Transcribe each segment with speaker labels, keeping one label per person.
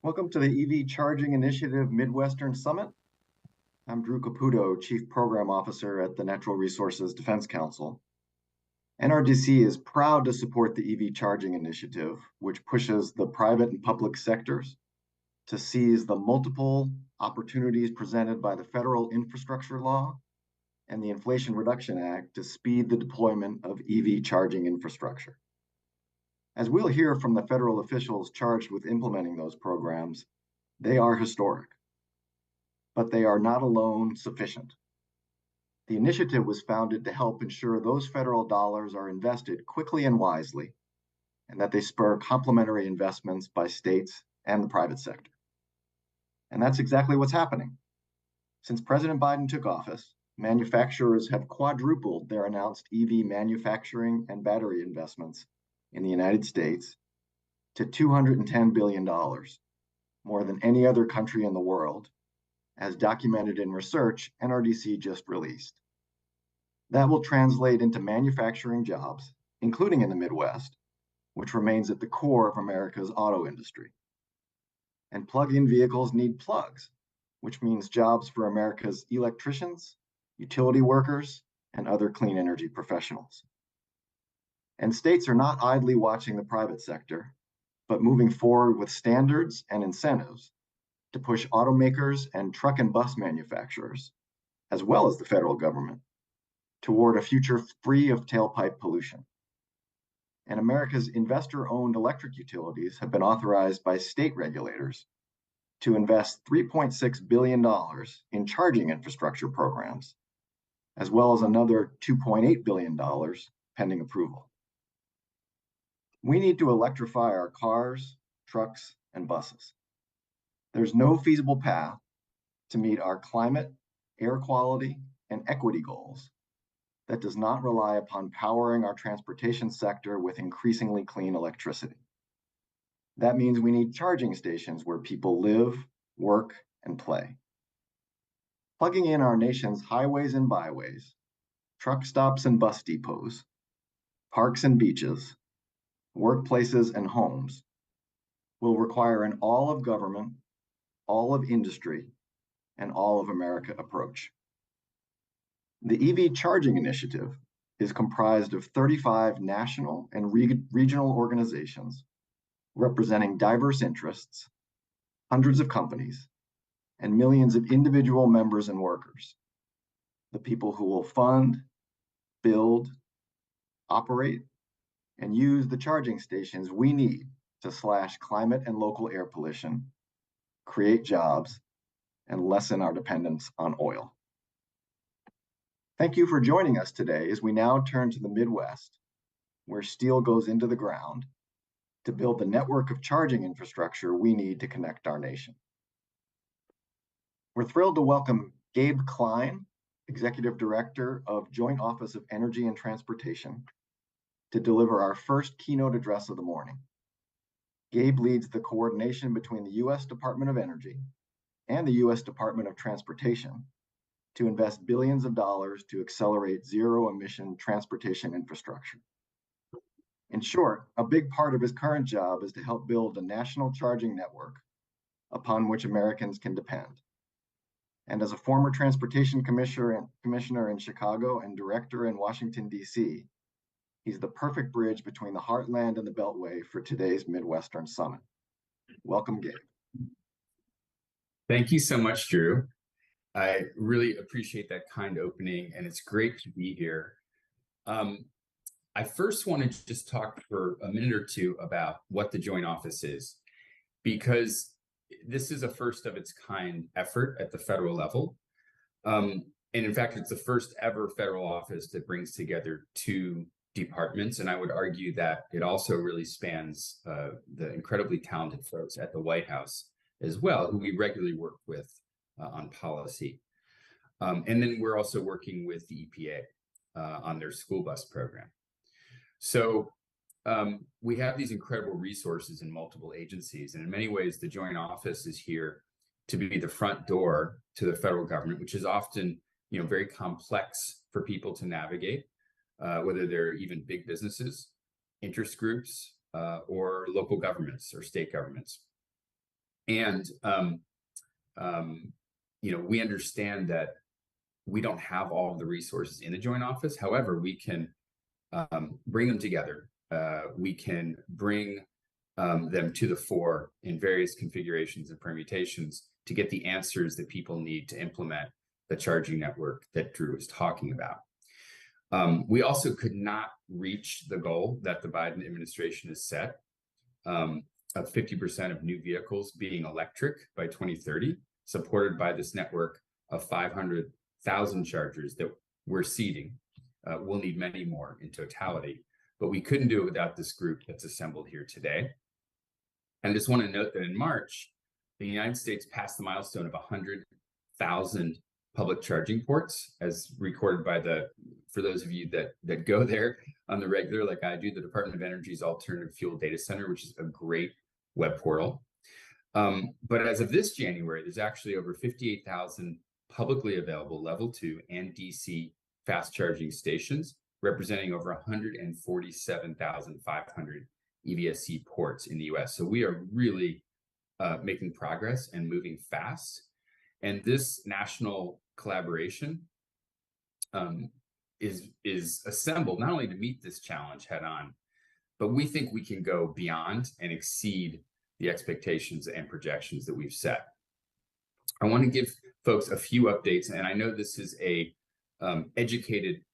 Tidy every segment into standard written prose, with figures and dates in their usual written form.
Speaker 1: Welcome to the EV Charging Initiative Midwestern Summit. I'm Drew Caputo, Chief Program Officer at the Natural Resources Defense Council. NRDC is proud to support the EV Charging Initiative, which pushes the private and public sectors to seize the multiple opportunities presented by the federal infrastructure law and the Inflation Reduction Act to speed the deployment of EV charging infrastructure. As we'll hear from the federal officials charged with implementing those programs, they are historic, but they are not alone sufficient. The initiative was founded to help ensure those federal dollars are invested quickly and wisely, and that they spur complementary investments by states and the private sector. And that's exactly what's happening. Since President Biden took office, manufacturers have quadrupled their announced EV manufacturing and battery investments in the United States to $210 billion, more than any other country in the world, as documented in research NRDC just released. That will translate into manufacturing jobs, including in the Midwest, which remains at the core of America's auto industry. And plug-in vehicles need plugs, which means jobs for America's electricians, utility workers, and other clean energy professionals. And states are not idly watching the private sector, but moving forward with standards and incentives to push automakers and truck and bus manufacturers, as well as the federal government, toward a future free of tailpipe pollution. And America's investor-owned electric utilities have been authorized by state regulators to invest $3.6 billion in charging infrastructure programs, as well as another $2.8 billion pending approval. We need to electrify our cars, trucks, and buses. There's no feasible path to meet our climate, air quality, and equity goals that does not rely upon powering our transportation sector with increasingly clean electricity. That means we need charging stations where people live, work, and play. Plugging in our nation's highways and byways, truck stops and bus depots, parks and beaches, workplaces and homes will require an all of government, all of industry, and all of America approach. The EV Charging Initiative is comprised of 35 national and regional organizations representing diverse interests, hundreds of companies, and millions of individual members and workers, the people who will fund, build, operate, and use the charging stations we need to slash climate and local air pollution, create jobs, and lessen our dependence on oil. Thank you for joining us today as we now turn to the Midwest, where steel goes into the ground, to build the network of charging infrastructure we need to connect our nation. We're thrilled to welcome Gabe Klein, Executive Director of Joint Office of Energy and Transportation, to deliver our first keynote address of the morning. Gabe leads the coordination between the U.S. Department of Energy and the U.S. Department of Transportation to invest billions of dollars to accelerate zero-emission transportation infrastructure. In short, a big part of his current job is to help build a national charging network upon which Americans can depend. And as a former transportation commissioner in Chicago and director in Washington, D.C., he's the perfect bridge between the heartland and the Beltway for today's Midwestern Summit. Welcome, Gabe.
Speaker 2: Thank you so much, Drew. I really appreciate that kind opening, and it's great to be here. I first want to just talk for a minute or two about what the Joint Office is, because this is a first of its kind effort at the federal level. And in fact, it's the first ever federal office that brings together two departments. And I would argue that it also really spans the incredibly talented folks at the White House as well, who we regularly work with on policy. And then we're also working with the EPA on their school bus program. So we have these incredible resources in multiple agencies. And in many ways, the Joint Office is here to be the front door to the federal government, which is often, very complex for people to navigate, whether they're even big businesses, interest groups, or local governments or state governments. And we understand that we don't have all of the resources in the joint office. However, we can bring them together. We can bring them to the fore in various configurations and permutations to get the answers that people need to implement the charging network that Drew was talking about. We also could not reach the goal that the Biden administration has set of 50% of new vehicles being electric by 2030, supported by this network of 500,000 chargers that we're seeding. We'll need many more in totality, but we couldn't do it without this group that's assembled here today. And I just want to note that in March, the United States passed the milestone of 100,000 public charging ports, as recorded by for those of you that go there on the regular, like I do, the Department of Energy's Alternative Fuel Data Center, which is a great web portal. But as of this January, there's actually over 58,000 publicly available level 2 and DC fast charging stations, representing over 147,500 EVSE ports in the US. So we are really making progress and moving fast. And this national collaboration is assembled not only to meet this challenge head on, but we think we can go beyond and exceed the expectations and projections that we've set. I want to give folks a few updates, and I know this is a educated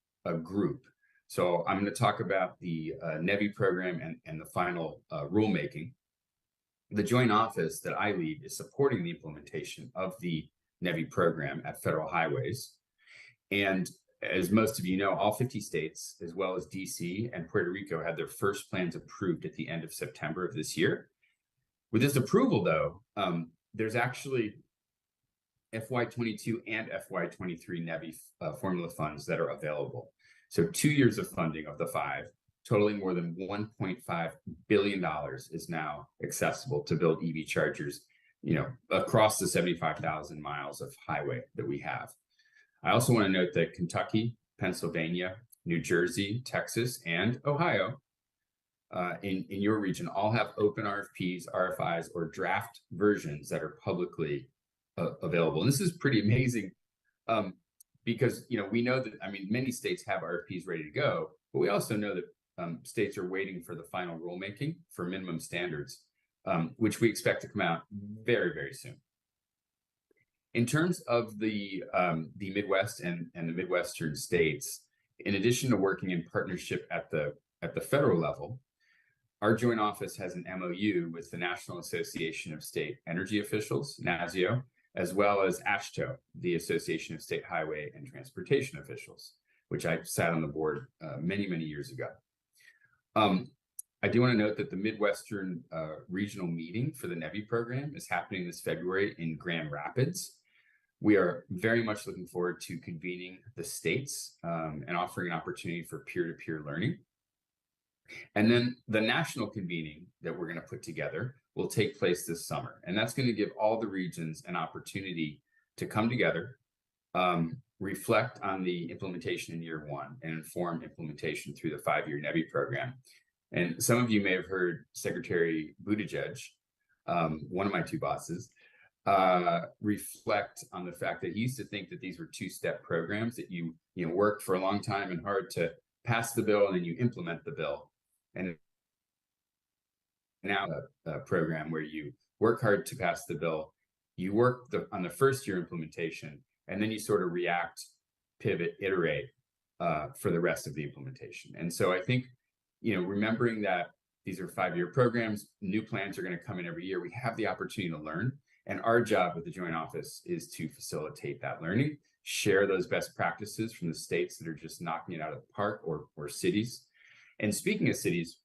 Speaker 2: group. So I'm going to talk about the NEVI program and the final rulemaking. The joint office that I lead is supporting the implementation of the NEVI program at federal highways. And as most of you know, all 50 states, as well as DC and Puerto Rico, had their first plans approved at the end of September of this year. With this approval, though, there's actually FY22 and FY23 NEVI formula funds that are available. So 2 years of funding of the 5, totaling more than $1.5 billion, is now accessible to build EV chargers, across the 75,000 miles of highway that we have. I also want to note that Kentucky, Pennsylvania, New Jersey, Texas, and Ohio, in your region, all have open RFPs, RFIs, or draft versions that are publicly available. And this is pretty amazing because, we know that, many states have RFPs ready to go, but we also know that states are waiting for the final rulemaking for minimum standards, which we expect to come out very, very soon. In terms of the Midwest and the Midwestern states, in addition to working in partnership at the federal level, our joint office has an MOU with the National Association of State Energy Officials, NASIO, as well as AASHTO, the Association of State Highway and Transportation Officials, which I sat on the board many, many years ago. I do want to note that the Midwestern regional meeting for the NEVI program is happening this February in Grand Rapids. We are very much looking forward to convening the states and offering an opportunity for peer-to-peer learning. And then the national convening that we're going to put together will take place this summer. And that's going to give all the regions an opportunity to come together, reflect on the implementation in year 1, and inform implementation through the 5-year NEVI program. And some of you may have heard Secretary Buttigieg, one of my 2 bosses, reflect on the fact that he used to think that these were 2-step programs, that you work for a long time and hard to pass the bill and then you implement the bill. And now a program where you work hard to pass the bill, you work on the first year implementation, and then you sort of react, pivot, iterate for the rest of the implementation. And so I think, remembering that these are 5-year programs, new plans are going to come in every year, we have the opportunity to learn. And our job with the joint office is to facilitate that learning, share those best practices from the states that are just knocking it out of the park, or cities. And speaking of cities,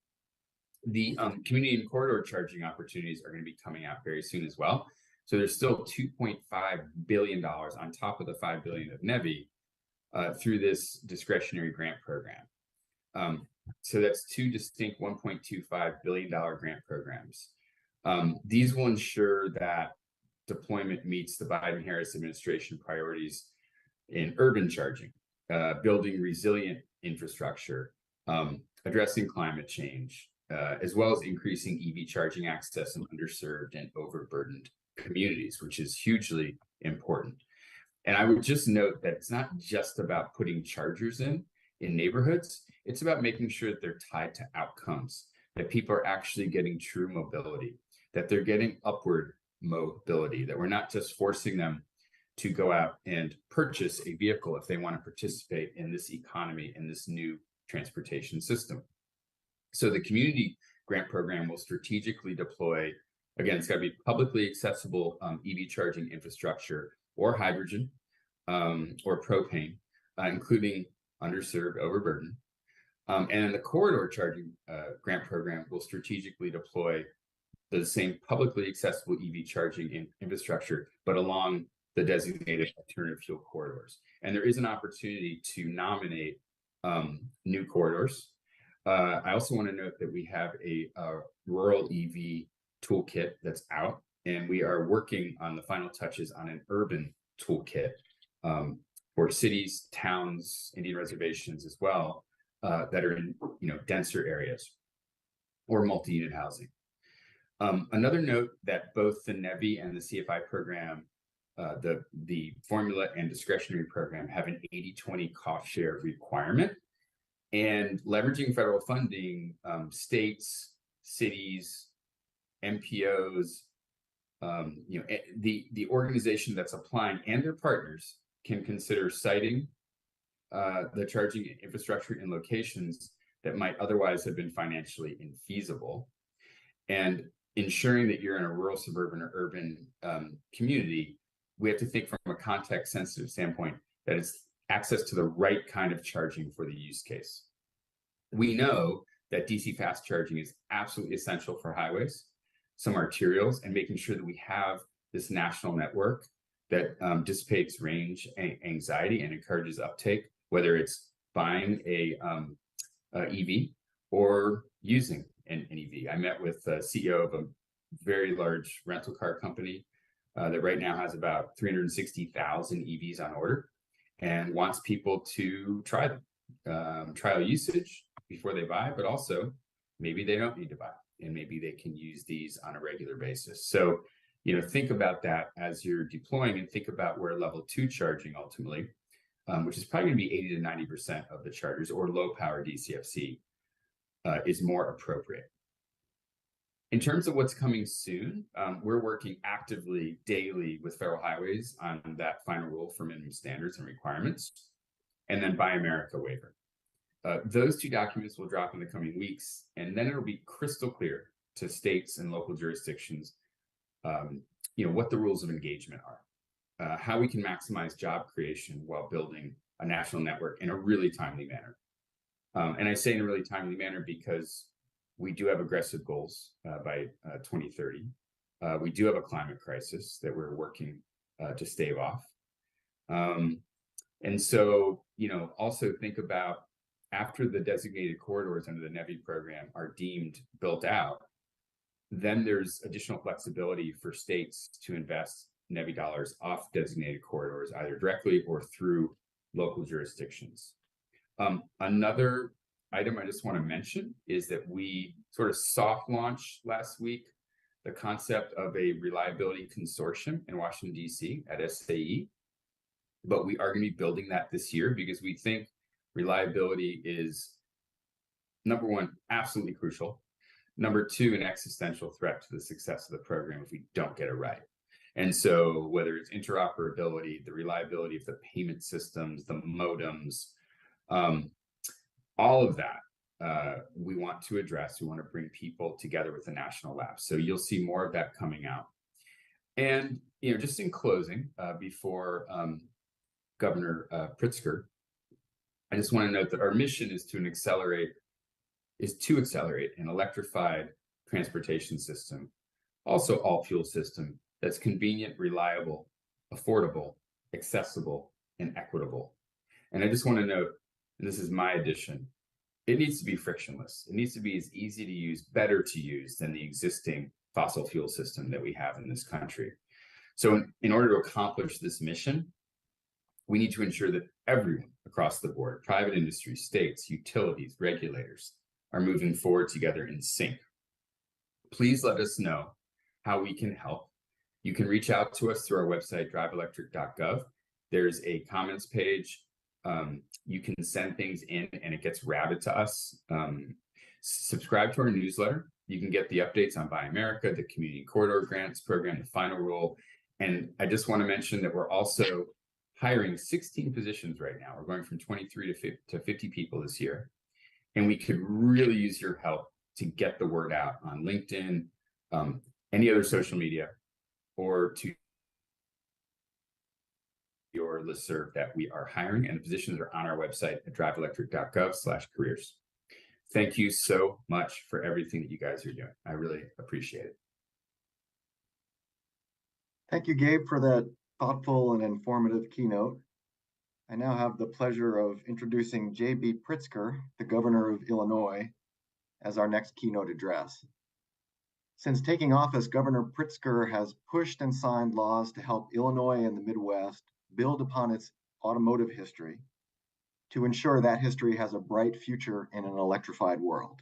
Speaker 2: the community and corridor charging opportunities are going to be coming out very soon as well. So there's still $2.5 billion on top of the $5 billion of NEVI through this discretionary grant program. So that's 2 distinct $1.25 billion grant programs. These will ensure that deployment meets the Biden-Harris administration priorities in urban charging, building resilient infrastructure, addressing climate change, as well as increasing EV charging access in underserved and overburdened communities, which is hugely important. And I would just note that it's not just about putting chargers in neighborhoods. It's about making sure that they're tied to outcomes, that people are actually getting true mobility, that they're getting upward mobility, that we're not just forcing them to go out and purchase a vehicle if they want to participate in this economy, in this new transportation system. So the community grant program will strategically deploy, again, it's got to be publicly accessible EV charging infrastructure or hydrogen or propane, including underserved, overburdened. And the corridor charging grant program will strategically deploy the same publicly accessible EV charging infrastructure, but along the designated alternative fuel corridors. And there is an opportunity to nominate new corridors. I also want to note that we have a rural EV toolkit that's out, and we are working on the final touches on an urban toolkit for cities, towns, Indian reservations as well, that are in denser areas or multi-unit housing. Another note that both the NEVI and the CFI program, the formula and discretionary program, have an 80-20 cost share requirement, and leveraging federal funding, states, cities, MPOs, the organization that's applying and their partners can consider citing the charging infrastructure in locations that might otherwise have been financially infeasible, and ensuring that you're in a rural, suburban, or urban community. We have to think from a context-sensitive standpoint that it's access to the right kind of charging for the use case. We know that DC fast charging is absolutely essential for highways, some arterials, and making sure that we have this national network that dissipates range anxiety and encourages uptake, whether it's buying a EV or using an EV. I met with the CEO of a very large rental car company that right now has about 360,000 EVs on order and wants people to try them, trial usage before they buy, but also maybe they don't need to buy and maybe they can use these on a regular basis. So, think about that as you're deploying, and think about where level 2 charging ultimately, which is probably going to be 80 to 90% of the chargers, or low power DCFC, is more appropriate. In terms of what's coming soon, we're working actively daily with federal highways on that final rule for minimum standards and requirements, and then Buy America waiver. Those two documents will drop in the coming weeks, and then it'll be crystal clear to states and local jurisdictions, what the rules of engagement are, how we can maximize job creation while building a national network in a really timely manner. And I say in a really timely manner because we do have aggressive goals by 2030. We do have a climate crisis that we're working to stave off. And so, also think about, after the designated corridors under the NEVI program are deemed built out, then there's additional flexibility for states to invest NEVI dollars off designated corridors, either directly or through local jurisdictions. Another item I just want to mention is that we sort of soft launched last week the concept of a reliability consortium in Washington, D.C. at SAE, but we are going to be building that this year because we think reliability is, number one, absolutely crucial. Number two, an existential threat to the success of the program if we don't get it right. And so whether it's interoperability, the reliability of the payment systems, the modems, all of that we want to address. We want to bring people together with the national lab. So you'll see more of that coming out. And, just in closing, before Governor Pritzker, I just want to note that our mission is to accelerate an electrified transportation system, also all fuel system that's convenient, reliable, affordable, accessible, and equitable. And I just want to note, and this is my addition, it needs to be frictionless. It needs to be as easy to use, better to use than the existing fossil fuel system that we have in this country. So in order to accomplish this mission, we need to ensure that everyone across the board, private industry, states, utilities, regulators, are moving forward together in sync. Please let us know how we can help. You can reach out to us through our website, driveelectric.gov. There's a comments page. You can send things in and it gets routed to us. Subscribe to our newsletter. You can get the updates on Buy America, the Community Corridor Grants Program, the final rule. And I just want to mention that we're also hiring 16 positions right now. We're going from 23 to 50 people this year. And we could really use your help to get the word out on LinkedIn, any other social media, or to your listserv that we are hiring, and the positions are on our website at driveelectric.gov/careers. Thank you so much for everything that you guys are doing. I really appreciate it.
Speaker 1: Thank you, Gabe, for that thoughtful and informative keynote. I now have the pleasure of introducing J.B. Pritzker, the governor of Illinois, as our next keynote address. Since taking office, Governor Pritzker has pushed and signed laws to help Illinois and the Midwest build upon its automotive history to ensure that history has a bright future in an electrified world.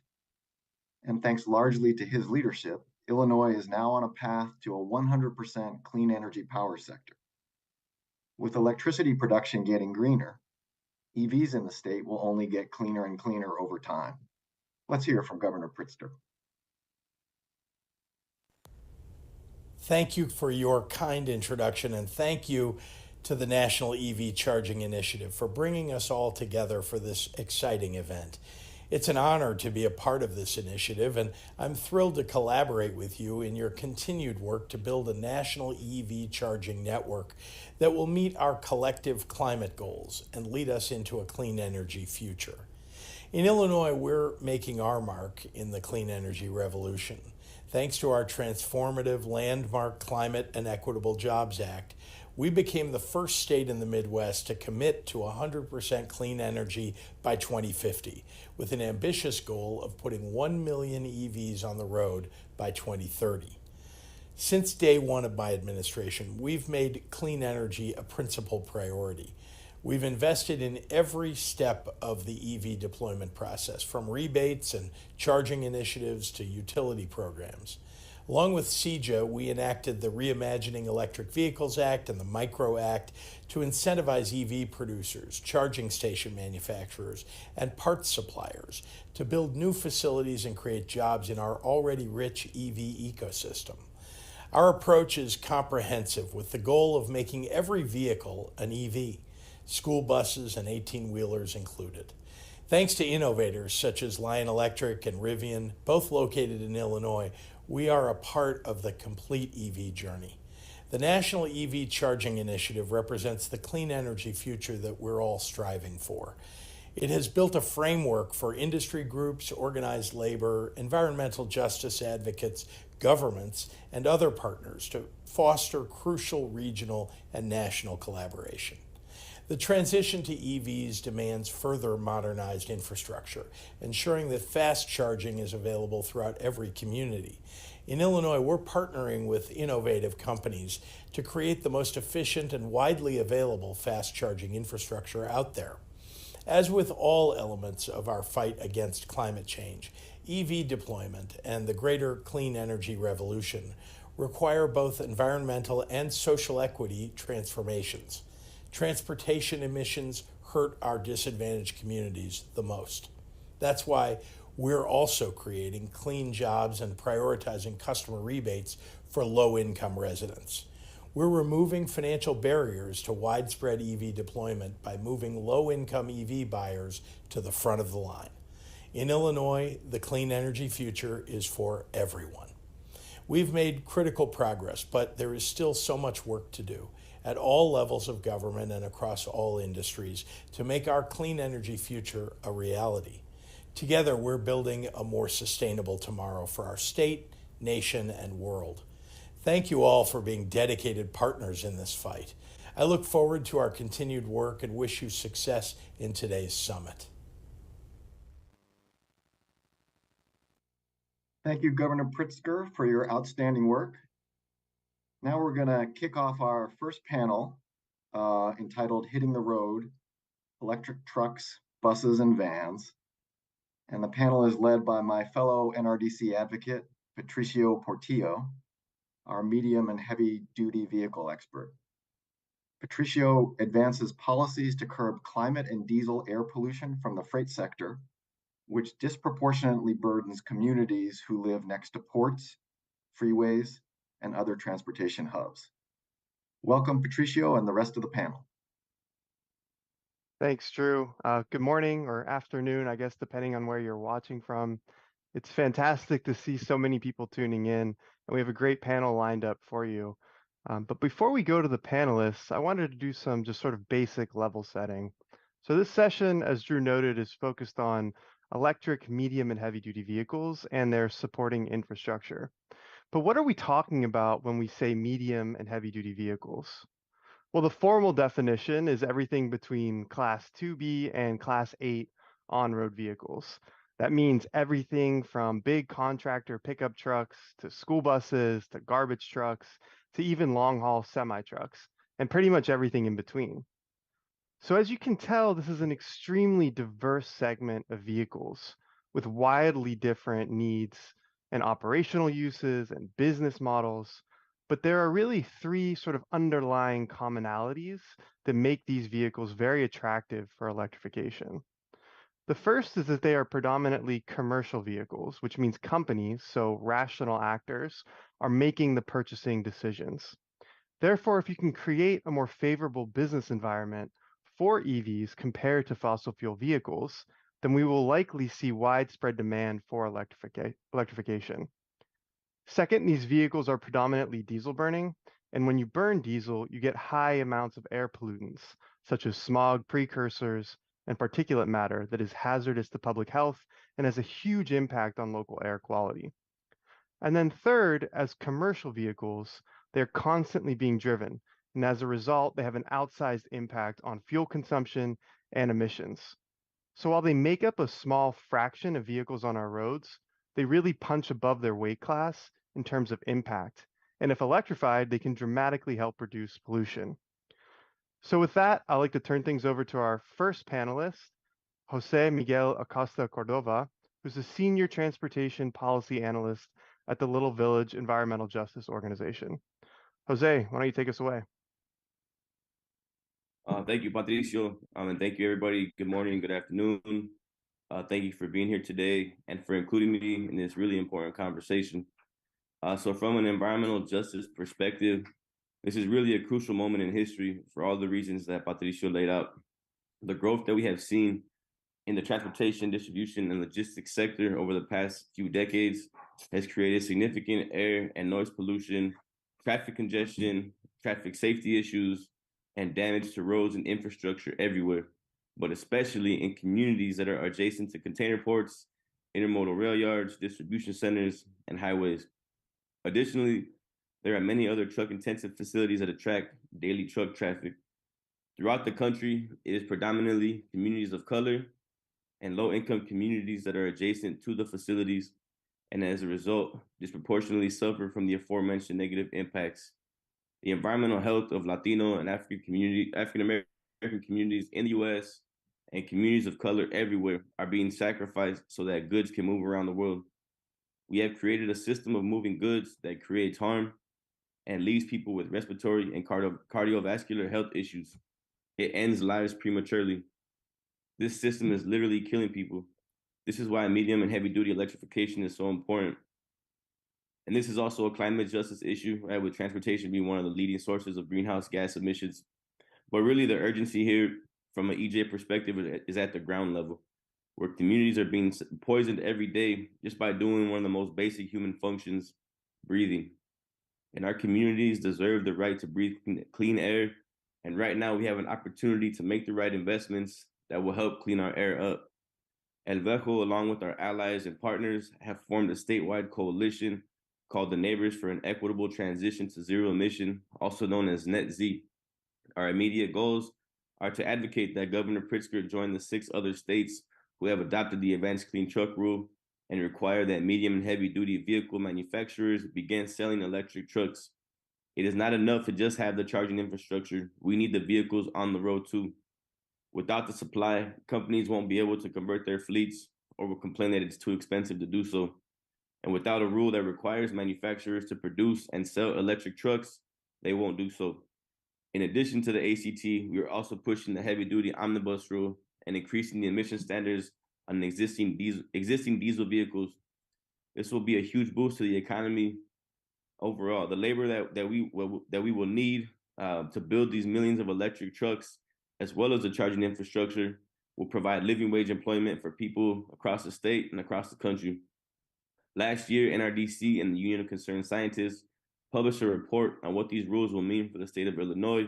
Speaker 1: And thanks largely to his leadership, Illinois is now on a path to a 100% clean energy power sector. With electricity production getting greener, EVs in the state will only get cleaner and cleaner over time. Let's hear from Governor Pritzker.
Speaker 3: Thank you for your kind introduction, and thank you to the National EV Charging Initiative for bringing us all together for this exciting event. It's an honor to be a part of this initiative, and I'm thrilled to collaborate with you in your continued work to build a national EV charging network that will meet our collective climate goals and lead us into a clean energy future. In Illinois, we're making our mark in the clean energy revolution. Thanks to our transformative landmark Climate and Equitable Jobs Act, we became the first state in the Midwest to commit to 100% clean energy by 2050, with an ambitious goal of putting 1 million EVs on the road by 2030. Since day one of my administration, we've made clean energy a principal priority. We've invested in every step of the EV deployment process, from rebates and charging initiatives to utility programs. Along with CEJA, we enacted the Reimagining Electric Vehicles Act and the Micro Act to incentivize EV producers, charging station manufacturers, and parts suppliers to build new facilities and create jobs in our already rich EV ecosystem. Our approach is comprehensive, with the goal of making every vehicle an EV, school buses and 18-wheelers included. Thanks to innovators such as Lion Electric and Rivian, both located in Illinois, we are a part of the complete EV journey. The National EV Charging Initiative represents the clean energy future that we're all striving for. It has built a framework for industry groups, organized labor, environmental justice advocates, governments, and other partners to foster crucial regional and national collaboration. The transition to EVs demands further modernized infrastructure, ensuring that fast charging is available throughout every community. In Illinois, we're partnering with innovative companies to create the most efficient and widely available fast charging infrastructure out there. As with all elements of our fight against climate change, EV deployment and the greater clean energy revolution require both environmental and social equity transformations. Transportation emissions hurt our disadvantaged communities the most. That's why we're also creating clean jobs and prioritizing customer rebates for low-income residents. We're removing financial barriers to widespread EV deployment by moving low-income EV buyers to the front of the line. In Illinois, the clean energy future is for everyone. We've made critical progress, but there is still so much work to do at all levels of government and across all industries to make our clean energy future a reality. Together, we're building a more sustainable tomorrow for our state, nation, and world. Thank you all for being dedicated partners in this fight. I look forward to our continued work and wish you success in today's summit.
Speaker 1: Thank you, Governor Pritzker, for your outstanding work. Now we're going to kick off our first panel entitled Hitting the Road, Electric Trucks, Buses, and Vans. And the panel is led by my fellow NRDC advocate, Patricio Portillo. our medium and heavy duty vehicle expert. Patricio advances policies to curb climate and diesel air pollution from the freight sector, which disproportionately burdens communities who live next to ports, freeways, and other transportation hubs. Welcome, Patricio, and the rest of the panel.
Speaker 4: Thanks, Drew. Good morning or afternoon, I guess, depending on where you're watching from. It's fantastic to see so many people tuning in, and we have a great panel lined up for you. But before we go to the panelists, I wanted to do some just sort of basic level setting. So this session, as Drew noted, is focused on electric, medium, and heavy-duty vehicles and their supporting infrastructure. But what are we talking about when we say medium and heavy-duty vehicles? Well, the formal definition is everything between Class 2B and Class 8 on-road vehicles. That means everything from big contractor pickup trucks to school buses to garbage trucks to even long-haul semi-trucks, and pretty much everything in between. So as you can tell, this is an extremely diverse segment of vehicles with widely different needs and operational uses and business models. But there are really three sort of underlying commonalities that make these vehicles very attractive for electrification. The first is that they are predominantly commercial vehicles, which means companies, so rational actors, are making the purchasing decisions. Therefore, if you can create a more favorable business environment for EVs compared to fossil fuel vehicles, then we will likely see widespread demand for electrification. Second, these vehicles are predominantly diesel burning, and when you burn diesel, you get high amounts of air pollutants, such as smog precursors and particulate matter that is hazardous to public health and has a huge impact on local air quality. And then third, as commercial vehicles, they're constantly being driven, and as a result, they have an outsized impact on fuel consumption and emissions. So while they make up a small fraction of vehicles on our roads, they really punch above their weight class in terms of impact. And if electrified, they can dramatically help reduce pollution. So with that, I'd like to turn things over to our first panelist, Jose Miguel Acosta Cordova, who's a senior transportation policy analyst at the Little Village Environmental Justice Organization. Jose, why don't you take us away?
Speaker 5: Thank you, Patricio, and thank you, everybody. Good morning, good afternoon. Thank you for being here today and for including me in this really important conversation. So from an environmental justice perspective, this is really a crucial moment in history for all the reasons that Patricio laid out. The growth that we have seen in the transportation, distribution, and logistics sector over the past few decades has created significant air and noise pollution, traffic congestion, traffic safety issues, and damage to roads and infrastructure everywhere, but especially in communities that are adjacent to container ports, intermodal rail yards, distribution centers, and highways. Additionally, there are many other truck-intensive facilities that attract daily truck traffic. Throughout the country, it is predominantly communities of color and low-income communities that are adjacent to the facilities, and as a result, disproportionately suffer from the aforementioned negative impacts. The environmental health of Latino and African American communities in the U.S. and communities of color everywhere are being sacrificed so that goods can move around the world. We have created a system of moving goods that creates harm and leaves people with respiratory and cardiovascular health issues. It ends lives prematurely. This system is literally killing people. This is why medium and heavy duty electrification is so important. And this is also a climate justice issue, right? With transportation being one of the leading sources of greenhouse gas emissions. But really the urgency here from an EJ perspective is at the ground level, where communities are being poisoned every day just by doing one of the most basic human functions, breathing. And our communities deserve the right to breathe clean air. And right now we have an opportunity to make the right investments that will help clean our air up. El Vejo, along with our allies and partners, have formed a statewide coalition called the Neighbors for an Equitable Transition to Zero Emission, also known as Net Z. Our immediate goals are to advocate that Governor Pritzker join the 6 other states who have adopted the Advanced Clean Truck Rule and require that medium and heavy duty vehicle manufacturers begin selling electric trucks. It is not enough to just have the charging infrastructure. We need the vehicles on the road too. Without the supply, companies won't be able to convert their fleets or will complain that it's too expensive to do so. And without a rule that requires manufacturers to produce and sell electric trucks, they won't do so. In addition to the ACT, we are also pushing the heavy-duty omnibus rule and increasing the emission standards on existing diesel vehicles. This will be a huge boost to the economy overall. The labor that we will need to build these millions of electric trucks, as well as the charging infrastructure, will provide living wage employment for people across the state and across the country. Last year, NRDC and the Union of Concerned Scientists published a report on what these rules will mean for the state of Illinois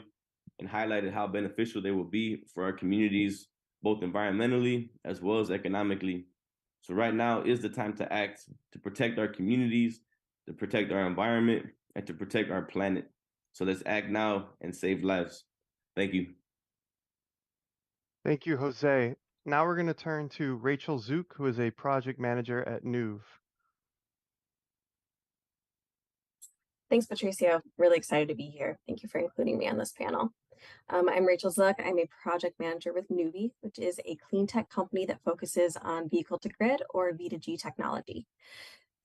Speaker 5: and highlighted how beneficial they will be for our communities, both environmentally as well as economically. So right now is the time to act, to protect our communities, to protect our environment, and to protect our planet. So let's act now and save lives. Thank you.
Speaker 4: Thank you, Jose. Now we're going to turn to Rachel Zook, who is a project manager at NUV.
Speaker 6: Thanks, Patricio. Really excited to be here. Thank you for including me on this panel. I'm Rachel Zook. I'm a project manager with Nuvi, which is a clean tech company that focuses on vehicle-to-grid or V2G technology.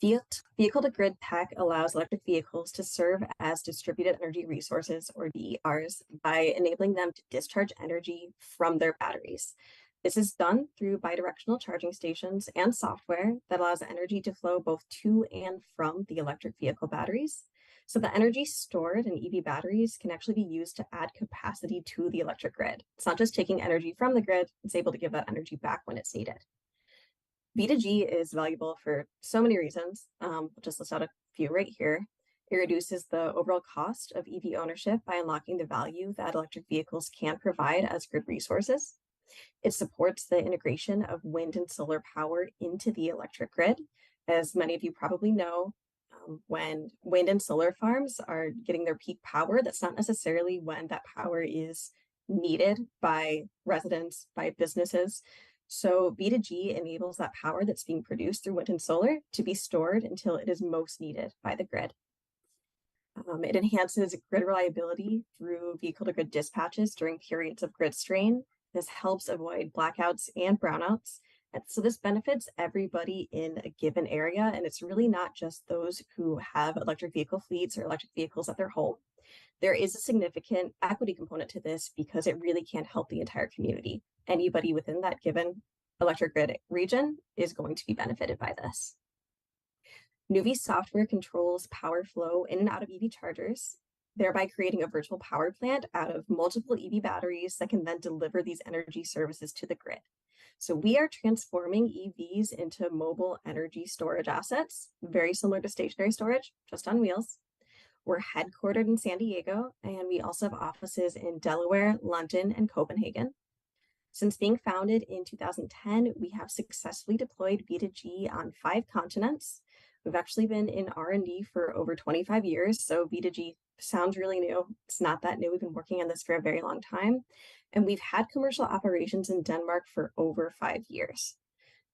Speaker 6: Vehicle-to-grid tech allows electric vehicles to serve as distributed energy resources, or DERs, by enabling them to discharge energy from their batteries. This is done through bidirectional charging stations and software that allows energy to flow both to and from the electric vehicle batteries. So the energy stored in EV batteries can actually be used to add capacity to the electric grid. It's not just taking energy from the grid, it's able to give that energy back when it's needed. V2G is valuable for so many reasons. I'll just list out a few right here. It reduces the overall cost of EV ownership by unlocking the value that electric vehicles can provide as grid resources. It supports the integration of wind and solar power into the electric grid. As many of you probably know, when wind and solar farms are getting their peak power, that's not necessarily when that power is needed by residents, by businesses. So V2G enables that power that's being produced through wind and solar to be stored until it is most needed by the grid. It enhances grid reliability through vehicle-to-grid dispatches during periods of grid strain. This helps avoid blackouts and brownouts. And so this benefits everybody in a given area, and it's really not just those who have electric vehicle fleets or electric vehicles at their home. There is a significant equity component to this because it really can help the entire community. Anybody within that given electric grid region is going to be benefited by this. Nuvi software controls power flow in and out of EV chargers, thereby creating a virtual power plant out of multiple EV batteries that can then deliver these energy services to the grid. So we are transforming EVs into mobile energy storage assets, very similar to stationary storage, just on wheels. We're headquartered in San Diego, and we also have offices in Delaware, London, and Copenhagen. Since being founded in 2010, we have successfully deployed V2G on 5 continents. We've actually been in R&D for over 25 years, so V2G sounds really new. It's not that new. We've been working on this for a very long time. And we've had commercial operations in Denmark for over 5 years.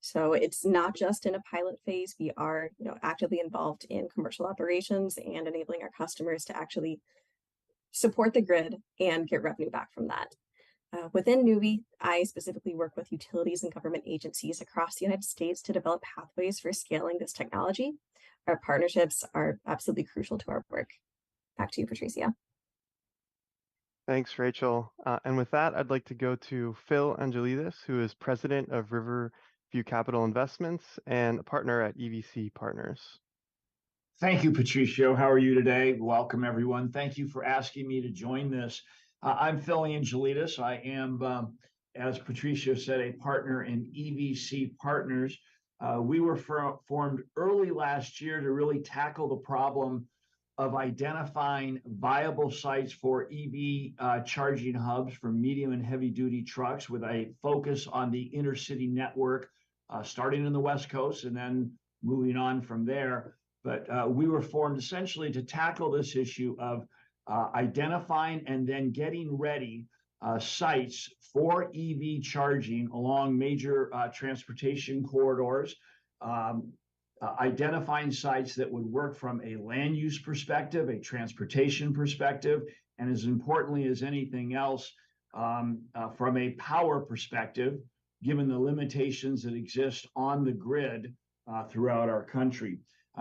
Speaker 6: So it's not just in a pilot phase. We are actively involved in commercial operations and enabling our customers to actually support the grid and get revenue back from that. Within Nuvi, I specifically work with utilities and government agencies across the United States to develop pathways for scaling this technology. Our partnerships are absolutely crucial to our work. Back to you, Patricia.
Speaker 4: Thanks, Rachel. And with that, I'd like to go to Phil Angelidis, who is president of Riverview Capital Investments and a partner at EVC Partners.
Speaker 7: Thank you, Patricio. How are you today? Welcome, everyone. Thank you for asking me to join this. I'm Phil Angelidis. I am, as Patricio said, a partner in EVC Partners. We were formed early last year to really tackle the problem of identifying viable sites for EV charging hubs for medium and heavy duty trucks with a focus on the intercity network, starting in the West Coast and then moving on from there. But we were formed essentially to tackle this issue of identifying and then getting ready sites for EV charging along major transportation corridors, identifying sites that would work from a land use perspective, a transportation perspective, and as importantly as anything else, from a power perspective, given the limitations that exist on the grid throughout our country.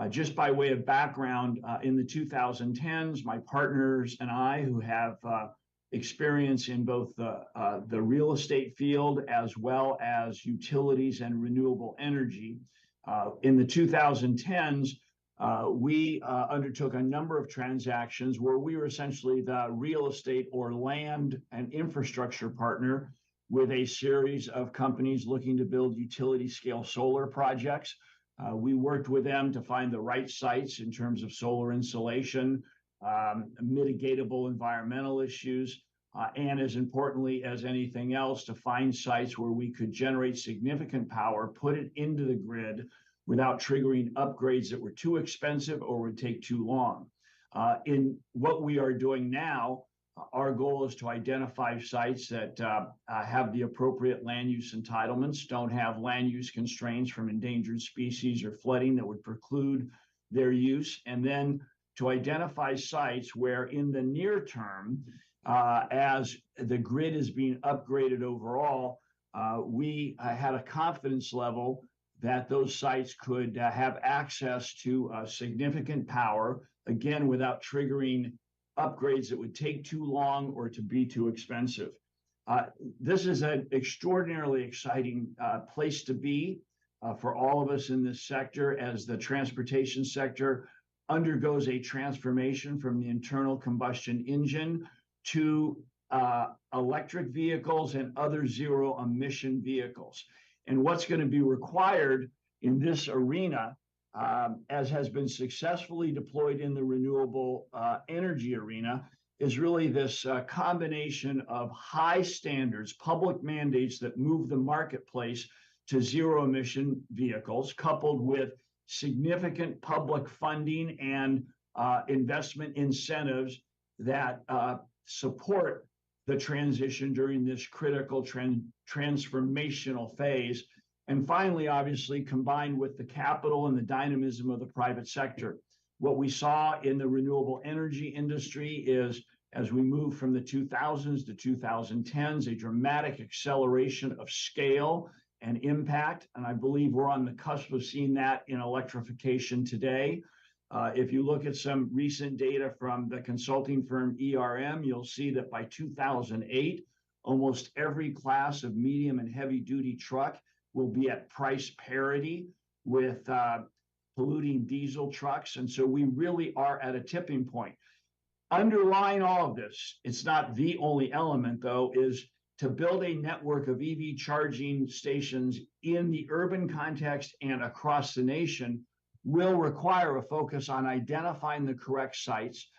Speaker 7: Just by way of background, in the 2010s, my partners and I, who have experience in both the real estate field as well as utilities and renewable energy, in the 2010s, we undertook a number of transactions where we were essentially the real estate or land and infrastructure partner with a series of companies looking to build utility scale solar projects. We worked with them to find the right sites in terms of solar insulation, mitigatable environmental issues, and as importantly as anything else, to find sites where we could generate significant power, put it into the grid without triggering upgrades that were too expensive or would take too long. In what we are doing now, our goal is to identify sites that have the appropriate land use entitlements, don't have land use constraints from endangered species or flooding that would preclude their use, and then to identify sites where in the near term, as the grid is being upgraded overall, we had a confidence level that those sites could have access to significant power, again, without triggering upgrades that would take too long or to be too expensive. This is an extraordinarily exciting place to be for all of us in this sector as the transportation sector undergoes a transformation from the internal combustion engine to electric vehicles and other zero emission vehicles. And what's going to be required in this arena, as has been successfully deployed in the renewable energy arena, is really this combination of high standards, public mandates that move the marketplace to zero emission vehicles, coupled with significant public funding and investment incentives that support the transition during this critical transformational phase. And finally, obviously, combined with the capital and the dynamism of the private sector. What we saw in the renewable energy industry is, as we move from the 2000s to 2010s, a dramatic acceleration of scale and impact. And I believe we're on the cusp of seeing that in electrification today. If you look at some recent data from the consulting firm ERM, you'll see that by 2008, almost every class of medium and heavy duty truck will be at price parity with polluting diesel trucks. And so we really are at a tipping point. Underlying all of this, it's not the only element though, is to build a network of EV charging stations in the urban context and across the nation will require a focus on identifying the correct sites,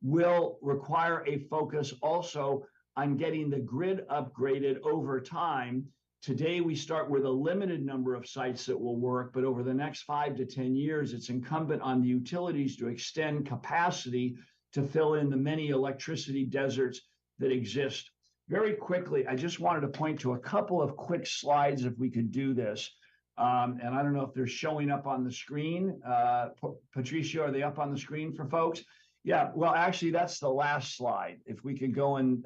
Speaker 7: will require a focus also on getting the grid upgraded over time. Today, we start with a limited number of sites that will work, but over the next 5 to 10 years, it's incumbent on the utilities to extend capacity to fill in the many electricity deserts that exist. Very quickly, I just wanted to point to a couple of quick slides if we could do this. And I don't know if they're showing up on the screen. Patricia, are they up on the screen for folks? Yeah, well, actually, that's the last slide. If we could go in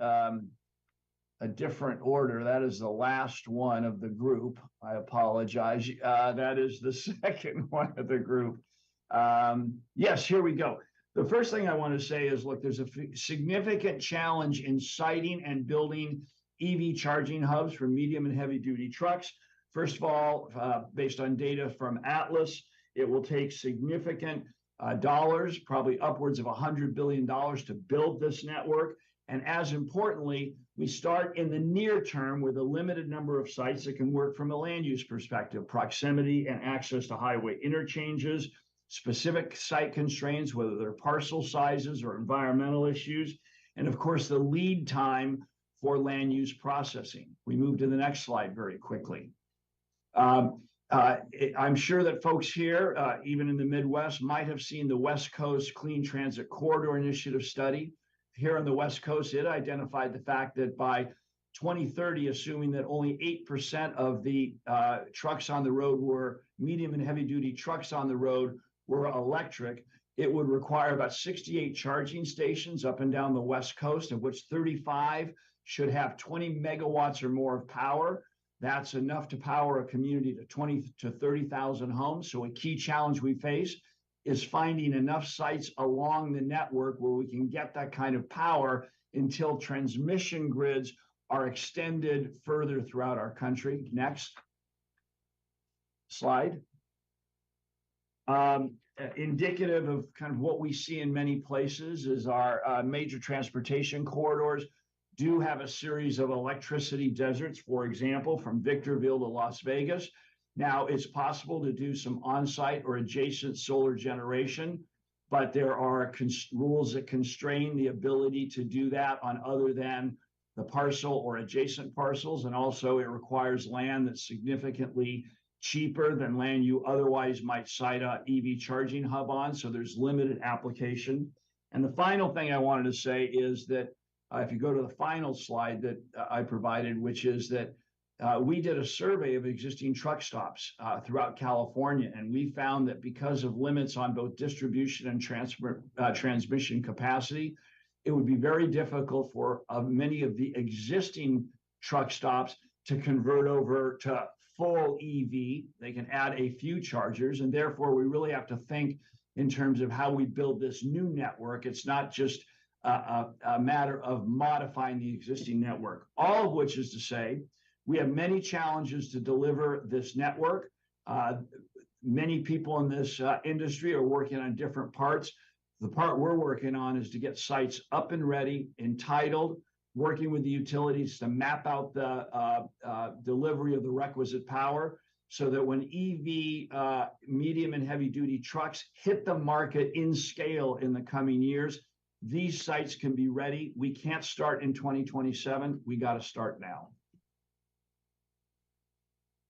Speaker 7: a different order, that is the last one of the group. I apologize. That is the second one of the group. Yes, here we go. The first thing I want to say is, look, there's a significant challenge in siting and building EV charging hubs for medium and heavy duty trucks. First of all, based on data from Atlas, it will take significant dollars, probably upwards of $100 billion to build this network. And as importantly, we start in the near term with a limited number of sites that can work from a land use perspective, proximity and access to highway interchanges, specific site constraints, whether they're parcel sizes or environmental issues, and of course, the lead time for land use processing. We move to the next slide very quickly. I'm sure that folks here, even in the Midwest, might have seen the West Coast Clean Transit Corridor Initiative study. Here on the West Coast, it identified the fact that by 2030, assuming that only 8% of the trucks on the road were medium and heavy duty trucks on the road were electric, it would require about 68 charging stations up and down the West Coast, of which 35 should have 20 megawatts or more of power. That's enough to power a community to 20 to 30,000 homes. So a key challenge we face is finding enough sites along the network where we can get that kind of power until transmission grids are extended further throughout our country. Next slide. Indicative of kind of what we see in many places is our major transportation corridors do have a series of electricity deserts, for example, from Victorville to Las Vegas. Now, it's possible to do some on-site or adjacent solar generation, but there are rules that constrain the ability to do that on other than the parcel or adjacent parcels. And also it requires land that's significantly cheaper than land you otherwise might site a EV charging hub on. So there's limited application. And the final thing I wanted to say is that if you go to the final slide that I provided, which is that we did a survey of existing truck stops throughout California, and we found that because of limits on both distribution and transmission capacity, it would be very difficult for many of the existing truck stops to convert over to full EV. They can add a few chargers, and therefore we really have to think in terms of how we build this new network. It's not just a matter of modifying the existing network, all of which is to say, we have many challenges to deliver this network. Many people in this industry are working on different parts. The part we're working on is to get sites up and ready, entitled, working with the utilities to map out the delivery of the requisite power so that when EV medium and heavy duty trucks hit the market in scale in the coming years, these sites can be ready. We can't start in 2027. We got to start now.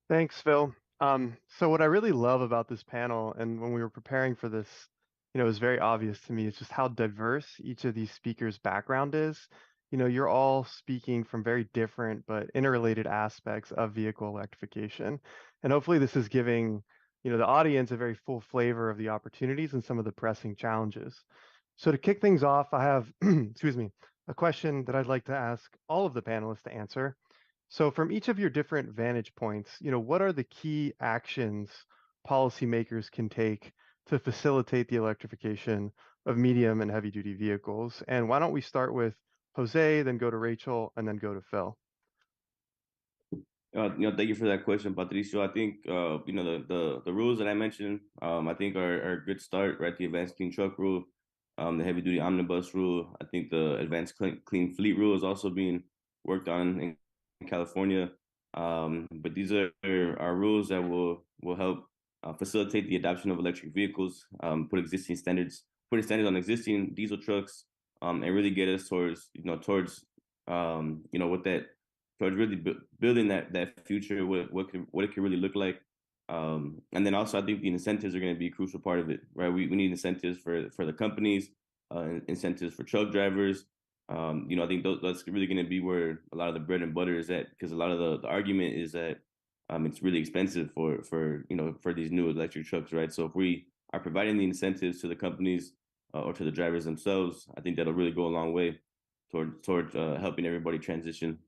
Speaker 4: Thanks, Phil. So what I really love about this panel, and when we were preparing for this, it was very obvious to me, it's just how diverse each of these speakers' background is. You're all speaking from very different but interrelated aspects of vehicle electrification. And hopefully this is giving, the audience a very full flavor of the opportunities and some of the pressing challenges. So to kick things off, I have, excuse me, a question that I'd like to ask all of the panelists to answer. So from each of your different vantage points, what are the key actions policymakers can take to facilitate the electrification of medium and heavy duty vehicles? And why don't we start with Jose, then go to Rachel, and then go to Phil?
Speaker 5: Thank you for that question, Patricio. I think the rules that I mentioned, I think are a good start, right? The advanced clean truck rule, the heavy duty omnibus rule. I think the advanced clean fleet rule is also being worked on in California. But these are rules that will help facilitate the adoption of electric vehicles, put standards on existing diesel trucks, and really get us towards really building that future, what it could really look like. And then also I think the incentives are going to be a crucial part of it, right? We need incentives for the companies, incentives for truck drivers. I think that's really going to be where a lot of the bread and butter is at, because a lot of the argument is that it's really expensive for these new electric trucks, right? So if we are providing the incentives to the companies or to the drivers themselves, I think that'll really go a long way toward helping everybody transition.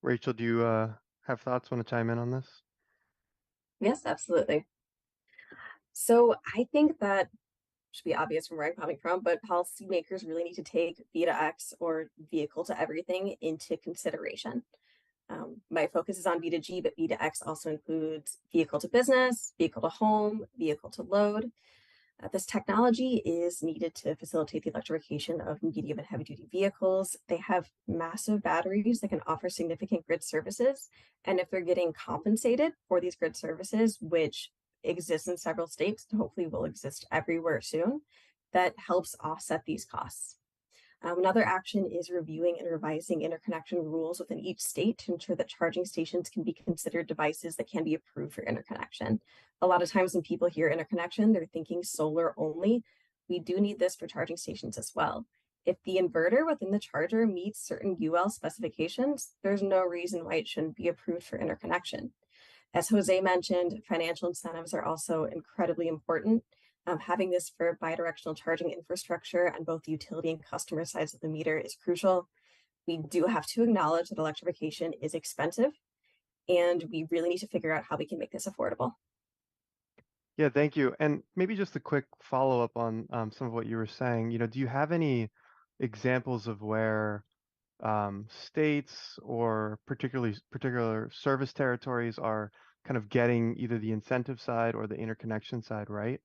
Speaker 4: Rachel, do you have thoughts, want to chime in on this?
Speaker 6: Yes, absolutely. So I think that should be obvious from where I'm coming from, but policymakers really need to take V2X, or vehicle to everything, into consideration. My focus is on V2G, but V2X also includes vehicle to business, vehicle to home, vehicle to load. This technology is needed to facilitate the electrification of medium and heavy duty vehicles. They have massive batteries that can offer significant grid services. And if they're getting compensated for these grid services, which exists in several states and hopefully will exist everywhere soon, that helps offset these costs. Another action is reviewing and revising interconnection rules within each state to ensure that charging stations can be considered devices that can be approved for interconnection. A lot of times when people hear interconnection, they're thinking solar only. We do need this for charging stations as well. If the inverter within the charger meets certain UL specifications, there's no reason why it shouldn't be approved for interconnection. As Jose mentioned, financial incentives are also incredibly important. Having this for bidirectional charging infrastructure on both the utility and customer sides of the meter is crucial. We do have to acknowledge that electrification is expensive, and we really need to figure out how we can make this affordable.
Speaker 4: Yeah, thank you. And maybe just a quick follow-up on some of what you were saying. Do you have any examples of where states or particular service territories are kind of getting either the incentive side or the interconnection side right?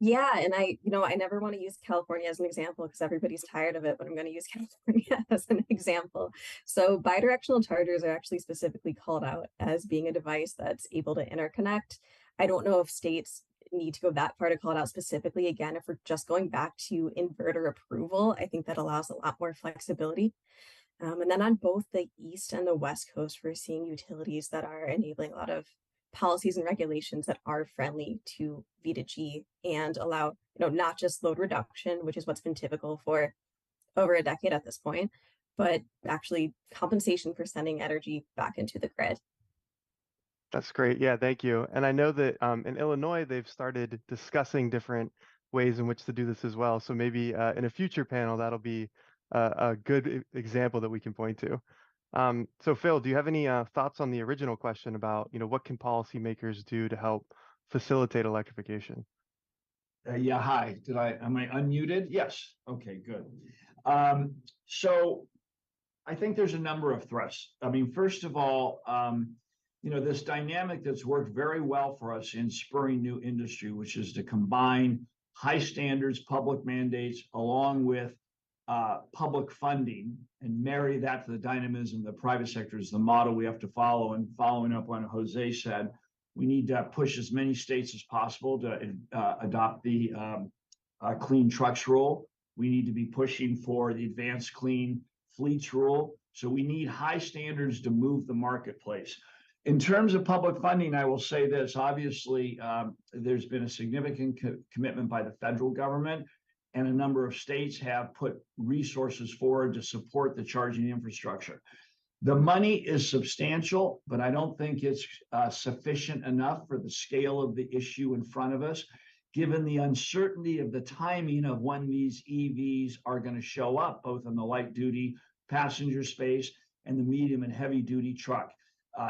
Speaker 6: Yeah, and I never want to use California as an example because everybody's tired of it, but I'm going to use California as an example. So bidirectional chargers are actually specifically called out as being a device that's able to interconnect. I don't know if states need to go that far to call it out specifically. Again, if we're just going back to inverter approval, I think that allows a lot more flexibility. And then on both the East and the West Coast, we're seeing utilities that are enabling a lot of policies and regulations that are friendly to V2G and allow, not just load reduction, which is what's been typical for over a decade at this point, but actually compensation for sending energy back into the grid.
Speaker 4: That's great. Yeah, thank you. And I know that in Illinois, they've started discussing different ways in which to do this as well. So maybe in a future panel, that'll be a good example that we can point to. So Phil, do you have any thoughts on the original question about, what can policymakers do to help facilitate electrification?
Speaker 7: Yeah, hi. Am I unmuted? Yes. Okay, good. So I think there's a number of thrusts. I mean, first of all, this dynamic that's worked very well for us in spurring new industry, which is to combine high standards, public mandates, along with public funding and marry that to the dynamism of the private sector is the model we have to follow. And following up on what Jose said, we need to push as many states as possible to adopt the clean trucks rule. We need to be pushing for the advanced clean fleets rule. So we need high standards to move the marketplace. In terms of public funding, I will say this, obviously, there's been a significant commitment by the federal government, and a number of states have put resources forward to support the charging infrastructure. The money is substantial, but I don't think it's sufficient enough for the scale of the issue in front of us, given the uncertainty of the timing of when these EVs are going to show up, both in the light duty passenger space and the medium and heavy duty truck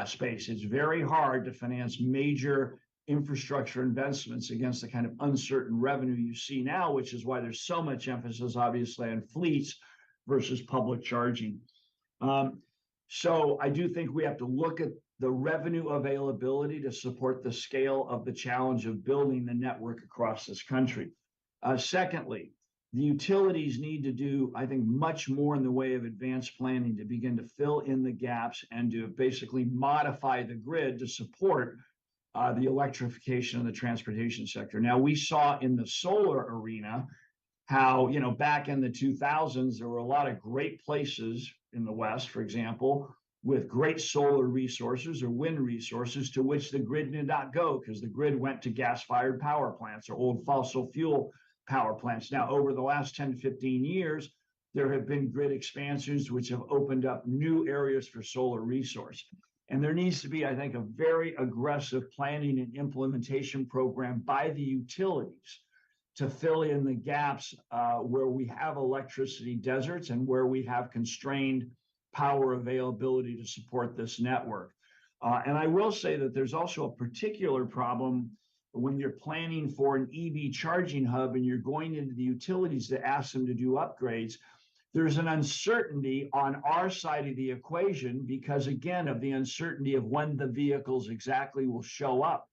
Speaker 7: space. It's very hard to finance major infrastructure investments against the kind of uncertain revenue you see now, which is why there's so much emphasis, obviously, on fleets versus public charging. So I do think we have to look at the revenue availability to support the scale of the challenge of building the network across this country. Secondly, the utilities need to do, I think, much more in the way of advanced planning to begin to fill in the gaps and to basically modify the grid to support the electrification of the transportation sector. Now, we saw in the solar arena how, back in the 2000s, there were a lot of great places in the West, for example, with great solar resources or wind resources to which the grid did not go because the grid went to gas-fired power plants or old fossil fuel power plants. Now, over the last 10 to 15 years, there have been grid expansions which have opened up new areas for solar resource. And there needs to be, I think, a very aggressive planning and implementation program by the utilities to fill in the gaps where we have electricity deserts and where we have constrained power availability to support this network. And I will say that there's also a particular problem when you're planning for an EV charging hub and you're going into the utilities to ask them to do upgrades. There's an uncertainty on our side of the equation because, again, of the uncertainty of when the vehicles exactly will show up.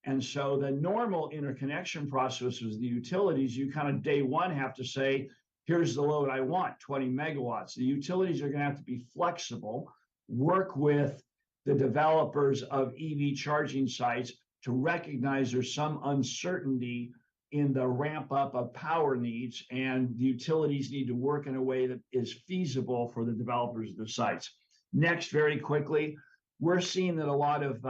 Speaker 7: And so the normal interconnection process with the utilities, you kind of day one have to say, here's the load I want, 20 megawatts. The utilities are going to have to be flexible, work with the developers of EV charging sites to recognize there's some uncertainty in the ramp up of power needs, and the utilities need to work in a way that is feasible for the developers of the sites. Next, very quickly, we're seeing that a lot of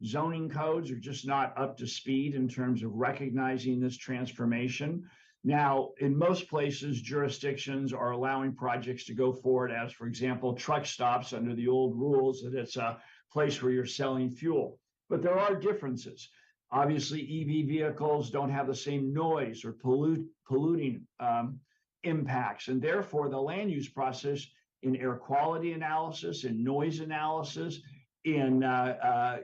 Speaker 7: zoning codes are just not up to speed in terms of recognizing this transformation. Now, in most places, jurisdictions are allowing projects to go forward as, for example, truck stops under the old rules that it's a place where you're selling fuel. But there are differences. Obviously, EV vehicles don't have the same noise or polluting impacts. And therefore, the land use process in air quality analysis, in noise analysis, in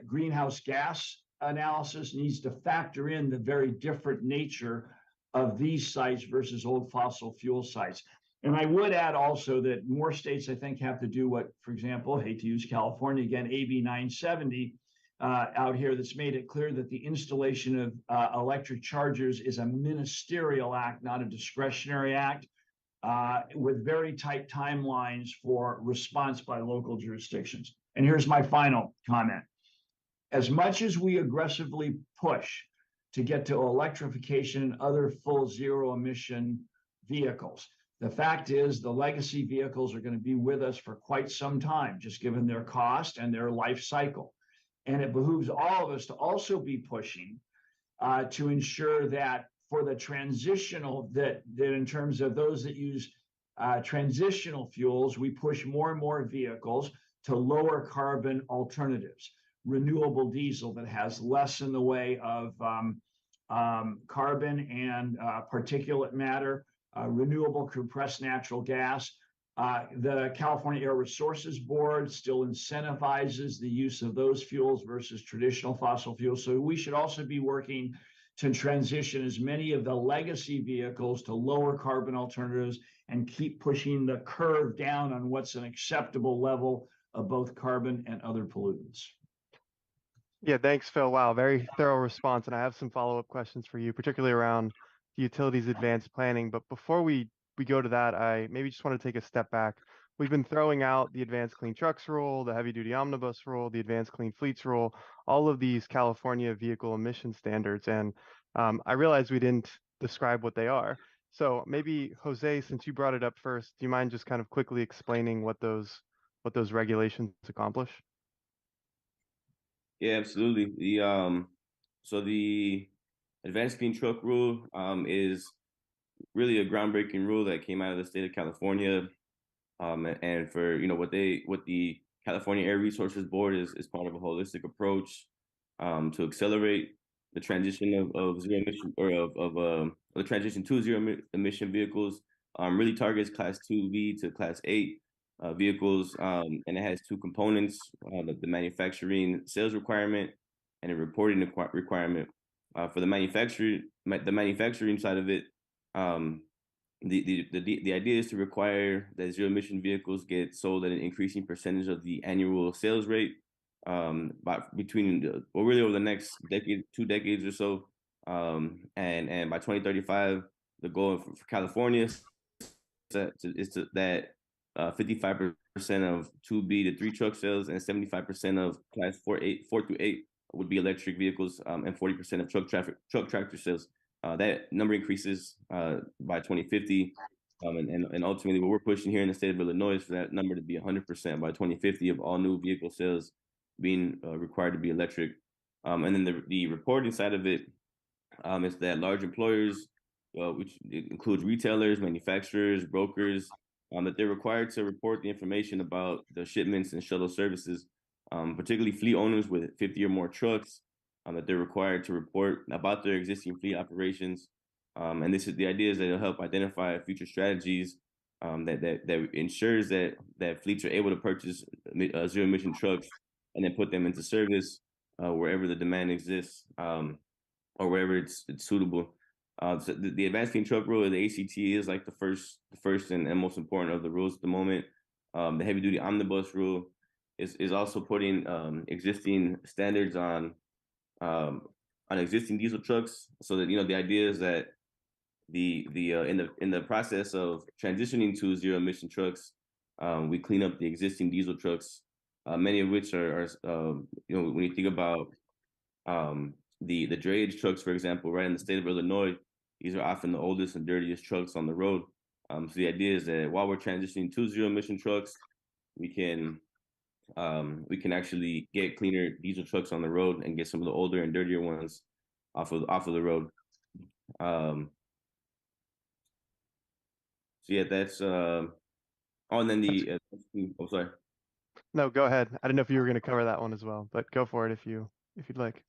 Speaker 7: greenhouse gas analysis needs to factor in the very different nature of these sites versus old fossil fuel sites. And I would add also that more states, I think, have to do what, for example, I hate to use California again, AB 970 out here that's made it clear that the installation of electric chargers is a ministerial act, not a discretionary act, with very tight timelines for response by local jurisdictions. And here's my final comment. As much as we aggressively push to get to electrification and other full zero emission vehicles, the fact is the legacy vehicles are going to be with us for quite some time, just given their cost and their life cycle. And it behooves all of us to also be pushing to ensure that for the transitional, that in terms of those that use transitional fuels, we push more and more vehicles to lower carbon alternatives. Renewable diesel that has less in the way of carbon and particulate matter, renewable compressed natural gas. The California Air Resources Board still incentivizes the use of those fuels versus traditional fossil fuels. So we should also be working to transition as many of the legacy vehicles to lower carbon alternatives and keep pushing the curve down on what's an acceptable level of both carbon and other pollutants.
Speaker 4: Yeah, thanks, Phil. Wow, very thorough response. And I have some follow-up questions for you, particularly around the utilities advanced planning. But before we go to that, I maybe just want to take a step back. We've been throwing out the advanced clean trucks rule, the heavy duty omnibus rule, the advanced clean fleets rule, all of these California vehicle emission standards. And I realize we didn't describe what they are. So maybe Jose, since you brought it up first, do you mind just kind of quickly explaining what those regulations accomplish?
Speaker 5: Yeah, absolutely. The advanced clean truck rule is really a groundbreaking rule that came out of the state of California. And for what the California Air Resources Board is part of a holistic approach to accelerate the transition of zero emission or of the transition to zero emission vehicles. Really targets Class 2B to Class 8 vehicles, and it has two components: the manufacturing sales requirement and a reporting requirement. For the manufacturing side of it, the idea is to require that zero emission vehicles get sold at an increasing percentage of the annual sales rate, really over the next decade, 2 decades or so, and by 2035, the goal for California is that 55% of 2B to 3 truck sales and 75% of Class 4 through 8 would be electric vehicles, and 40% of truck tractor sales. That number increases by 2050, and ultimately what we're pushing here in the state of Illinois is for that number to be 100% by 2050 of all new vehicle sales being required to be electric. And then the reporting side of it is that large employers, which includes retailers, manufacturers, brokers, that they're required to report the information about the shipments and shuttle services, particularly fleet owners with 50 or more trucks, that they're required to report about their existing fleet operations. And the idea is that it'll help identify future strategies that ensures that fleets are able to purchase zero emission trucks and then put them into service wherever the demand exists, or wherever it's suitable. So the advanced clean truck rule, the ACT, is like the first and most important of the rules at the moment. The heavy duty omnibus rule is also putting existing standards on existing diesel trucks, so that the idea is that in the process of transitioning to zero emission trucks, we clean up the existing diesel trucks, many of which are when you think about the drayage trucks, for example, right in the state of Illinois, these are often the oldest and dirtiest trucks on the road. So the idea is that while we're transitioning to zero emission trucks, we can actually get cleaner diesel trucks on the road and get some of the older and dirtier ones off of the road. So yeah, that's and then oh, sorry.
Speaker 4: No, go ahead. I didn't know if you were going to cover that one as well, but go for it if you'd like.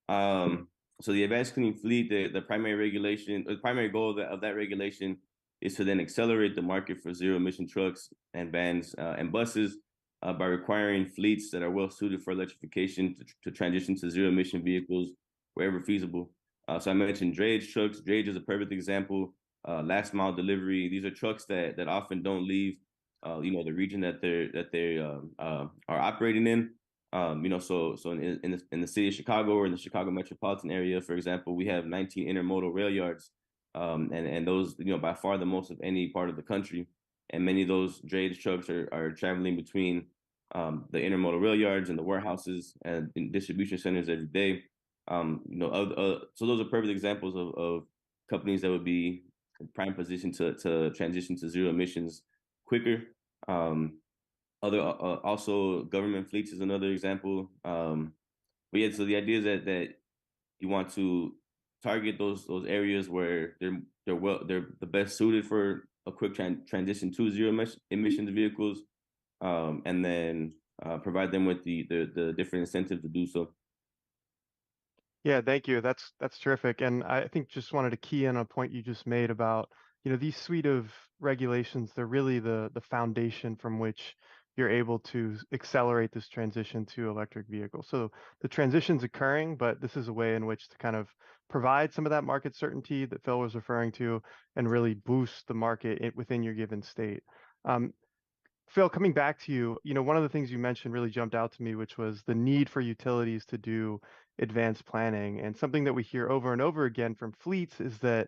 Speaker 5: So the advanced clean fleet, the primary regulation, the primary goal of that regulation is to then accelerate the market for zero emission trucks and vans and buses by requiring fleets that are well suited for electrification to transition to zero emission vehicles wherever feasible. So I mentioned drayage trucks. Drayage is a perfect example. Last mile delivery. These are trucks that often don't leave, the region that they are operating in. So in the city of Chicago or in the Chicago metropolitan area, for example, we have 19 intermodal rail yards, and those, by far the most of any part of the country. And many of those drayage trucks are traveling between the intermodal rail yards and the warehouses and in distribution centers every day. So those are perfect examples of companies that would be in prime position to transition to zero emissions quicker. Also government fleets is another example. But yeah, so the idea is that you want to target those areas where they're the best suited for a quick transition to zero emissions vehicles, and then provide them with the different incentives to do so.
Speaker 4: Yeah, thank you. That's terrific. And I think just wanted to key in on a point you just made about, these suite of regulations, they're really the foundation from which you're able to accelerate this transition to electric vehicles. So the transition's occurring, but this is a way in which to kind of provide some of that market certainty that Phil was referring to and really boost the market within your given state. Phil, coming back to you, one of the things you mentioned really jumped out to me, which was the need for utilities to do advanced planning. And something that we hear over and over again from fleets is that,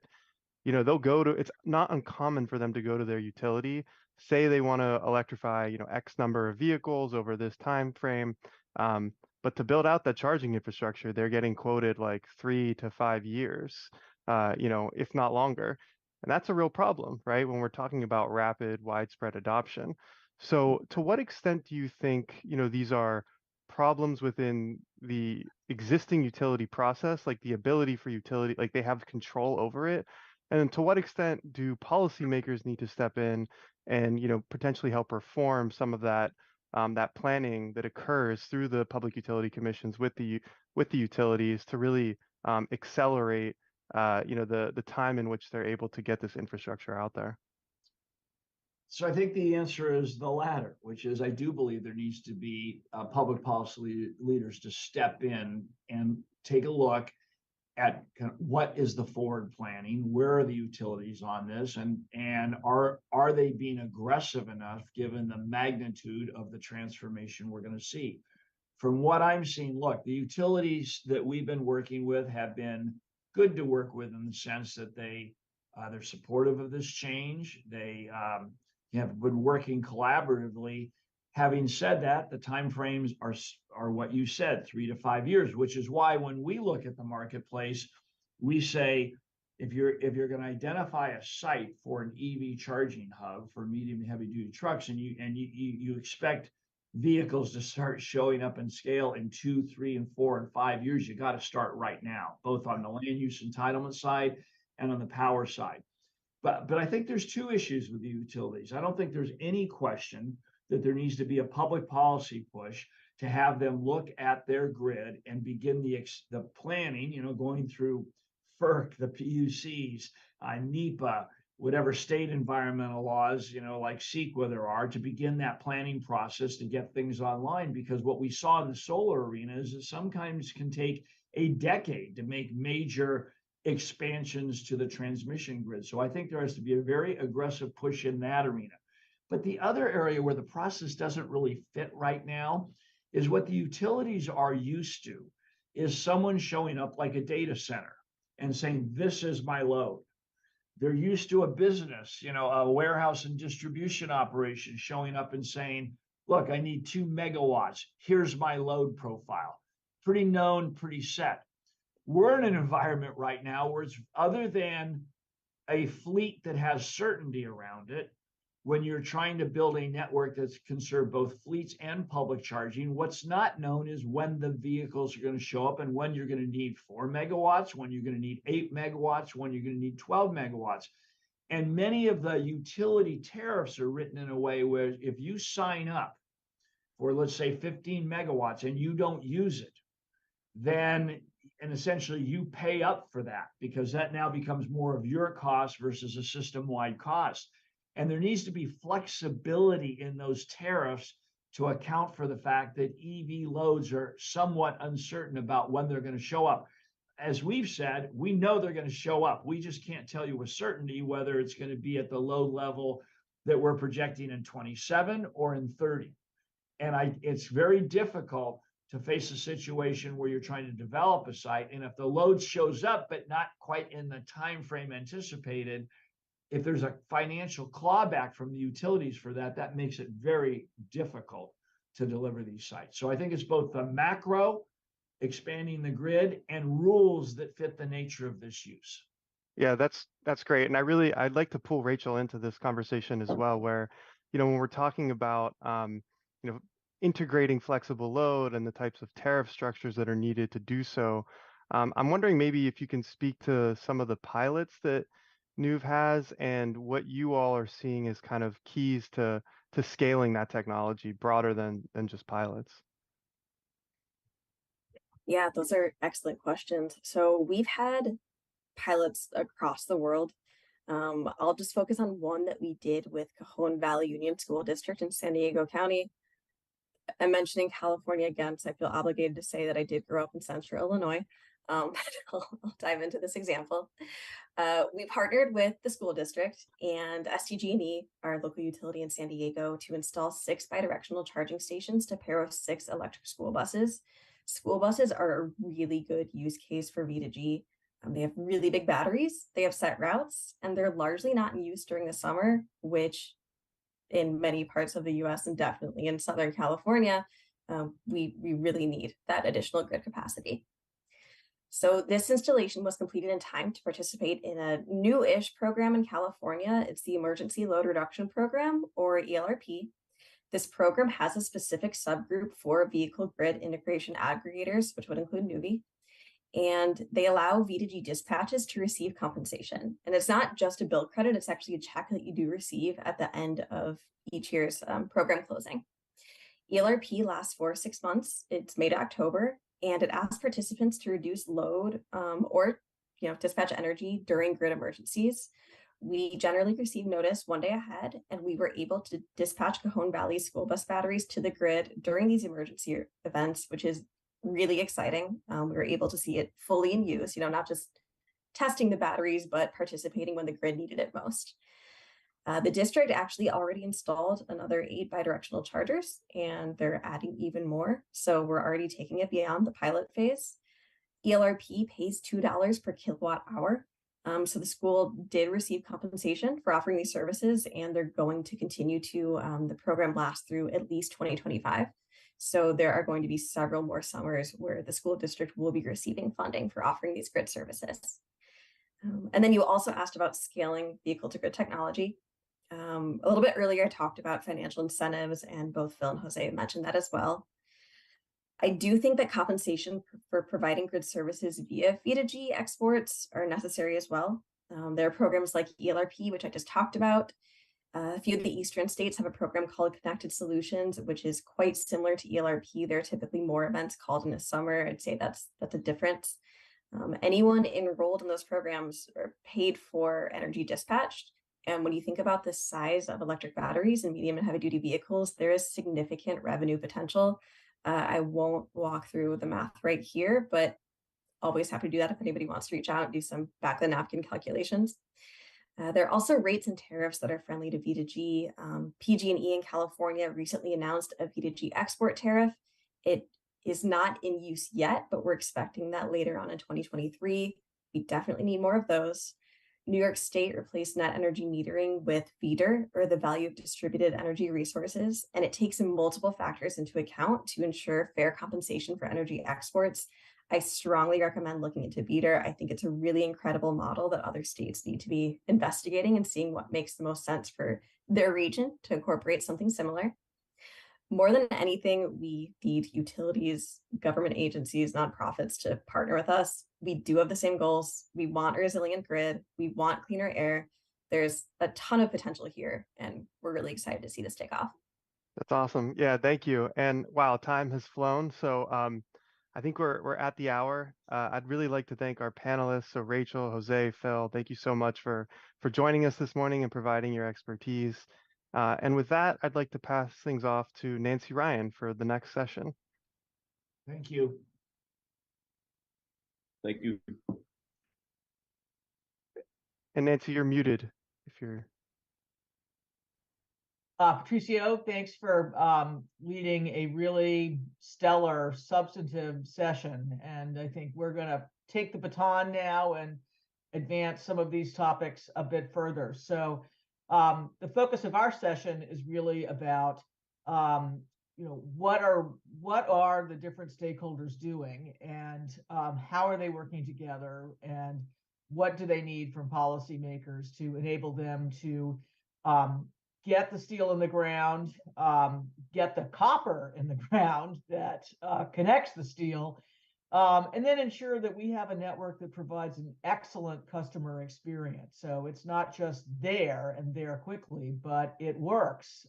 Speaker 4: it's not uncommon for them to go to their utility, say they want to electrify, X number of vehicles over this time frame. But to build out that charging infrastructure, they're getting quoted like 3 to 5 years, if not longer. And that's a real problem, right? When we're talking about rapid, widespread adoption. So to what extent do you think, these are problems within the existing utility process, like the ability for utility, like they have control over it? And to what extent do policymakers need to step in and, potentially help reform some of that that planning that occurs through the public utility commissions with the utilities to really accelerate, the time in which they're able to get this infrastructure out there?
Speaker 7: So I think the answer is the latter, which is I do believe there needs to be public policy leaders to step in and take a look at kind of what is the forward planning, where are the utilities on this, and are they being aggressive enough given the magnitude of the transformation we're going to see? From what I'm seeing, look, the utilities that we've been working with have been good to work with in the sense that they're supportive of this change. They have been working collaboratively. Having said that, the timeframes are what you said, 3 to 5 years, which is why when we look at the marketplace, we say if you're going to identify a site for an EV charging hub for medium and heavy duty trucks, and you expect vehicles to start showing up in scale in 2, 3, and 4 and 5 years, you got to start right now, both on the land use entitlement side and on the power side. But I think there's two issues with the utilities. I don't think there's any question that there needs to be a public policy push to have them look at their grid and begin the planning, going through FERC, the PUCs, NEPA, whatever state environmental laws, like CEQA there are, to begin that planning process to get things online. Because what we saw in the solar arena is it sometimes can take a decade to make major expansions to the transmission grid. So I think there has to be a very aggressive push in that arena. But the other area where the process doesn't really fit right now is what the utilities are used to is someone showing up like a data center and saying, this is my load. They're used to a business, a warehouse and distribution operation showing up and saying, look, I need 2 megawatts. Here's my load profile. Pretty known, pretty set. We're in an environment right now where it's other than a fleet that has certainty around it. When you're trying to build a network that can serve both fleets and public charging, what's not known is when the vehicles are going to show up and when you're going to need 4 megawatts, when you're going to need 8 megawatts, when you're going to need 12 megawatts. And many of the utility tariffs are written in a way where if you sign up for, let's say, 15 megawatts and you don't use it, then and essentially you pay up for that because that now becomes more of your cost versus a system-wide cost. And there needs to be flexibility in those tariffs to account for the fact that EV loads are somewhat uncertain about when they're going to show up. As we've said, we know they're going to show up. We just can't tell you with certainty whether it's going to be at the load level that we're projecting in 27 or in 30. And it's very difficult to face a situation where you're trying to develop a site, and if the load shows up but not quite in the time frame anticipated, if there's a financial clawback from the utilities for that, that makes it very difficult to deliver these sites. So I think it's both the macro, expanding the grid, and rules that fit the nature of this use.
Speaker 4: Yeah, that's great. And I'd like to pull Rachel into this conversation as well, where, when we're talking about, you know, integrating flexible load and the types of tariff structures that are needed to do so, I'm wondering maybe if you can speak to some of the pilots that NUV has and what you all are seeing as kind of keys to scaling that technology broader than just pilots.
Speaker 6: Yeah, those are excellent questions. So we've had pilots across the world. I'll just focus on one that we did with Cajon Valley Union School District in San Diego County. I'm mentioning California again, so I feel obligated to say that I did grow up in Central Illinois. I'll dive into this example. We partnered with the school district and SDG&E, our local utility in San Diego, to install 6 bidirectional charging stations to pair with 6 electric school buses. School buses are a really good use case for V2G. They have really big batteries, they have set routes, and they're largely not in use during the summer, which in many parts of the US and definitely in Southern California, we really need that additional grid capacity. So this installation was completed in time to participate in a new-ish program in California. It's the Emergency Load Reduction Program, or ELRP. This program has a specific subgroup for vehicle grid integration aggregators, which would include NUVI. And they allow V2G dispatches to receive compensation. And it's not just a bill credit, it's actually a check that you do receive at the end of each year's program closing. ELRP lasts for 6 months. It's May to October, and it asks participants to reduce load or dispatch energy during grid emergencies. We generally receive notice 1 day ahead, and we were able to dispatch Cajon Valley school bus batteries to the grid during these emergency events, which is really exciting. We were able to see it fully in use, not just testing the batteries, but participating when the grid needed it most. The district actually already installed another 8 bidirectional chargers, and they're adding even more. So we're already taking it beyond the pilot phase. ELRP pays $2 per kilowatt hour. So the school did receive compensation for offering these services, and they're going to continue to, the program lasts through at least 2025. So there are going to be several more summers where the school district will be receiving funding for offering these grid services. And then you also asked about scaling vehicle to grid technology. A little bit earlier, I talked about financial incentives, and both Phil and Jose mentioned that as well. I do think that compensation for providing grid services via V2G exports are necessary as well. There are programs like ELRP, which I just talked about. A few of the eastern states have a program called Connected Solutions, which is quite similar to ELRP. There are typically more events called in the summer. I'd say that's a difference. Anyone enrolled in those programs are paid for energy dispatched. And when you think about the size of electric batteries and medium and heavy duty vehicles, there is significant revenue potential. I won't walk through the math right here, but always happy to do that if anybody wants to reach out and do some back of the napkin calculations. There are also rates and tariffs that are friendly to V2G. PG&E in California recently announced a V2G export tariff. It is not in use yet, but we're expecting that later on in 2023. We definitely need more of those. New York State replaced net energy metering with VDER, or the value of distributed energy resources, and it takes multiple factors into account to ensure fair compensation for energy exports. I strongly recommend looking into VDER. I think it's a really incredible model that other states need to be investigating and seeing what makes the most sense for their region to incorporate something similar. More than anything, we need utilities, government agencies, nonprofits to partner with us. We do have the same goals. We want a resilient grid. We want cleaner air. There's a ton of potential here, and we're really excited to see this take off.
Speaker 4: That's awesome. Yeah, thank you. And wow, time has flown. So I think we're at the hour. I'd really like to thank our panelists. So Rachel, Jose, Phil, thank you so much for joining us this morning and providing your expertise. And with that, I'd like to pass things off to Nancy Ryan for the next session.
Speaker 7: Thank you.
Speaker 5: Thank you.
Speaker 4: And Nancy, you're muted if you're.
Speaker 8: Patricio, thanks for leading a really stellar, substantive session. And I think we're going to take the baton now and advance some of these topics a bit further. So the focus of our session is really about what are the different stakeholders doing, and how are they working together, and what do they need from policymakers to enable them to get the steel in the ground, get the copper in the ground that connects the steel, and then ensure that we have a network that provides an excellent customer experience. So it's not just there and there quickly, but it works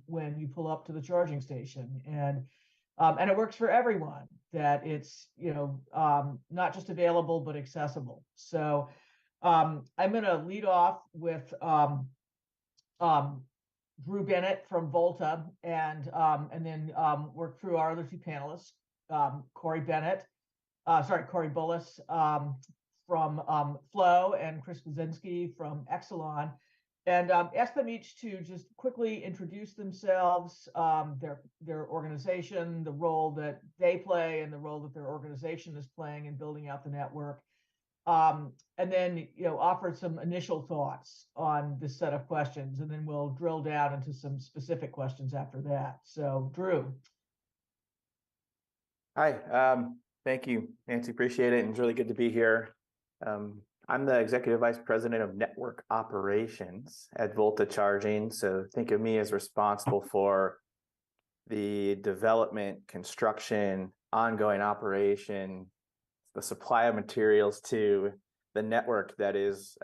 Speaker 8: when you pull up to the charging station, and it works for everyone. That it's not just available but accessible. So I'm going to lead off with Drew Bennett from Volta, and then work through our other two panelists, Corey Bullis from Flow, and Chris Kwasinski from Exelon, and ask them each to just quickly introduce themselves, their organization, the role that they play, and the role that their organization is playing in building out the network. And then, offer some initial thoughts on this set of questions, and then we'll drill down into some specific questions after that. So, Drew.
Speaker 9: Hi, thank you, Nancy. Appreciate it. And it's really good to be here. I'm the Executive Vice President of Network Operations at Volta Charging. So think of me as responsible for the development, construction, ongoing operation, the supply of materials to the network that is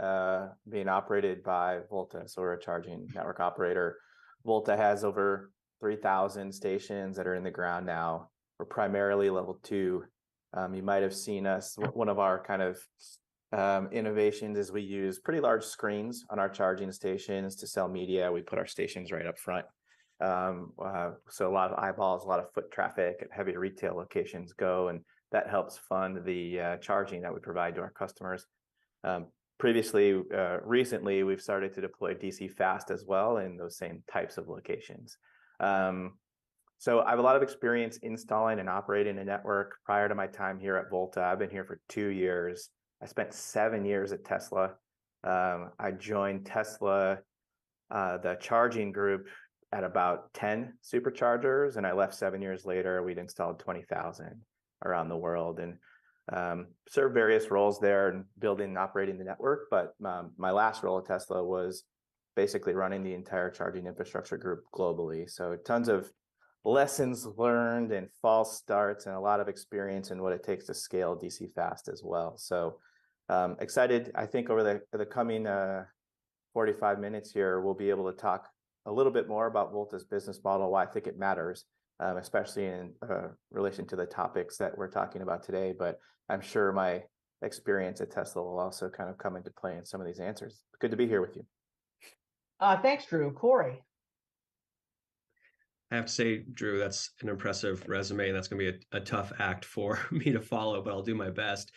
Speaker 9: being operated by Volta. So we're a charging network operator. Volta has over 3,000 stations that are in the ground now. We're primarily level 2. You might have seen us, one of our kind of innovations is we use pretty large screens on our charging stations to sell media. We put our stations right up front. So a lot of eyeballs, a lot of foot traffic at heavy retail locations go, and that helps fund the charging that we provide to our customers. Recently, we've started to deploy DC fast as well in those same types of locations. So I have a lot of experience installing and operating a network. Prior to my time here at Volta, I've been here for 2 years. I spent 7 years at Tesla. I joined Tesla, the charging group, at about 10 superchargers, and I left 7 years later. We'd installed 20,000 around the world, and served various roles there in building and operating the network. But my last role at Tesla was basically running the entire charging infrastructure group globally. So tons of lessons learned and false starts, and a lot of experience in what it takes to scale DC fast as well. So excited. I think over the coming 45 minutes here, we'll be able to talk a little bit more about Volta's business model, why I think it matters, especially in relation to the topics that we're talking about today. But I'm sure my experience at Tesla will also kind of come into play in some of these answers. Good to be here with you.
Speaker 8: Thanks, Drew. Corey.
Speaker 10: I have to say, Drew, that's an impressive resume, and that's going to be a tough act for me to follow, but I'll do my best.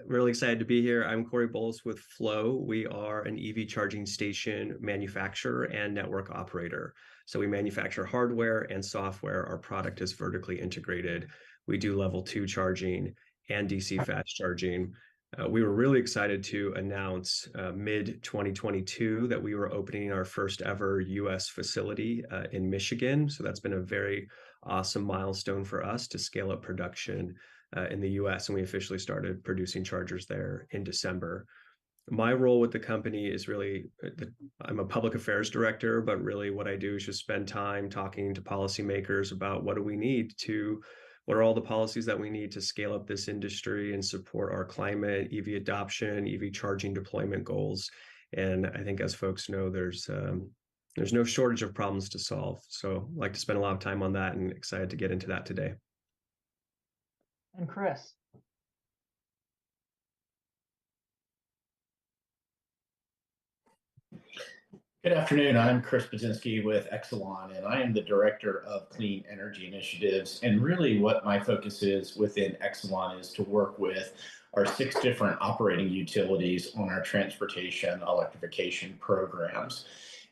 Speaker 10: Really excited to be here. I'm Corey Bullis with Flow. We are an EV charging station manufacturer and network operator. So we manufacture hardware and software. Our product is vertically integrated. We do level 2 charging and DC fast charging. We were really excited to announce mid-2022 that we were opening our first ever US facility in Michigan. So that's been a very awesome milestone for us to scale up production in the US, and we officially started producing chargers there in December. My role with the company is really, I'm a public affairs director, but really what I do is just spend time talking to policymakers about what are all the policies that we need to scale up this industry and support our climate, EV adoption, EV charging deployment goals. And I think, as folks know, there's no shortage of problems to solve. So I'd like to spend a lot of time on that, and excited to get into that today.
Speaker 8: And Chris.
Speaker 11: Good afternoon. I'm Chris Bazinski with Exelon, and I am the Director of Clean Energy Initiatives. And really what my focus is within Exelon is to work with our 6 different operating utilities on our transportation electrification programs.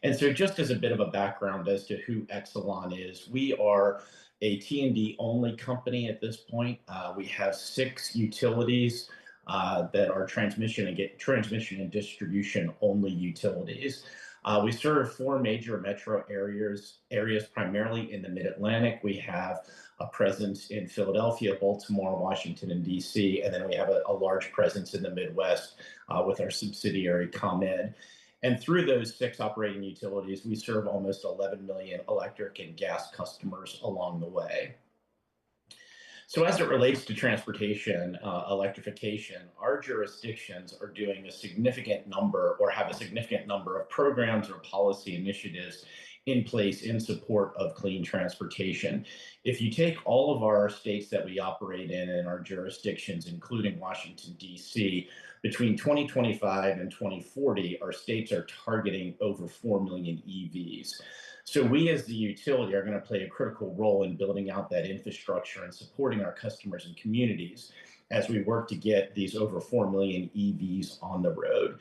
Speaker 11: And so just as a bit of a background as to who Exelon is, we are a T&D only company at this point. We have 6 utilities that are transmission and distribution only utilities. We serve 4 major metro areas primarily in the Mid-Atlantic. We have a presence in Philadelphia, Baltimore, Washington, and DC, and then we have a large presence in the Midwest with our subsidiary ComEd. And through those 6 operating utilities, we serve almost 11 million electric and gas customers along the way. So as it relates to transportation electrification, our jurisdictions are doing a significant number or have a significant number of programs or policy initiatives in place in support of clean transportation. If you take all of our states that we operate in our jurisdictions, including Washington, D.C., between 2025 and 2040, our states are targeting over 4 million EVs. So we as the utility are going to play a critical role in building out that infrastructure and supporting our customers and communities as we work to get these over 4 million EVs on the road.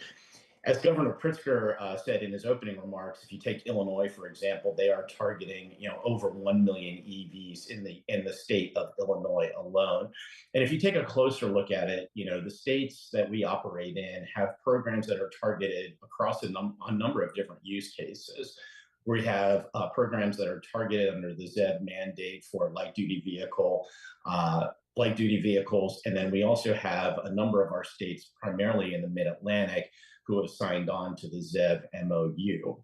Speaker 11: As Governor Pritzker said in his opening remarks, if you take Illinois, for example, they are targeting over 1 million EVs in the state of Illinois alone. And if you take a closer look at it, the states that we operate in have programs that are targeted across a number of different use cases. We have programs that are targeted under the ZEV mandate for light-duty vehicles. And then we also have a number of our states, primarily in the Mid-Atlantic, who have signed on to the ZEV MOU.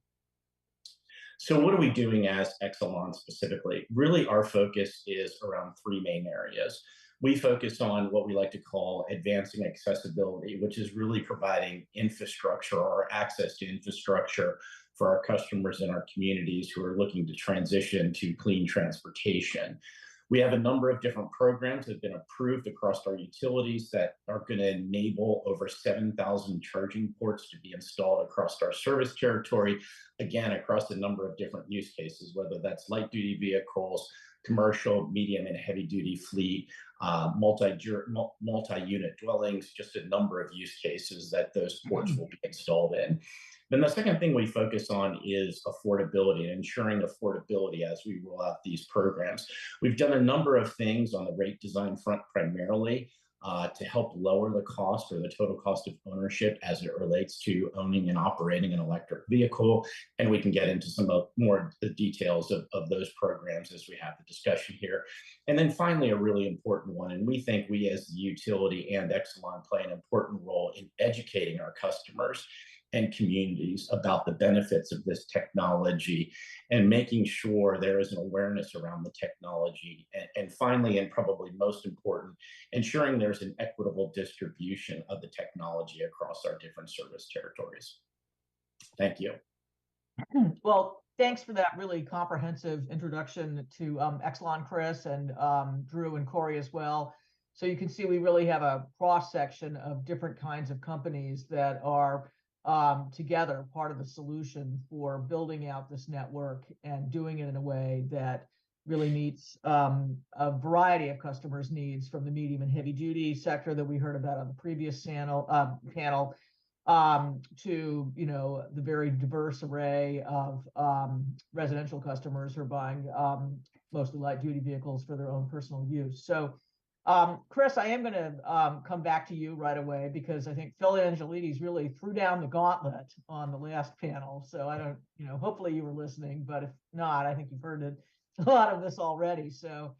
Speaker 11: So what are we doing as Exelon specifically? Really, our focus is around 3 main areas. We focus on what we like to call advancing accessibility, which is really providing infrastructure or access to infrastructure for our customers and our communities who are looking to transition to clean transportation. We have a number of different programs that have been approved across our utilities that are going to enable over 7,000 charging ports to be installed across our service territory, again, across a number of different use cases, whether that's light-duty vehicles, commercial, medium, and heavy-duty fleet, multi-unit dwellings, just a number of use cases that those ports will be installed in. Then the second thing we focus on is affordability and ensuring affordability as we roll out these programs. We've done a number of things on the rate design front primarily to help lower the cost or the total cost of ownership as it relates to owning and operating an electric vehicle. And we can get into some more the details of those programs as we have the discussion here. And then finally, a really important one, and we think we as the utility and Exelon play an important role in educating our customers and communities about the benefits of this technology and making sure there is an awareness around the technology. And finally, and probably most important, ensuring there's an equitable distribution of the technology across our different service territories. Thank you.
Speaker 8: Well, thanks for that really comprehensive introduction to Exelon, Chris, and Drew and Corey as well. So you can see we really have a cross section of different kinds of companies that are together part of the solution for building out this network and doing it in a way that really meets a variety of customers' needs, from the medium and heavy duty sector that we heard about on the previous panel to the very diverse array of residential customers who are buying mostly light duty vehicles for their own personal use. So Chris, I am going to come back to you right away because I think Phil Angelides really threw down the gauntlet on the last panel. So I don't, hopefully you were listening, but if not, I think you've heard a lot of this already. So,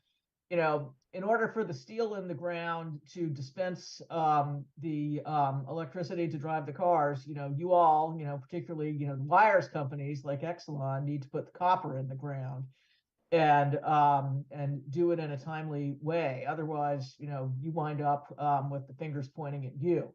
Speaker 8: in order for the steel in the ground to dispense the electricity to drive the cars, you all, particularly, the wires companies like Exelon need to put the copper in the ground and do it in a timely way. Otherwise, you wind up with the fingers pointing at you.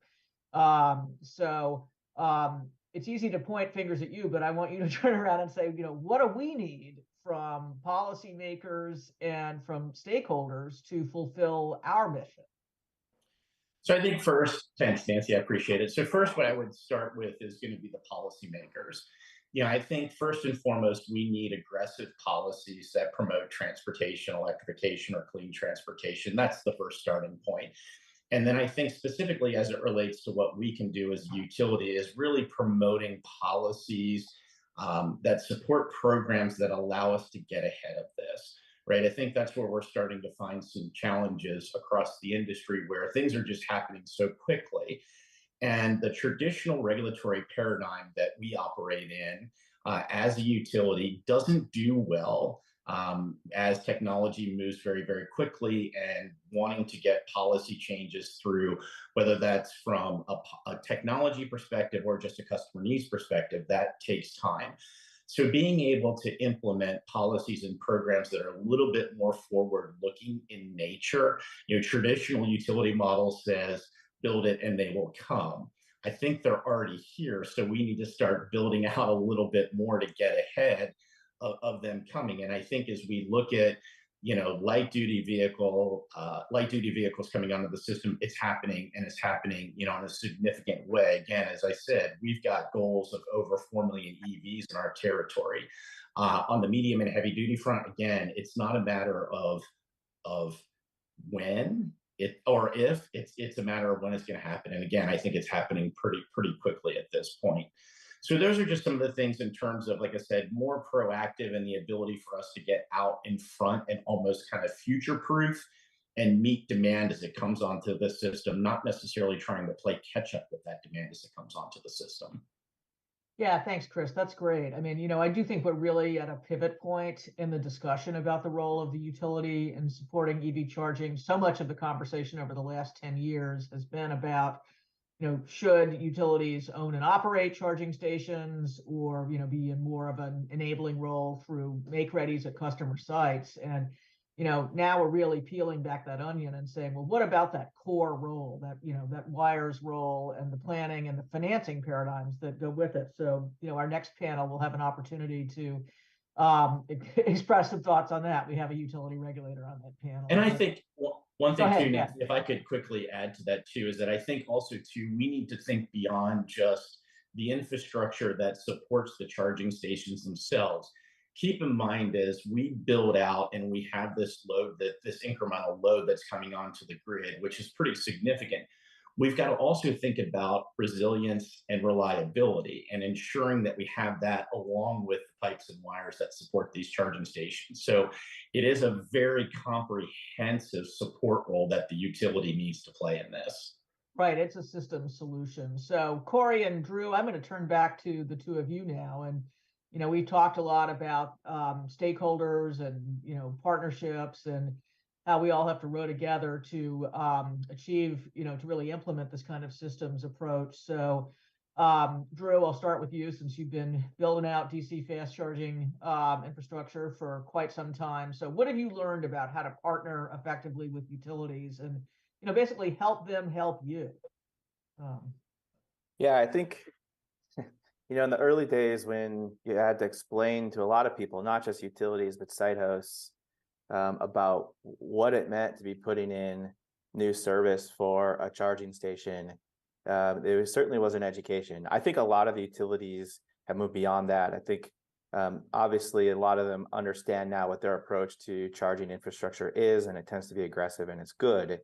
Speaker 8: It's easy to point fingers at you, but I want you to turn around and say, what do we need from policymakers and from stakeholders to fulfill our mission?
Speaker 11: So I think first, thanks, Nancy, I appreciate it. So first, what I would start with is going to be the policymakers. I think first and foremost, we need aggressive policies that promote transportation, electrification, or clean transportation. That's the first starting point. And then I think specifically as it relates to what we can do as a utility is really promoting policies that support programs that allow us to get ahead of this. Right. I think that's where we're starting to find some challenges across the industry where things are just happening so quickly. And the traditional regulatory paradigm that we operate in as a utility doesn't do well as technology moves very, very quickly, and wanting to get policy changes through, whether that's from a technology perspective or just a customer needs perspective, that takes time. So being able to implement policies and programs that are a little bit more forward looking in nature, traditional utility model says, build it and they will come. I think they're already here. So we need to start building out a little bit more to get ahead of them coming. And I think as we look at, light duty vehicles coming onto the system, it's happening, and it's happening, in a significant way. Again, as I said, we've got goals of over 4 million EVs in our territory. On the medium and heavy duty front, again, it's not a matter of when or if, it's a matter of when it's going to happen. And again, I think it's happening pretty quickly at this point. So those are just some of the things in terms of, like I said, more proactive and the ability for us to get out in front and almost kind of future proof and meet demand as it comes onto the system, not necessarily trying to play catch up with that demand as it comes onto the system.
Speaker 8: Yeah, thanks, Chris. That's great. I mean, I do think we're really at a pivot point in the discussion about the role of the utility in supporting EV charging. So much of the conversation over the last 10 years has been about, should utilities own and operate charging stations, or, be in more of an enabling role through make-readies at customer sites. And, now we're really peeling back that onion and saying, well, what about that core role, that, that wires role, and the planning and the financing paradigms that go with it? So, our next panel will have an opportunity to express some thoughts on that. We have a utility regulator on that panel.
Speaker 11: And I think one thing too,
Speaker 8: yeah.
Speaker 11: if I could quickly add to that too, is that I think also too, we need to think beyond just the infrastructure that supports the charging stations themselves. Keep in mind, as we build out and we have this load, this incremental load that's coming onto the grid, which is pretty significant, we've got to also think about resilience and reliability and ensuring that we have that along with the pipes and wires that support these charging stations. So it is a very comprehensive support role that the utility needs to play in this.
Speaker 8: Right, it's a system solution. So Corey and Drew, I'm going to turn back to the two of you now. And, we've talked a lot about stakeholders and, partnerships, and how we all have to row together to achieve, to really implement this kind of systems approach. So Drew, I'll start with you, since you've been building out DC fast charging infrastructure for quite some time. So what have you learned about how to partner effectively with utilities and, basically help them help you?
Speaker 9: Yeah, I think, in the early days when you had to explain to a lot of people, not just utilities, but site hosts, about what it meant to be putting in new service for a charging station, there certainly was an education. I think a lot of the utilities have moved beyond that. I think obviously a lot of them understand now what their approach to charging infrastructure is, and it tends to be aggressive, and it's good.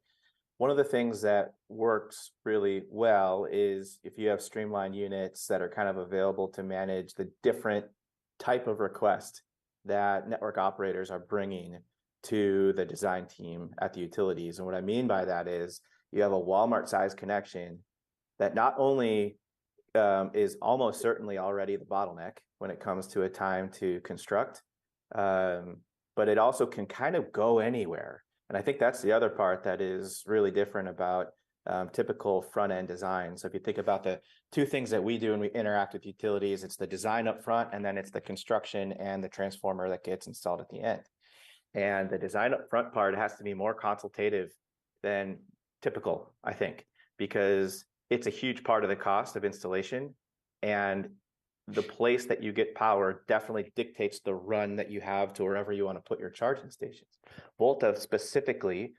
Speaker 9: One of the things that works really well is if you have streamlined units that are kind of available to manage the different type of request that network operators are bringing to the design team at the utilities. And what I mean by that is you have a Walmart-sized connection that not only is almost certainly already the bottleneck when it comes to a time to construct, but it also can kind of go anywhere. And I think that's the other part that is really different about typical front-end design. So if you think about the two things that we do when we interact with utilities, it's the design up front, and then it's the construction and the transformer that gets installed at the end. And the design up front part has to be more consultative than typical, I think, because it's a huge part of the cost of installation. And the place that you get power definitely dictates the run that you have to wherever you want to put your charging stations. Volta specifically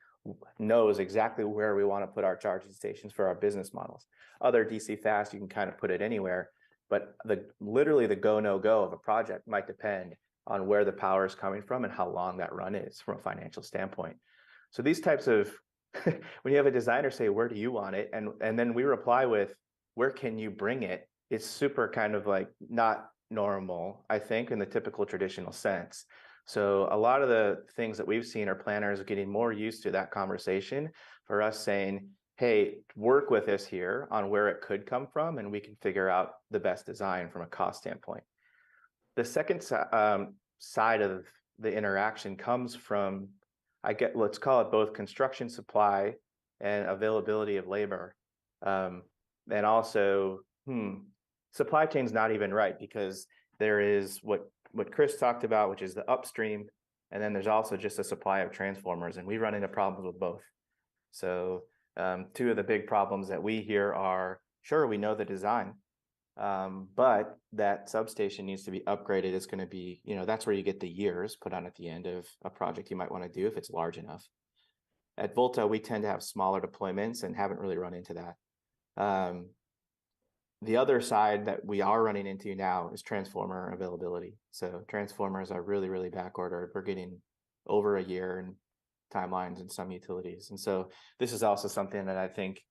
Speaker 9: knows exactly where we want to put our charging stations for our business models. Other DC fast, you can kind of put it anywhere, but literally the go, no go of a project might depend on where the power is coming from and how long that run is from a financial standpoint. So these types of, when you have a designer say, where do you want it? And then we reply with, where can you bring it? It's super kind of like not normal, I think, in the typical traditional sense. So a lot of the things that we've seen are planners getting more used to that conversation for us saying, hey, work with us here on where it could come from, and we can figure out the best design from a cost standpoint. The second side of the interaction comes from, let's call it both construction supply and availability of labor. And also, supply chain's not even right, because there is what Chris talked about, which is the upstream, and then there's also just a supply of transformers, and we run into problems with both. So two of the big problems that we hear are, sure, we know the design, but that substation needs to be upgraded. It's going to be, that's where you get the years put on at the end of a project you might want to do if it's large enough. At Volta, we tend to have smaller deployments and haven't really run into that. The other side that we are running into now is transformer availability. So transformers are really, really back ordered. We're getting over a year in timelines in some utilities. And so this is also something that I think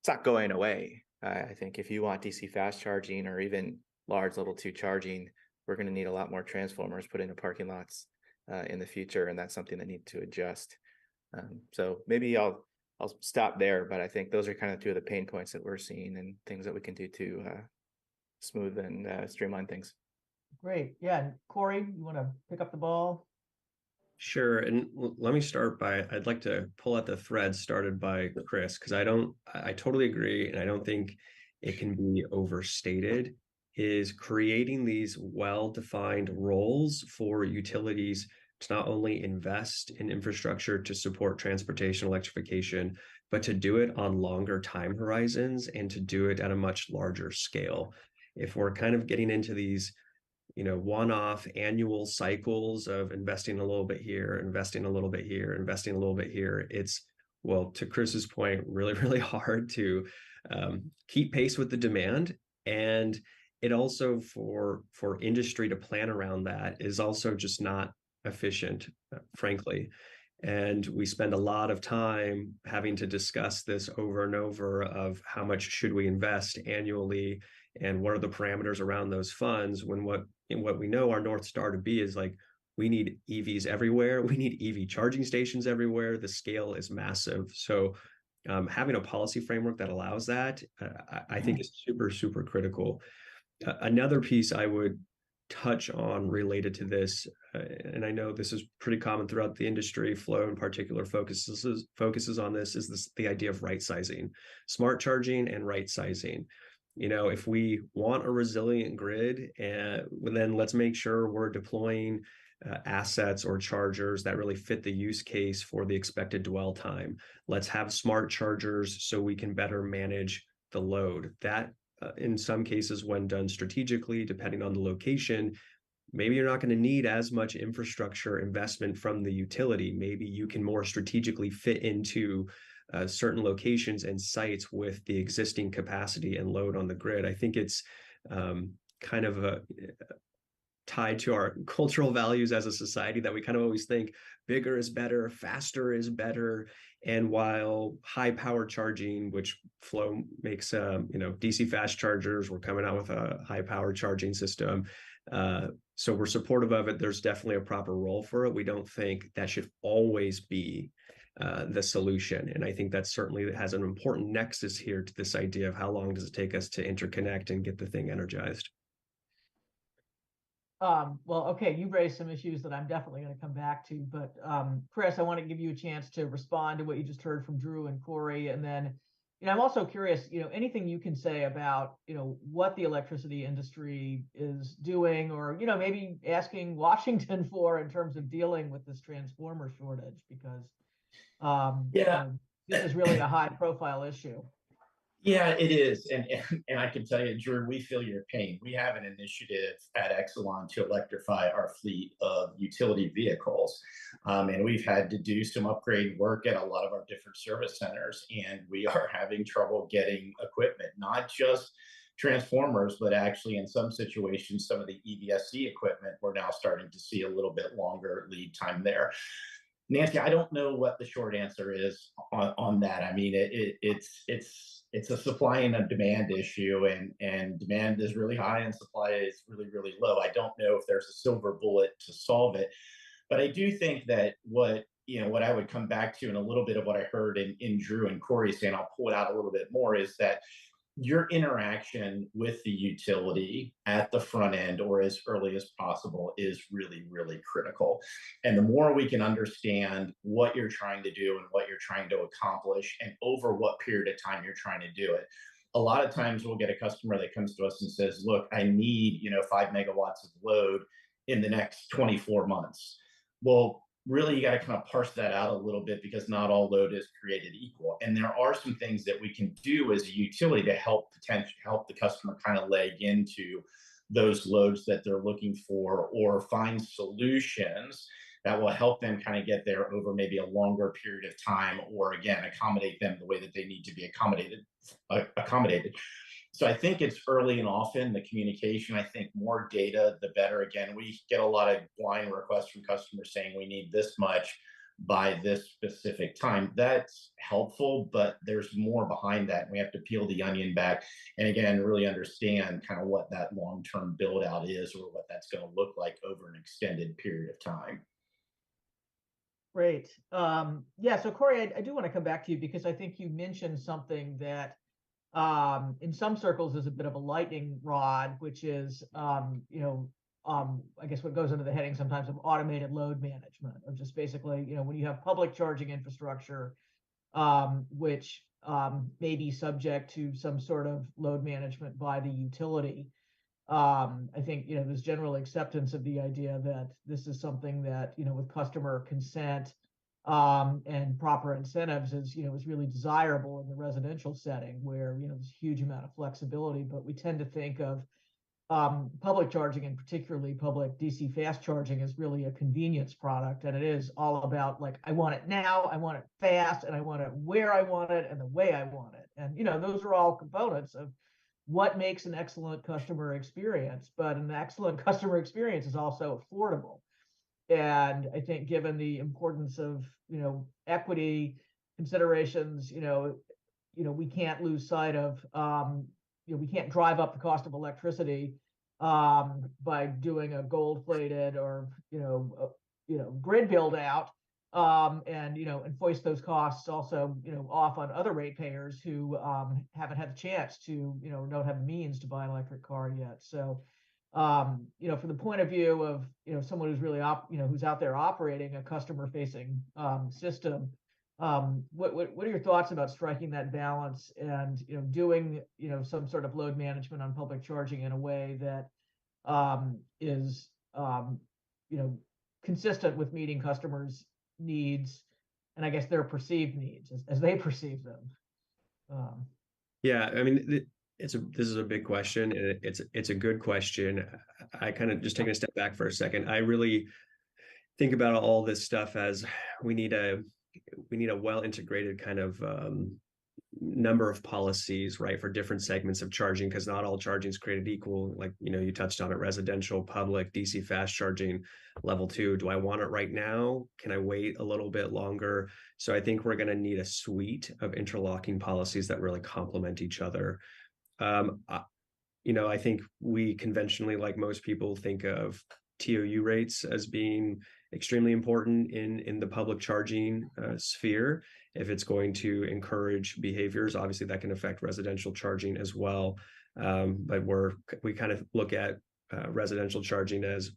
Speaker 9: it's not going away. I think if you want DC fast charging or even large level 2 charging, we're going to need a lot more transformers put into parking lots in the future. And that's something that needs to adjust. So maybe I'll stop there, but I think those are kind of two of the pain points that we're seeing and things that we can do to smooth and streamline things.
Speaker 8: Great. Yeah. And Corey, you want to pick up the ball?
Speaker 10: Sure. And let me start by, I'd like to pull out the thread started by Chris, because I totally agree. And I don't think it can be overstated, is creating these well-defined roles for utilities to not only invest in infrastructure to support transportation electrification, but to do it on longer time horizons and to do it at a much larger scale. If we're kind of getting into these one-off annual cycles of investing a little bit here, investing a little bit here, investing a little bit here, it's, well, to Chris's point, really, really hard to keep pace with the demand. And it also for industry to plan around that is also just not efficient, frankly. And we spend a lot of time having to discuss this over and over of how much should we invest annually and what are the parameters around those funds, when what we know our North Star to be is like, we need EVs everywhere. We need EV charging stations everywhere. The scale is massive. So having a policy framework that allows that, I think is super, super critical. Another piece I would touch on related to this, and I know this is pretty common throughout the industry, Flow in particular focuses on this, is the idea of right sizing, smart charging and right sizing. If we want a resilient grid, then let's make sure we're deploying assets or chargers that really fit the use case for the expected dwell time. Let's have smart chargers so we can better manage the load. That, in some cases, when done strategically, depending on the location, maybe you're not going to need as much infrastructure investment from the utility. Maybe you can more strategically fit into certain locations and sites with the existing capacity and load on the grid. I think it's kind of tied to our cultural values as a society that we kind of always think bigger is better, faster is better. And while high power charging, which Flow makes, DC fast chargers, we're coming out with a high power charging system. So we're supportive of it. There's definitely a proper role for it. We don't think that should always be the solution. And I think that certainly has an important nexus here to this idea of how long does it take us to interconnect and get the thing energized.
Speaker 8: Well, okay, you raised some issues that I'm definitely going to come back to, but Chris, I want to give you a chance to respond to what you just heard from Drew and Corey, and then, I'm also curious, anything you can say about, what the electricity industry is doing, or maybe asking Washington for in terms of dealing with this transformer shortage, because this is really a high-profile issue.
Speaker 11: Yeah, it is. And I can tell you, Drew, we feel your pain. We have an initiative at Exelon to electrify our fleet of utility vehicles. And we've had to do some upgrade work at a lot of our different service centers. And we are having trouble getting equipment, not just transformers, but actually in some situations, some of the EVSC equipment, we're now starting to see a little bit longer lead time there. Nancy, I don't know what the short answer is on that. I mean, it's a supply and a demand issue, and demand is really high and supply is really, really low. I don't know if there's a silver bullet to solve it, but I do think that what I would come back to, and a little bit of what I heard in Drew and Corey saying, I'll pull it out a little bit more, is that your interaction with the utility at the front end or as early as possible is really, really critical. And the more we can understand what you're trying to do and what you're trying to accomplish and over what period of time you're trying to do it. A lot of times we'll get a customer that comes to us and says, look, I need, 5 megawatts of load in the next 24 months. Well, really you got to kind of parse that out a little bit, because not all load is created equal, and there are some things that we can do as a utility to help the customer kind of leg into those loads that they're looking for, or find solutions that will help them kind of get there over maybe a longer period of time, or again accommodate them the way that they need to be accommodated. So I think it's early and often the communication. I think more data, the better. Again, we get a lot of blind requests from customers saying we need this much by this specific time. That's helpful, but there's more behind that. We have to peel the onion back and again, really understand kind of what that long-term build out is, or what that's going to look like over an extended period of time.
Speaker 8: Great. Yeah, so Corey, I do want to come back to you, because I think you mentioned something that in some circles is a bit of a lightning rod, which is, I guess what goes under the heading sometimes of automated load management, or just basically, when you have public charging infrastructure, which may be subject to some sort of load management by the utility. I think, there's general acceptance of the idea that this is something that, with customer consent and proper incentives is really desirable in the residential setting, where there's a huge amount of flexibility. But we tend to think of public charging, and particularly public DC fast charging, as really a convenience product, and it is all about, like, I want it now, I want it fast, and I want it where I want it and the way I want it. And those are all components of what makes an excellent customer experience. But an excellent customer experience is also affordable. And I think, given the importance of, equity considerations, we can't lose sight of, we can't drive up the cost of electricity by doing a gold-plated or, grid build out, and foist those costs also, off on other ratepayers who haven't had the chance to, don't have the means to buy an electric car yet. So, from the point of view of, someone who's really who's out there operating a customer facing system, what are your thoughts about striking that balance and, doing, some sort of load management on public charging in a way that is, consistent with meeting customers' needs, and I guess their perceived needs as they perceive them?
Speaker 10: Yeah, I mean, this is a big question, and it's a good question. I kind of just taking a step back for a second. I really think about all this stuff as we need a well integrated kind of number of policies, right, for different segments of charging, because not all charging is created equal. Like, you touched on it: residential, public, DC fast charging, level 2. Do I want it right now? Can I wait a little bit longer? So I think we're going to need a suite of interlocking policies that really complement each other. I think we conventionally, like most people, think of TOU rates as being extremely important in the public charging sphere. If it's going to encourage behaviors, obviously that can affect residential charging as well. But we kind of look at residential charging as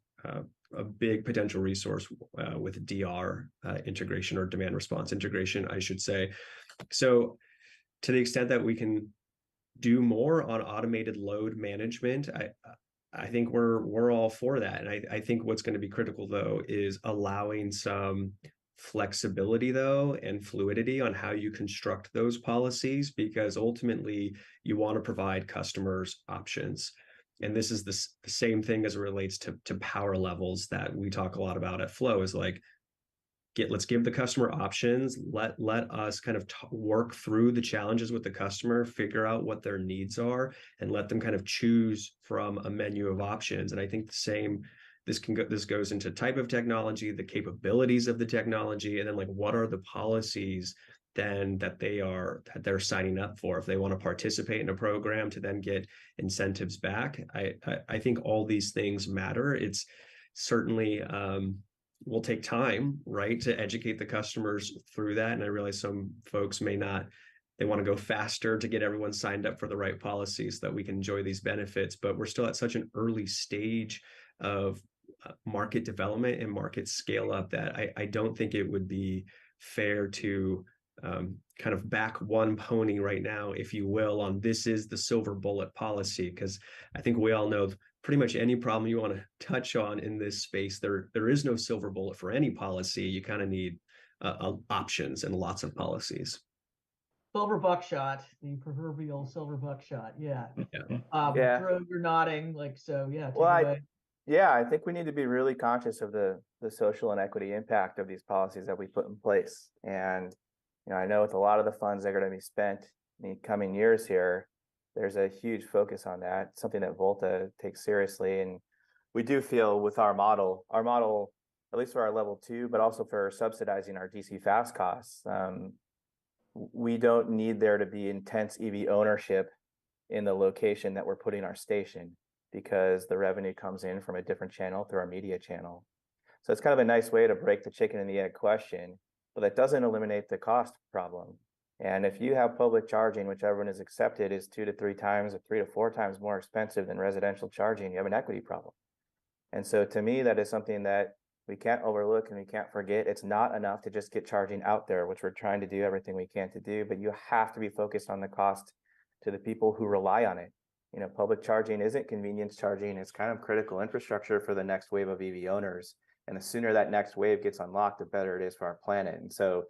Speaker 10: a big potential resource with DR integration, or demand response integration, I should say. So to the extent that we can do more on automated load management, I think we're all for that. And I think what's going to be critical, though, is allowing some flexibility though and fluidity on how you construct those policies, because ultimately you want to provide customers options. And this is the same thing as it relates to power levels that we talk a lot about at Flow, is like, let's give the customer options. Let us kind of work through the challenges with the customer, figure out what their needs are, and let them kind of choose from a menu of options. And I think this goes into type of technology, the capabilities of the technology, and then like what are the policies then that they're signing up for. If they want to participate in a program to then get incentives back, I think all these things matter. It's certainly will take time, right, to educate the customers through that. And I realize some folks they want to go faster to get everyone signed up for the right policies so that we can enjoy these benefits. But we're still at such an early stage of market development and market scale up that I don't think it would be fair to kind of back one pony right now, if you will, on this is the silver bullet policy, because I think we all know pretty much any problem you want to touch on in this space, there is no silver bullet for any policy. You kind of need options and lots of policies.
Speaker 8: Silver buckshot, the proverbial silver buckshot. Yeah.
Speaker 9: Yeah.
Speaker 8: Drew, you're nodding like so. Yeah. Take
Speaker 9: Well,
Speaker 8: it away.
Speaker 9: Yeah, I think we need to be really conscious of the social and equity impact of these policies that we put in place. And, I know with a lot of the funds that are going to be spent in the coming years here, there's a huge focus on that, something that Volta takes seriously. And we do feel with our model, at least for our level 2, but also for subsidizing our DC fast costs, we don't need there to be intense EV ownership in the location that we're putting our station, because the revenue comes in from a different channel through our media channel. So it's kind of a nice way to break the chicken and the egg question, but that doesn't eliminate the cost problem. And if you have public charging, which everyone has accepted is 2 to 3 times or 3 to 4 times more expensive than residential charging, you have an equity problem. And so to me, that is something that we can't overlook and we can't forget. It's not enough to just get charging out there, which we're trying to do everything we can to do, but you have to be focused on the cost to the people who rely on it. Public charging isn't convenience charging. It's kind of critical infrastructure for the next wave of EV owners. And the sooner that next wave gets unlocked, the better it is for our planet. And so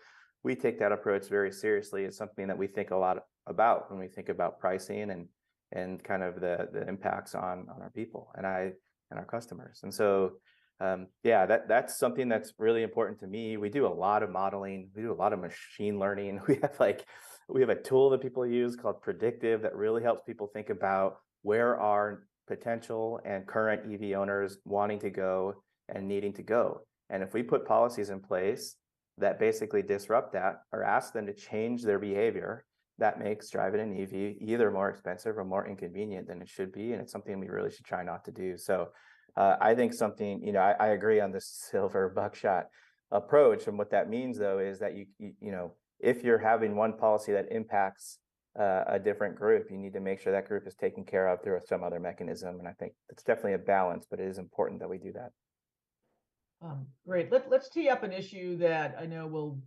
Speaker 9: we take that approach very seriously. It's something that we think a lot about when we think about pricing and kind of the impacts on our people and our customers. And so, that's something that's really important to me. We do a lot of modeling. We do a lot of machine learning. We have a tool that people use called Predictive that really helps people think about where are potential and current EV owners wanting to go and needing to go. And if we put policies in place that basically disrupt that or ask them to change their behavior, that makes driving an EV either more expensive or more inconvenient than it should be. And it's something we really should try not to do. So I think something, I agree on this silver buckshot approach. And what that means, though, is that if you're having one policy that impacts a different group, you need to make sure that group is taken care of through some other mechanism. And I think it's definitely a balance, but it is important that we do that.
Speaker 8: Great. Let's tee up an issue that I know will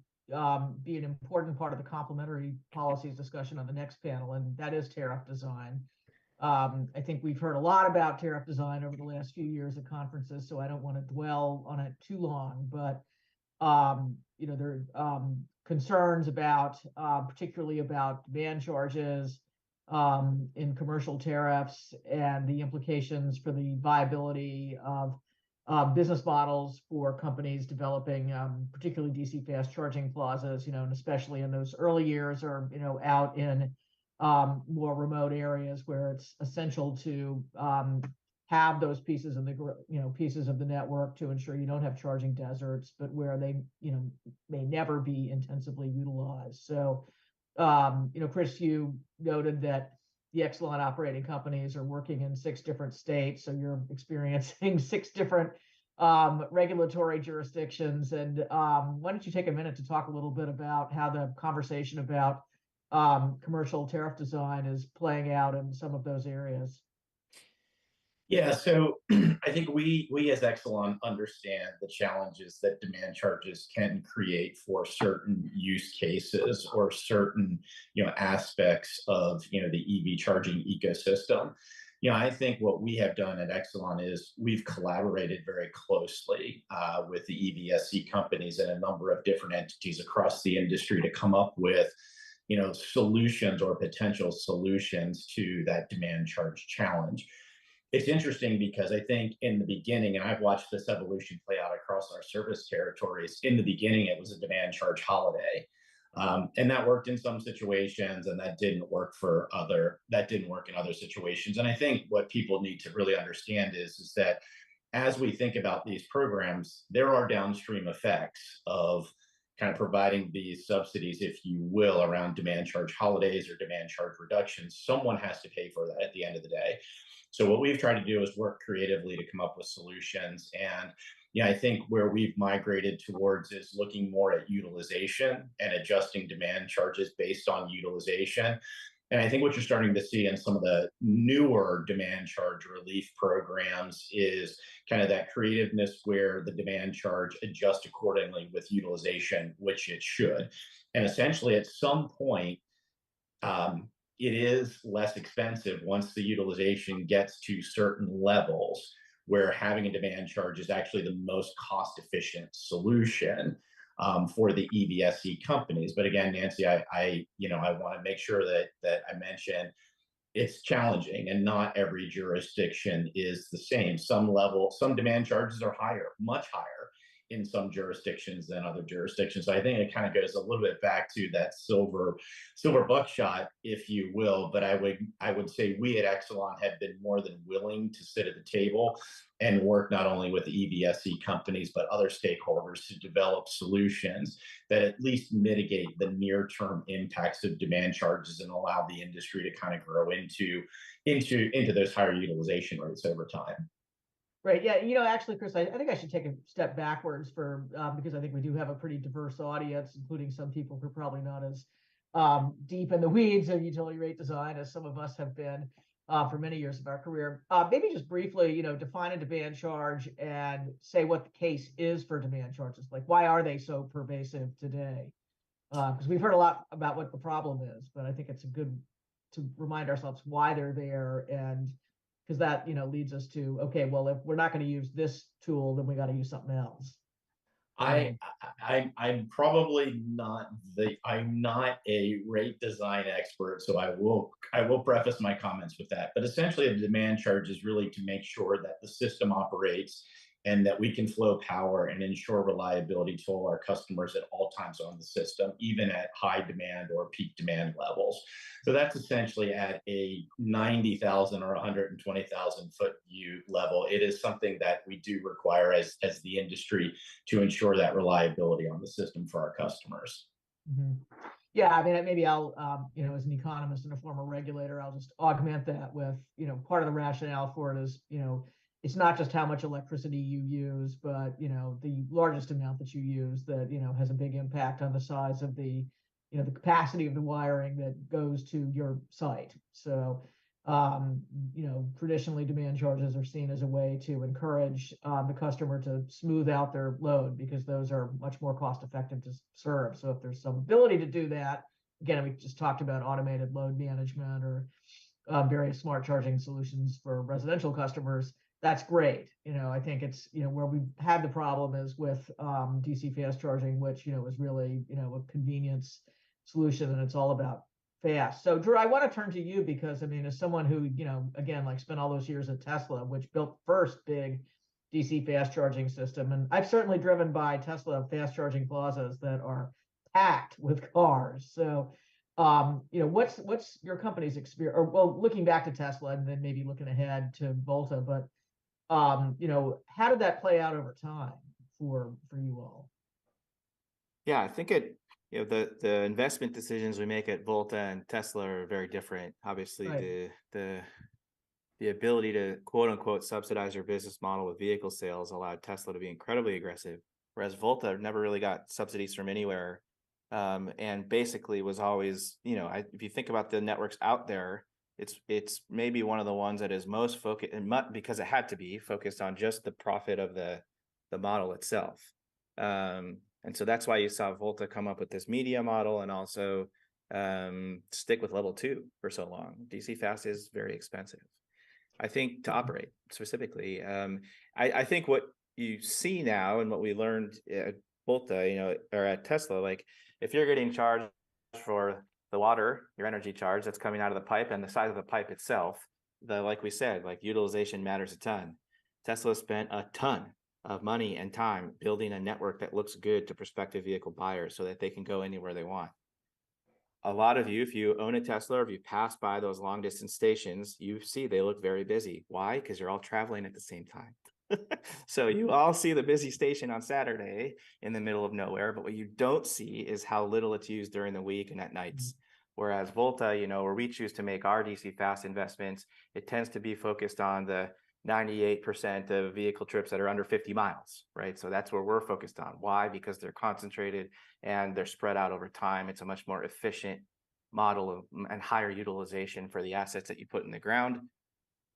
Speaker 8: be an important part of the complementary policies discussion on the next panel, and that is tariff design. I think we've heard a lot about tariff design over the last few years at conferences, so I don't want to dwell on it too long, but there are concerns about, particularly about demand charges in commercial tariffs and the implications for the viability of business models for companies developing, particularly DC fast charging plazas, and especially in those early years or, out in more remote areas where it's essential to have those pieces of the network to ensure you don't have charging deserts, but where they, may never be intensively utilized. So, Chris, you noted that the Exelon operating companies are working in 6 different states. So you're experiencing 6 different regulatory jurisdictions. And why don't you take a minute to talk a little bit about how the conversation about commercial tariff design is playing out in some of those areas?
Speaker 11: Yeah, so I think we as Exelon understand the challenges that demand charges can create for certain use cases or certain aspects of the EV charging ecosystem. I think what we have done at Exelon is we've collaborated very closely with the EVSE companies and a number of different entities across the industry to come up with, solutions or potential solutions to that demand charge challenge. It's interesting because I think in the beginning, and I've watched this evolution play out across our service territories, in the beginning, it was a demand charge holiday. And that worked in some situations, and that didn't work in other situations. And I think what people need to really understand is that as we think about these programs, there are downstream effects of kind of providing these subsidies, if you will, around demand charge holidays or demand charge reductions. Someone has to pay for that at the end of the day. So what we've tried to do is work creatively to come up with solutions. And I think where we've migrated towards is looking more at utilization and adjusting demand charges based on utilization. And I think what you're starting to see in some of the newer demand charge relief programs is kind of that creativeness where the demand charge adjusts accordingly with utilization, which it should. And essentially, at some point, it is less expensive once the utilization gets to certain levels where having a demand charge is actually the most cost-efficient solution for the EVSE companies. But again, Nancy, I want to make sure that I mention it's challenging, and not every jurisdiction is the same. Some demand charges are higher, much higher in some jurisdictions than other jurisdictions. So I think it kind of goes a little bit back to that silver buckshot, if you will. But I would say we at Exelon have been more than willing to sit at the table and work not only with the EVSE companies, but other stakeholders to develop solutions that at least mitigate the near-term impacts of demand charges and allow the industry to kind of grow into those higher utilization rates over time.
Speaker 8: Right. Yeah. Actually, Chris, I think I should take a step backwards because I think we do have a pretty diverse audience, including some people who are probably not as deep in the weeds of utility rate design as some of us have been for many years of our career. Maybe just briefly, define a demand charge and say what the case is for demand charges. Like, why are they so pervasive today? Because we've heard a lot about what the problem is, but I think it's good to remind ourselves why they're there, and because that leads us to, okay, well, if we're not going to use this tool, then we got to use something else.
Speaker 11: I'm probably not I'm not a rate design expert, so I will preface my comments with that. But essentially, a demand charge is really to make sure that the system operates and that we can flow power and ensure reliability to all our customers at all times on the system, even at high demand or peak demand levels. So that's essentially at a 90,000 or 120,000 foot view level. It is something that we do require as the industry to ensure that reliability on the system for our customers.
Speaker 8: Mm-hmm. Yeah, I mean, maybe I'll, as an economist and a former regulator, I'll just augment that with, part of the rationale for it is, it's not just how much electricity you use, but, the largest amount that you use that, has a big impact on the size of the capacity of the wiring that goes to your site. So, traditionally demand charges are seen as a way to encourage the customer to smooth out their load because those are much more cost effective to serve. So if there's some ability to do that, again, we just talked about automated load management or various smart charging solutions for residential customers. That's great. I think it's, where we've had the problem is with DC fast charging, which, is really, a convenience solution, and it's all about fast. So Drew, I want to turn to you because, as someone who, again, spent all those years at Tesla, which built the first big DC fast charging system. And I've certainly driven by Tesla fast charging plazas that are packed with cars. So, what's your company's experience, or well, looking back to Tesla and then maybe looking ahead to Volta, but how did that play out over time for you all?
Speaker 9: Yeah, I think the investment decisions we make at Volta and Tesla are very different. Obviously, right. The ability to quote unquote subsidize your business model with vehicle sales allowed Tesla to be incredibly aggressive, whereas Volta never really got subsidies from anywhere, and basically was always, if you think about the networks out there, it's maybe one of the ones that is most focused, and because it had to be focused on just the profit of the model itself. And so that's why you saw Volta come up with this media model and also stick with level 2 for so long. DC fast is very expensive. I think to operate specifically. I think what you see now and what we learned at Volta, or at Tesla, like if you're getting charged for the water, your energy charge that's coming out of the pipe and the size of the pipe itself, like we said, like utilization matters a ton. Tesla spent a ton of money and time building a network that looks good to prospective vehicle buyers so that they can go anywhere they want. A lot of you, if you own a Tesla or if you pass by those long distance stations, you see they look very busy. Why? Because you're all traveling at the same time. So you all see the busy station on Saturday in the middle of nowhere, but what you don't see is how little it's used during the week and at nights. Whereas Volta, where we choose to make our DC fast investments, it tends to be focused on the 98% of vehicle trips that are under 50 miles, right? So that's where we're focused on. Why? Because they're concentrated and they're spread out over time. It's a much more efficient model and higher utilization for the assets that you put in the ground,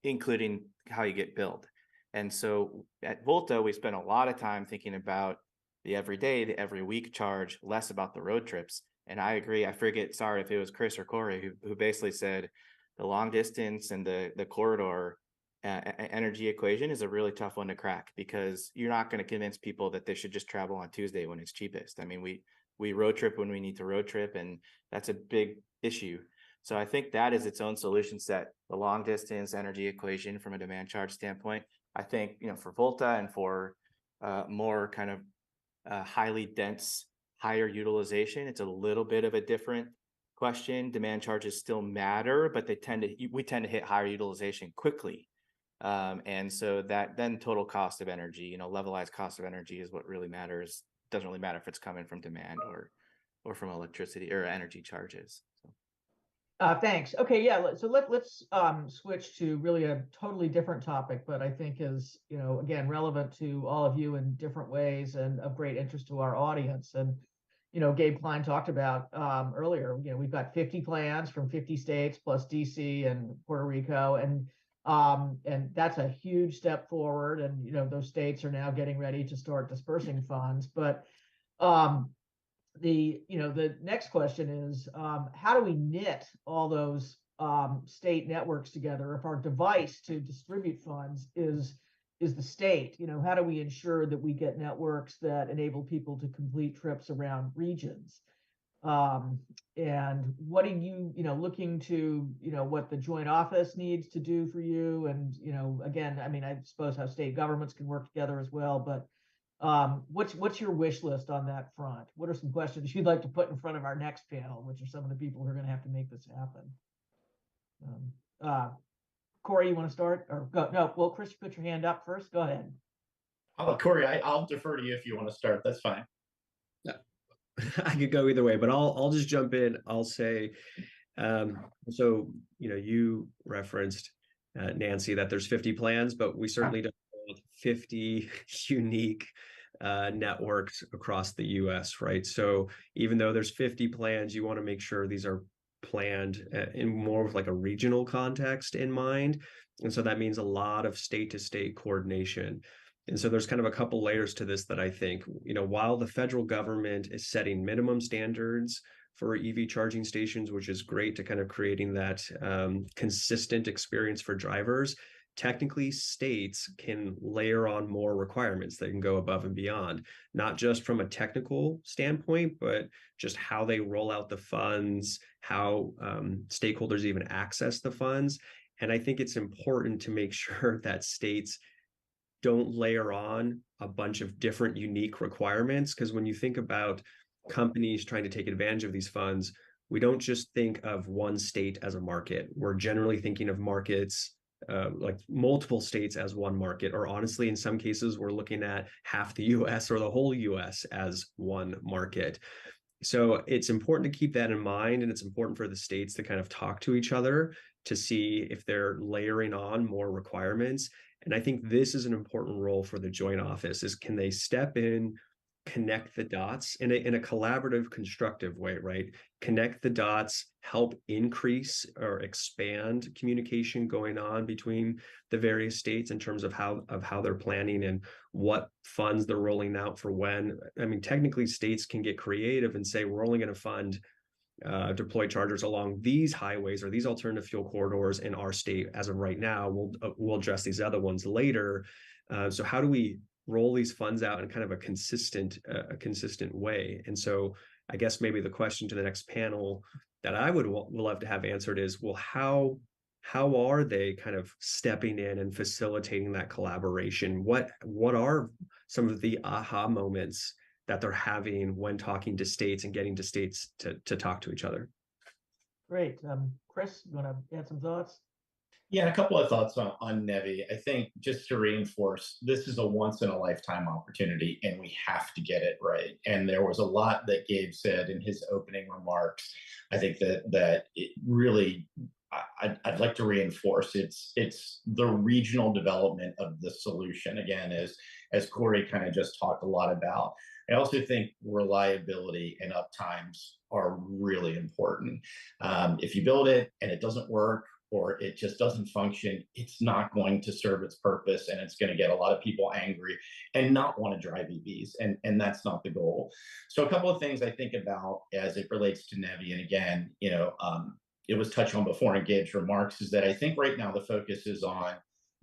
Speaker 9: including how you get billed. And so at Volta, we spend a lot of time thinking about the everyday, the every week charge, less about the road trips. And I agree. I forget, sorry if it was Chris or Corey who basically said the long distance and the corridor energy equation is a really tough one to crack, because you're not going to convince people that they should just travel on Tuesday when it's cheapest. I mean, we road trip when we need to road trip, and that's a big issue. So I think that is its own solution set, the long distance energy equation from a demand charge standpoint. I think, for Volta and for more kind of highly dense, higher utilization, it's a little bit of a different question. Demand charges still matter, but we tend to hit higher utilization quickly. And so that then total cost of energy, levelized cost of energy is what really matters. Doesn't really matter if it's coming from demand or from electricity or energy charges. So.
Speaker 8: Thanks. Okay, yeah. So let's switch to really a totally different topic, but I think is again relevant to all of you in different ways and of great interest to our audience. And Gabe Klein talked about earlier. We've got 50 plans from 50 states plus DC and Puerto Rico, and that's a huge step forward. And those states are now getting ready to start dispersing funds. But the next question is, how do we knit all those state networks together if our device to distribute funds is the state? How do we ensure that we get networks that enable people to complete trips around regions? And what are you looking to what the joint office needs to do for you? And again, I mean, I suppose how state governments can work together as well, but what's your wish list on that front? What are some questions you'd like to put in front of our next panel, which are some of the people who are going to have to make this happen? Corey, you want to start or go? No, well, Chris, you put your hand up first. Go ahead.
Speaker 11: Oh, Corey, I'll defer to you if you want to start. That's fine.
Speaker 10: Yeah. I could go either way, but I'll just jump in. I'll say, so you referenced Nancy that there's 50 plans, but we certainly don't have 50 unique networks across the US, right? So even though there's 50 plans, you want to make sure these are planned in more of like a regional context in mind. And so that means a lot of state to state coordination. And so there's kind of a couple layers to this that I think, while the federal government is setting minimum standards for EV charging stations, which is great to kind of creating that consistent experience for drivers, technically states can layer on more requirements that can go above and beyond, not just from a technical standpoint, but just how they roll out the funds, how stakeholders even access the funds. And I think it's important to make sure that states don't layer on a bunch of different unique requirements, because when you think about companies trying to take advantage of these funds, we don't just think of one state as a market. We're generally thinking of markets like multiple states as one market, or honestly, in some cases, we're looking at half the US or the whole US as one market. So it's important to keep that in mind, and it's important for the states to kind of talk to each other to see if they're layering on more requirements. And I think this is an important role for the joint office, is can they step in, connect the dots in a collaborative, constructive way, right? Connect the dots, help increase or expand communication going on between the various states in terms of how they're planning and what funds they're rolling out for when. I mean, technically states can get creative and say, we're only going to fund deploy chargers along these highways or these alternative fuel corridors in our state as of right now. We'll address these other ones later. So how do we roll these funds out in kind of a consistent way? And so I guess maybe the question to the next panel that I would love to have answered is, well, how are they kind of stepping in and facilitating that collaboration? What are some of the aha moments that they're having when talking to states and getting to states to talk to each other?
Speaker 8: Great. Chris, you want to add some thoughts?
Speaker 11: Yeah, a couple of thoughts on NEVI. I think just to reinforce, this is a once in a lifetime opportunity and we have to get it right. And there was a lot that Gabe said in his opening remarks. I think that it really, I'd like to reinforce it's the regional development of the solution. Again, as Corey kind of just talked a lot about. I also think reliability and uptimes are really important. If you build it and it doesn't work, or it just doesn't function, it's not going to serve its purpose, and it's going to get a lot of people angry and not want to drive EVs, and that's not the goal. So a couple of things I think about as it relates to NEVI, and again, it was touched on before in Gabe's remarks, is that I think right now the focus is on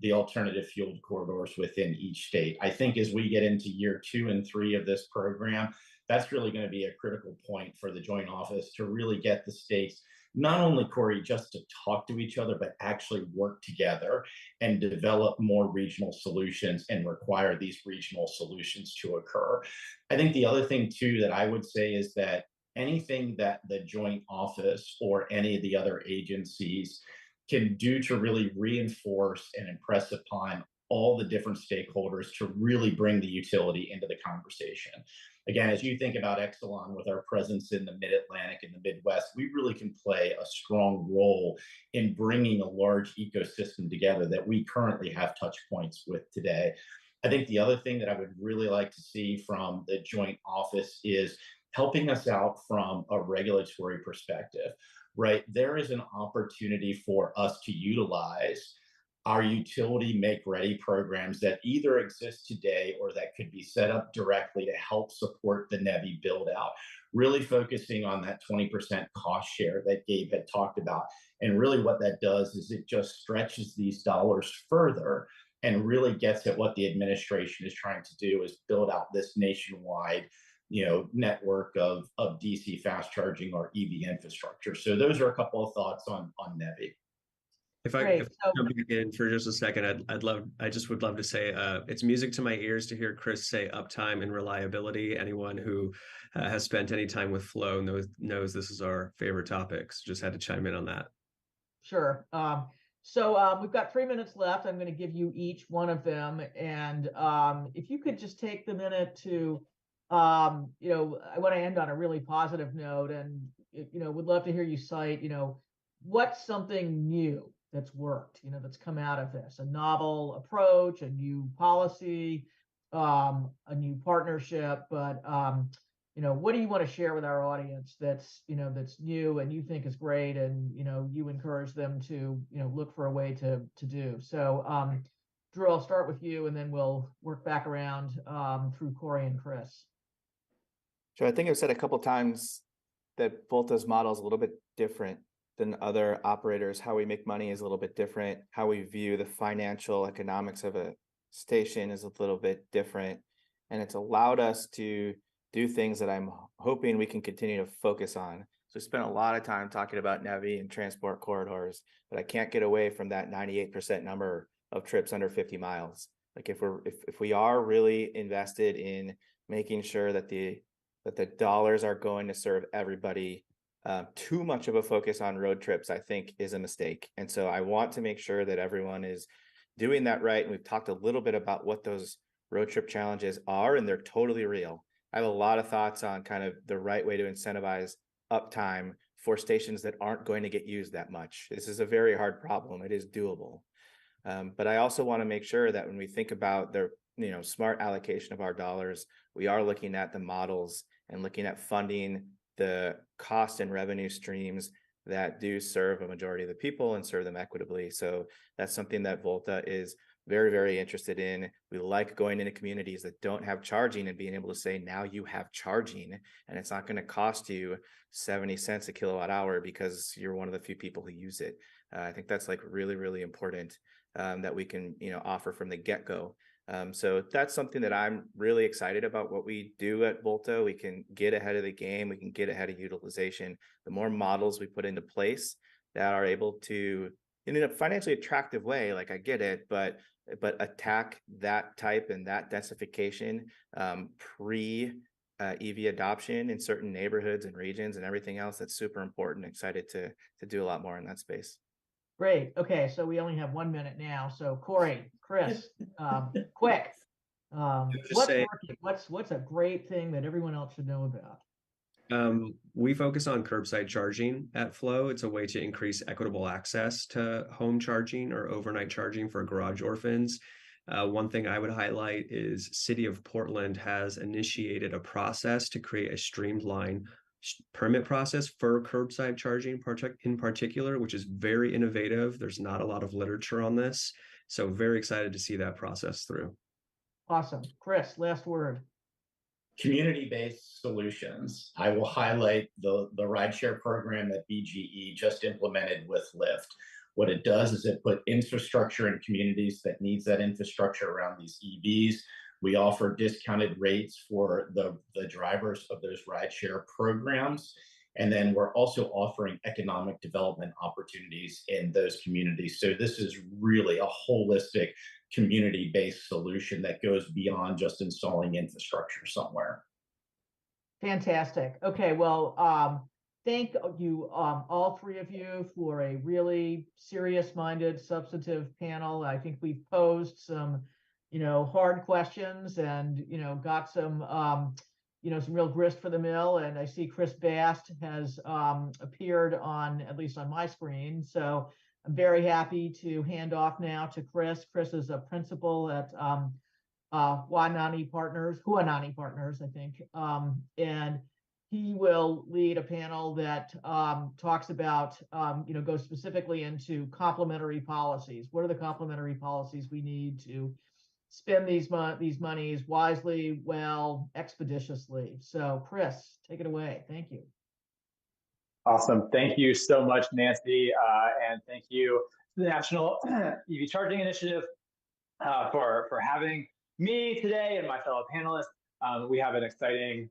Speaker 11: the alternative fueled corridors within each state. I think as we get into year 2 and 3 of this program, that's really going to be a critical point for the joint office to really get the states, not only, Corey, just to talk to each other, but actually work together and develop more regional solutions and require these regional solutions to occur. I think the other thing, too, that I would say is that anything that the joint office or any of the other agencies can do to really reinforce and impress upon all the different stakeholders to really bring the utility into the conversation. Again, as you think about Exelon with our presence in the Mid-Atlantic and the Midwest, we really can play a strong role in bringing a large ecosystem together that we currently have touch points with today. I think the other thing that I would really like to see from the joint office is helping us out from a regulatory perspective, right? There is an opportunity for us to utilize our utility make-ready programs that either exist today or that could be set up directly to help support the NEVI build-out, really focusing on that 20% cost share that Gabe had talked about. And really what that does is it just stretches these dollars further and really gets at what the administration is trying to do, is build out this nationwide network of DC fast charging or EV infrastructure. So those are a couple of thoughts on NEVI.
Speaker 10: If I jump in for just a second, I just would love to say it's music to my ears to hear Chris say uptime and reliability. Anyone who has spent any time with Flow knows this is our favorite topic. So just had to chime in on that.
Speaker 8: Sure. So we've got 3 minutes left. I'm going to give you each one of them. And if you could just take the minute to, I want to end on a really positive note, and, would love to hear you cite, what's something new that's worked, that's come out of this, a novel approach, a new policy, a new partnership, but, what do you want to share with our audience that's new and you think is great, and, you encourage them to, look for a way to do. So, Drew, I'll start with you and then we'll work back around through Corey and Chris.
Speaker 9: So I think I've said a couple times that Volta's model is a little bit different than other operators. How we make money is a little bit different. How we view the financial economics of a station is a little bit different. And it's allowed us to do things that I'm hoping we can continue to focus on. So we spent a lot of time talking about NEVI and transport corridors, but I can't get away from that 98% number of trips under 50 miles. Like if we are really invested in making sure that the dollars are going to serve everybody, too much of a focus on road trips, I think, is a mistake. And so I want to make sure that everyone is doing that right. And we've talked a little bit about what those road trip challenges are, and they're totally real. I have a lot of thoughts on kind of the right way to incentivize uptime for stations that aren't going to get used that much. This is a very hard problem. It is doable. But I also want to make sure that when we think about the smart allocation of our dollars, we are looking at the models and looking at funding the cost and revenue streams that do serve a majority of the people and serve them equitably. So that's something that Volta is very, very interested in. We like going into communities that don't have charging and being able to say, now you have charging, and it's not going to cost you 70 cents a kilowatt hour because you're one of the few people who use it. I think that's like really, really important that we can, offer from the get-go. So that's something that I'm really excited about what we do at Volta. We can get ahead of the game. We can get ahead of utilization. The more models we put into place that are able to, in a financially attractive way, like I get it, but attack that type and that densification pre EV adoption in certain neighborhoods and regions and everything else, that's super important. Excited to do a lot more in that space.
Speaker 8: Great. Okay, so we only have 1 minute now. So Corey, Chris, quick. What's working? What's a great thing that everyone else should know about?
Speaker 10: We focus on curbside charging at Flow. It's a way to increase equitable access to home charging or overnight charging for garage orphans. One thing I would highlight is City of Portland has initiated a process to create a streamlined permit process for curbside charging in particular, which is very innovative. There's not a lot of literature on this, so very excited to see that process through.
Speaker 8: Awesome. Chris, last word.
Speaker 11: Community-based solutions. I will highlight the rideshare program that BGE just implemented with Lyft. What it does is it put infrastructure in communities that needs that infrastructure around these EVs. We offer discounted rates for the drivers of those rideshare programs. And then we're also offering economic development opportunities in those communities. So this is really a holistic community-based solution that goes beyond just installing infrastructure somewhere.
Speaker 8: Fantastic. Okay, well, thank you, all three of you, for a really serious-minded, substantive panel. I think we've posed some, hard questions and, got some, some real grist for the mill. And I see Chris Bast has appeared on, at least on my screen. So I'm very happy to hand off now to Chris. Chris is a principal at Huanani Partners, I think. And he will lead a panel that talks about, goes specifically into complementary policies. What are the complementary policies we need to spend these monies wisely, well, expeditiously? So Chris, take it away. Thank you.
Speaker 12: Awesome. Thank you so much, Nancy. And thank you to the National EV Charging Initiative for having me today and my fellow panelists. We have an exciting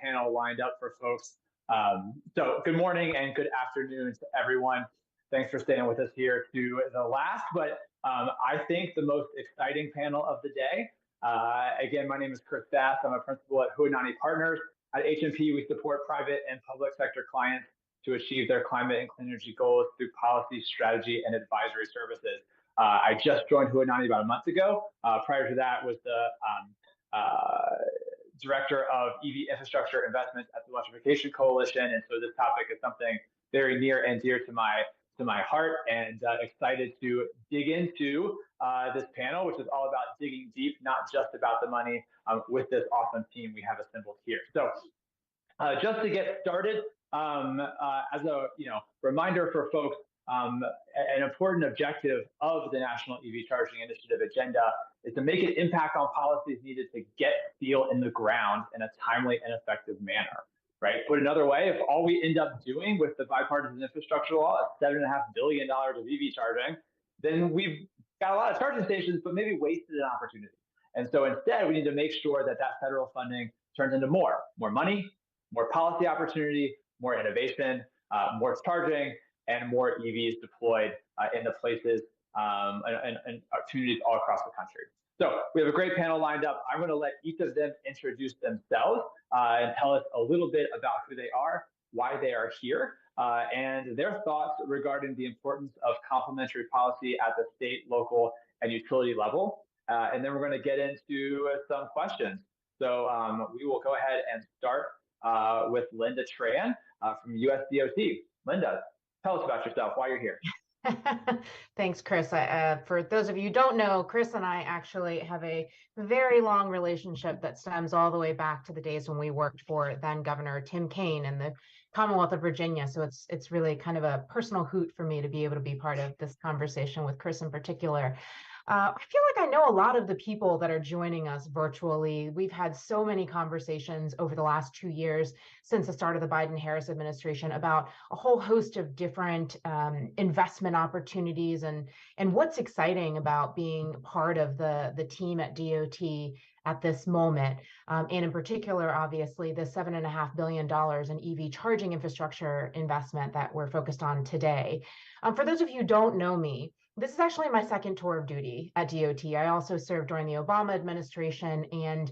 Speaker 12: panel lined up for folks. So good morning and good afternoon to everyone. Thanks for staying with us here to the last, but I think the most exciting panel of the day. Again, my name is Chris Bast. I'm a principal at Huanani Partners. At HMP, we support private and public sector clients to achieve their climate and clean energy goals through policy, strategy, and advisory services. I just joined Huanani about a month ago. Prior to that was the director of EV infrastructure investments at the Electrification Coalition. And so this topic is something very near and dear to my heart, and excited to dig into this panel, which is all about digging deep, not just about the money, with this awesome team we have assembled here. So just to get started, as a reminder for folks, an important objective of the National EV Charging Initiative agenda is to make an impact on policies needed to get steel in the ground in a timely and effective manner. Right? Put another way, if all we end up doing with the bipartisan infrastructure law is $7.5 billion of EV charging, then we've got a lot of charging stations, but maybe wasted an opportunity. And so instead, we need to make sure that that federal funding turns into more money, more policy opportunity, more innovation, more charging, and more EVs deployed in the places and opportunities all across the country. So we have a great panel lined up. I'm going to let each of them introduce themselves and tell us a little bit about who they are, why they are here, and their thoughts regarding the importance of complementary policy at the state, local, and utility level. And then we're going to get into some questions. So we will go ahead and start with Linda Tran from USDOT. Linda, tell us about yourself, why you're here.
Speaker 13: Thanks, Chris. For those of you who don't know, Chris and I actually have a very long relationship that stems all the way back to the days when we worked for then Governor Tim Kaine in the Commonwealth of Virginia. So it's really kind of a personal hoot for me to be able to be part of this conversation with Chris in particular. I feel like I know a lot of the people that are joining us virtually. We've had so many conversations over the last 2 years since the start of the Biden-Harris administration about a whole host of different investment opportunities and what's exciting about being part of the team at DOT at this moment. And in particular, obviously, the $7.5 billion in EV charging infrastructure investment that we're focused on today. For those of you who don't know me, this is actually my second tour of duty at DOT. I also served during the Obama administration and,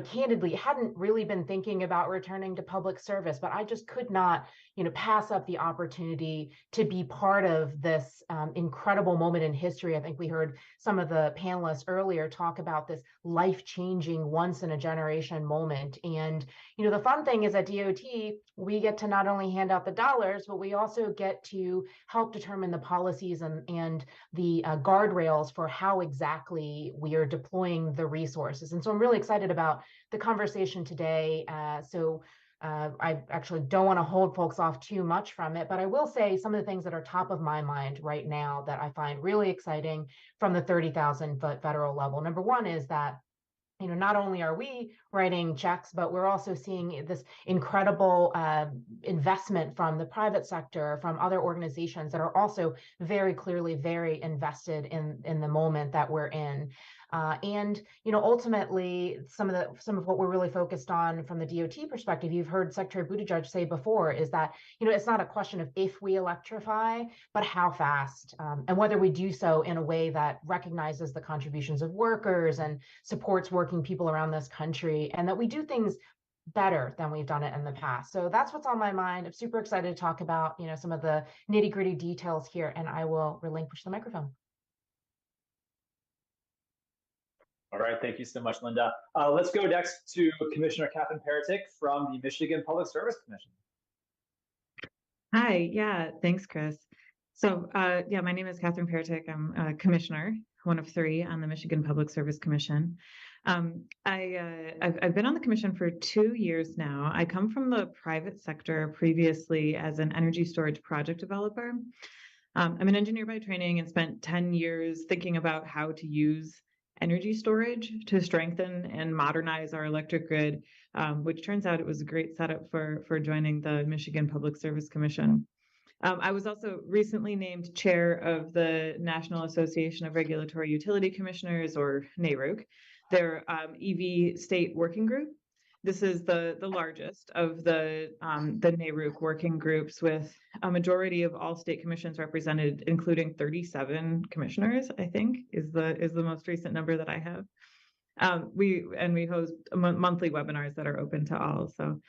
Speaker 13: candidly hadn't really been thinking about returning to public service, but I just could not, pass up the opportunity to be part of this incredible moment in history. I think we heard some of the panelists earlier talk about this life-changing, once-in-a-generation moment. And, the fun thing is at DOT, we get to not only hand out the dollars, but we also get to help determine the policies and the guardrails for how exactly we are deploying the resources. And so I'm really excited about the conversation today. I actually don't want to hold folks off too much from it, but I will say some of the things that are top of my mind right now that I find really exciting from the 30,000-foot federal level. Number one is that not only are we writing checks, but we're also seeing this incredible investment from the private sector, from other organizations that are also very clearly very invested in the moment that we're in. And ultimately, some of what we're really focused on from the DOT perspective, you've heard Secretary Buttigieg say before, is that it's not a question of if we electrify, but how fast, and whether we do so in a way that recognizes the contributions of workers and supports working people around this country, and that we do things better than we've done it in the past. So that's what's on my mind. I'm super excited to talk about some of the nitty-gritty details here, and I will relinquish the microphone.
Speaker 12: All right, thank you so much, Linda. Let's go next to Commissioner Catherine Peretick from the Michigan Public Service Commission.
Speaker 14: Hi, yeah, thanks, Chris. So, my name is Catherine Peretick. I'm a commissioner, one of 3 on the Michigan Public Service Commission. I've been on the commission for 2 years now. I come from the private sector previously as an energy storage project developer. I'm an engineer by training and spent 10 years thinking about how to use energy storage to strengthen and modernize our electric grid, which turns out it was a great setup for joining the Michigan Public Service Commission. I was also recently named chair of the National Association of Regulatory Utility Commissioners, or NARUC, their EV state working group. This is the largest of the NARUC working groups, with a majority of all state commissions represented, including 37 commissioners, I think, is the most recent number that I have. We host monthly webinars that are open to all. So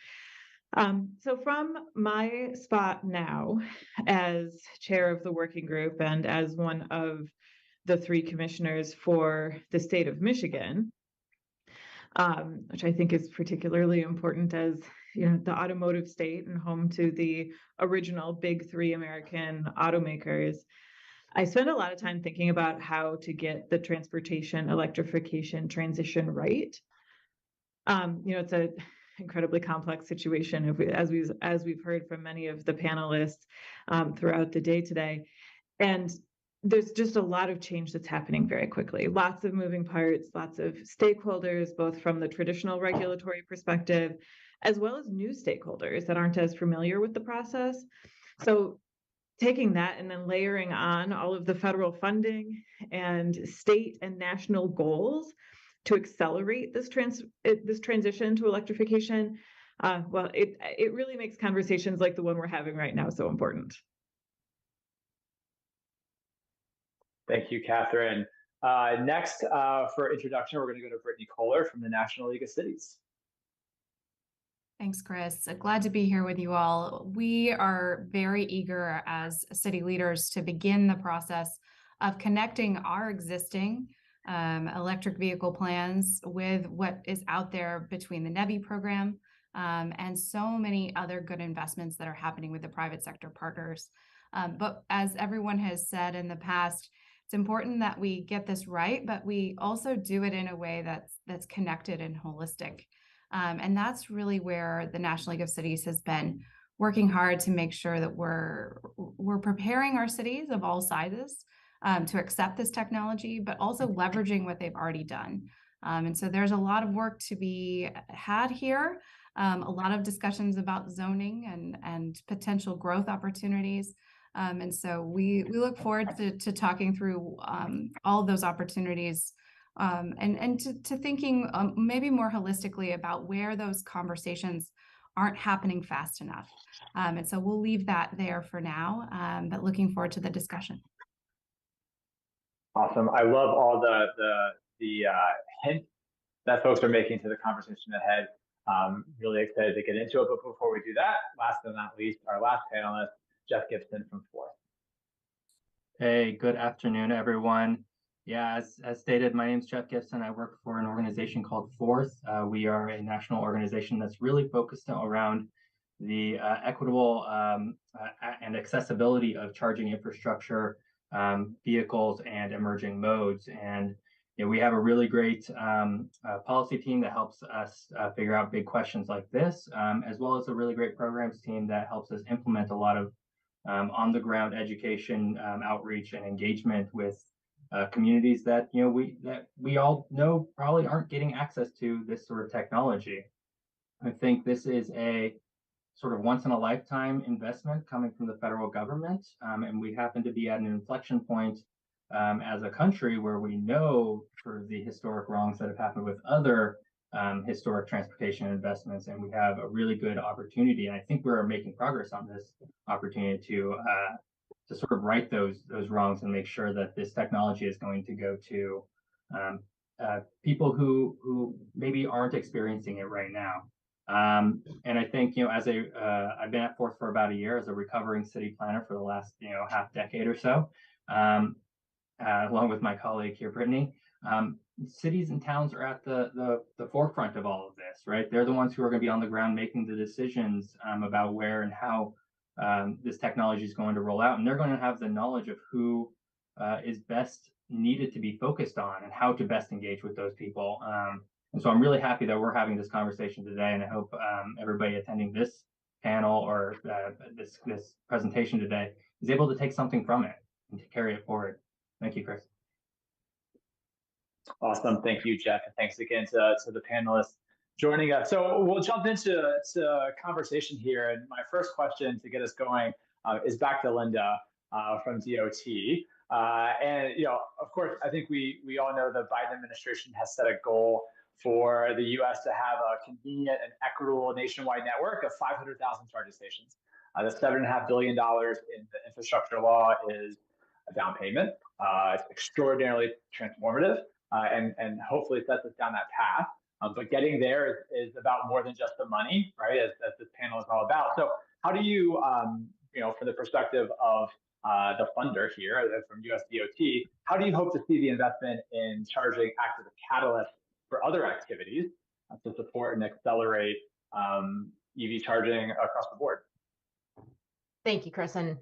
Speaker 14: from my spot now as chair of the working group and as one of the 3 commissioners for the state of Michigan, which I think is particularly important as the automotive state and home to the original big 3 American automakers, I spend a lot of time thinking about how to get the transportation electrification transition right. It's an incredibly complex situation, as we've heard from many of the panelists throughout the day today, and there's just a lot of change that's happening very quickly. Lots of moving parts, lots of stakeholders, both from the traditional regulatory perspective, as well as new stakeholders that aren't as familiar with the process. So taking that and then layering on all of the federal funding and state and national goals to accelerate this transition to electrification, it really makes conversations like the one we're having right now so important.
Speaker 12: Thank you, Catherine. Next, for introduction, we're going to go to Brittany Kohler from the National League of Cities.
Speaker 15: Thanks, Chris. Glad to be here with you all. We are very eager as city leaders to begin the process of connecting our existing electric vehicle plans with what is out there between the NEVI program and so many other good investments that are happening with the private sector partners. But as everyone has said in the past, it's important that we get this right, but we also do it in a way that's connected and holistic. And that's really where the National League of Cities has been working hard to make sure that we're preparing our cities of all sizes to accept this technology, but also leveraging what they've already done. And so there's a lot of work to be had here, a lot of discussions about zoning and potential growth opportunities. And so we look forward to talking through all of those opportunities and to thinking maybe more holistically about where those conversations aren't happening fast enough. And so we'll leave that there for now, but looking forward to the discussion.
Speaker 12: Awesome. I love all the hints that folks are making to the conversation ahead. Really excited to get into it. But before we do that, last but not least, our last panelist, Jeff Gibson from Forth.
Speaker 16: Hey, good afternoon, everyone. Yeah, as stated, my name is Jeff Gibson. I work for an organization called Forth. We are a national organization that's really focused around the equitable and accessibility of charging infrastructure, vehicles, and emerging modes. And we have a really great policy team that helps us figure out big questions like this, as well as a really great programs team that helps us implement a lot of on-the-ground education, outreach, and engagement with communities that we all know probably aren't getting access to this sort of technology. I think this is a sort of once-in-a-lifetime investment coming from the federal government, and we happen to be at an inflection point as a country where we know for the historic wrongs that have happened with other historic transportation investments, and we have a really good opportunity. And I think we're making progress on this opportunity to sort of right those wrongs and make sure that this technology is going to go to people who maybe aren't experiencing it right now. And I think as I've been at Forth for about a year as a recovering city planner for the last half decade or so, along with my colleague here, Brittany. Cities and towns are at the forefront of all of this, right? They're the ones who are going to be on the ground making the decisions about where and how this technology is going to roll out. And they're going to have the knowledge of who is best needed to be focused on and how to best engage with those people. And so I'm really happy that we're having this conversation today. And I hope everybody attending this panel or this presentation today is able to take something from it and to carry it forward. Thank you, Chris.
Speaker 12: Awesome. Thank you, Jeff. And thanks again to the panelists joining us. So we'll jump into conversation here. And my first question to get us going is back to Linda from DOT. And, of course, I think we all know the Biden administration has set a goal for the U.S. to have a convenient and equitable nationwide network of 500,000 charging stations. The $7.5 billion in the infrastructure law is a down payment. It's extraordinarily transformative and hopefully sets us down that path. But getting there is about more than just the money, right? As this panel is all about. So how do you, from the perspective of the funder here from US DOT, how do you hope to see the investment in charging act as a catalyst for other activities to support and accelerate EV charging across the board?
Speaker 13: Thank you, Chris. And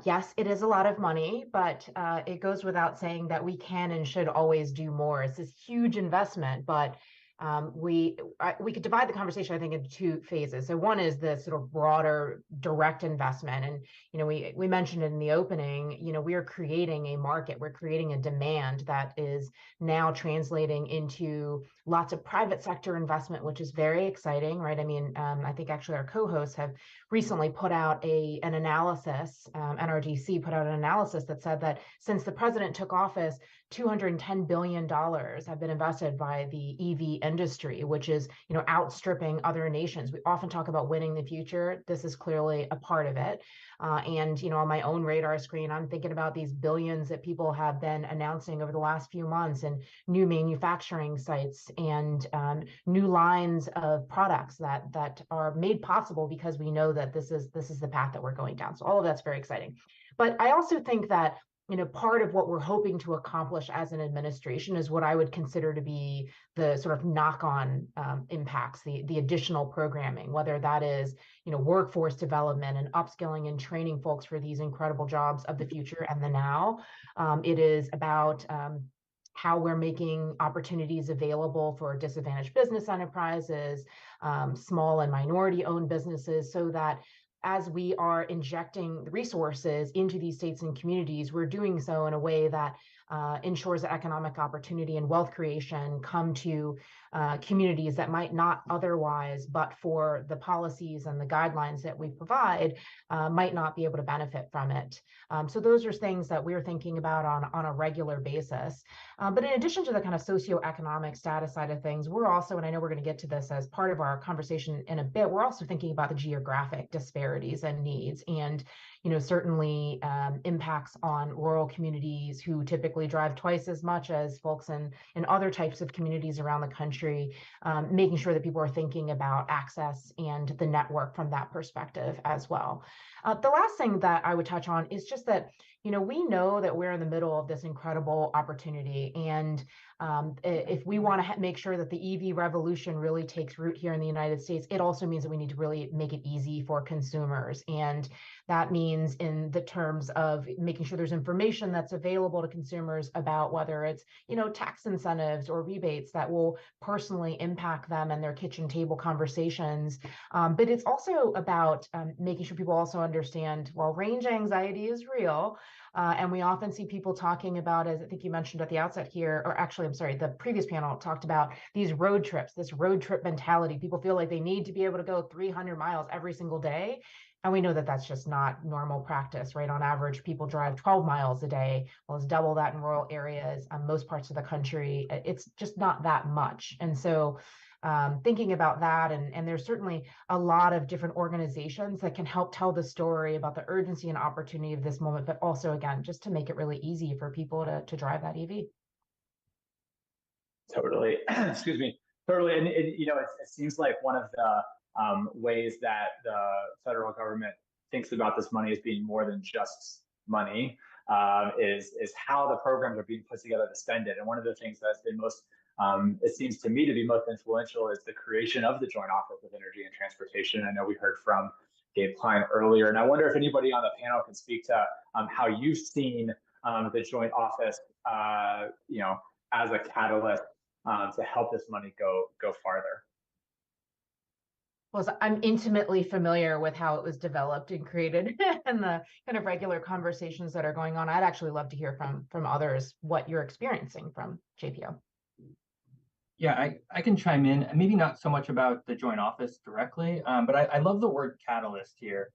Speaker 13: yes, it is a lot of money, but it goes without saying that we can and should always do more. It's this huge investment, but we could divide the conversation, I think, into two phases. So one is the sort of broader direct investment. And, we mentioned in the opening, we are creating a market, we're creating a demand that is now translating into lots of private sector investment, which is very exciting, right? I mean, I think actually our co-hosts have recently put out an analysis, NRDC put out an analysis that said that since the president took office, $210 billion have been invested by the EV industry, which is, outstripping other nations. We often talk about winning the future. This is clearly a part of it. And, on my own radar screen, I'm thinking about these billions that people have been announcing over the last few months and new manufacturing sites and new lines of products that are made possible because we know that this is the path that we're going down. So all of that's very exciting. But I also think that part of what we're hoping to accomplish as an administration is what I would consider to be the sort of knock-on impacts, the additional programming, whether that is, workforce development and upskilling and training folks for these incredible jobs of the future and the now. It is about how we're making opportunities available for disadvantaged business enterprises, small and minority-owned businesses, so that as we are injecting resources into these states and communities, we're doing so in a way that ensures that economic opportunity and wealth creation come to communities that might not otherwise, but for the policies and the guidelines that we provide, might not be able to benefit from it. So those are things that we're thinking about on a regular basis. But in addition to the kind of socioeconomic status side of things, we're also, and I know we're going to get to this as part of our conversation in a bit, we're also thinking about the geographic disparities and needs, and certainly impacts on rural communities who typically drive twice as much as folks in other types of communities around the country, making sure that people are thinking about access and the network from that perspective as well. The last thing that I would touch on is just that, we know that we're in the middle of this incredible opportunity. And if we want to make sure that the EV revolution really takes root here in the United States, it also means that we need to really make it easy for consumers. And that means in the terms of making sure there's information that's available to consumers about whether it's, tax incentives or rebates that will personally impact them and their kitchen table conversations. But it's also about making sure people also understand, well, range anxiety is real. And we often see people talking about, as I think you mentioned at the outset here, or actually, I'm sorry, the previous panel talked about these road trips, this road trip mentality. People feel like they need to be able to go 300 miles every single day. And we know that that's just not normal practice, right? On average, people drive 12 miles a day. Well, it's double that in rural areas. Most parts of the country, it's just not that much. And so thinking about that, and there's certainly a lot of different organizations that can help tell the story about the urgency and opportunity of this moment, but also, again, just to make it really easy for people to drive that EV.
Speaker 12: Totally. Excuse me. Totally. And it seems like one of the ways that the federal government thinks about this money as being more than just money is how the programs are being put together to spend it. And one of the things that's been most, it seems to me to be most influential, is the creation of the Joint Office of Energy and Transportation. I know we heard from Gabe Klein earlier, and I wonder if anybody on the panel can speak to how you've seen the Joint Office, as a catalyst to help this money go farther.
Speaker 13: Well, I'm intimately familiar with how it was developed and created and the kind of regular conversations that are going on. I'd actually love to hear from others what you're experiencing from JPO.
Speaker 16: Yeah, I can chime in, maybe not so much about the Joint Office directly, but I love the word catalyst here,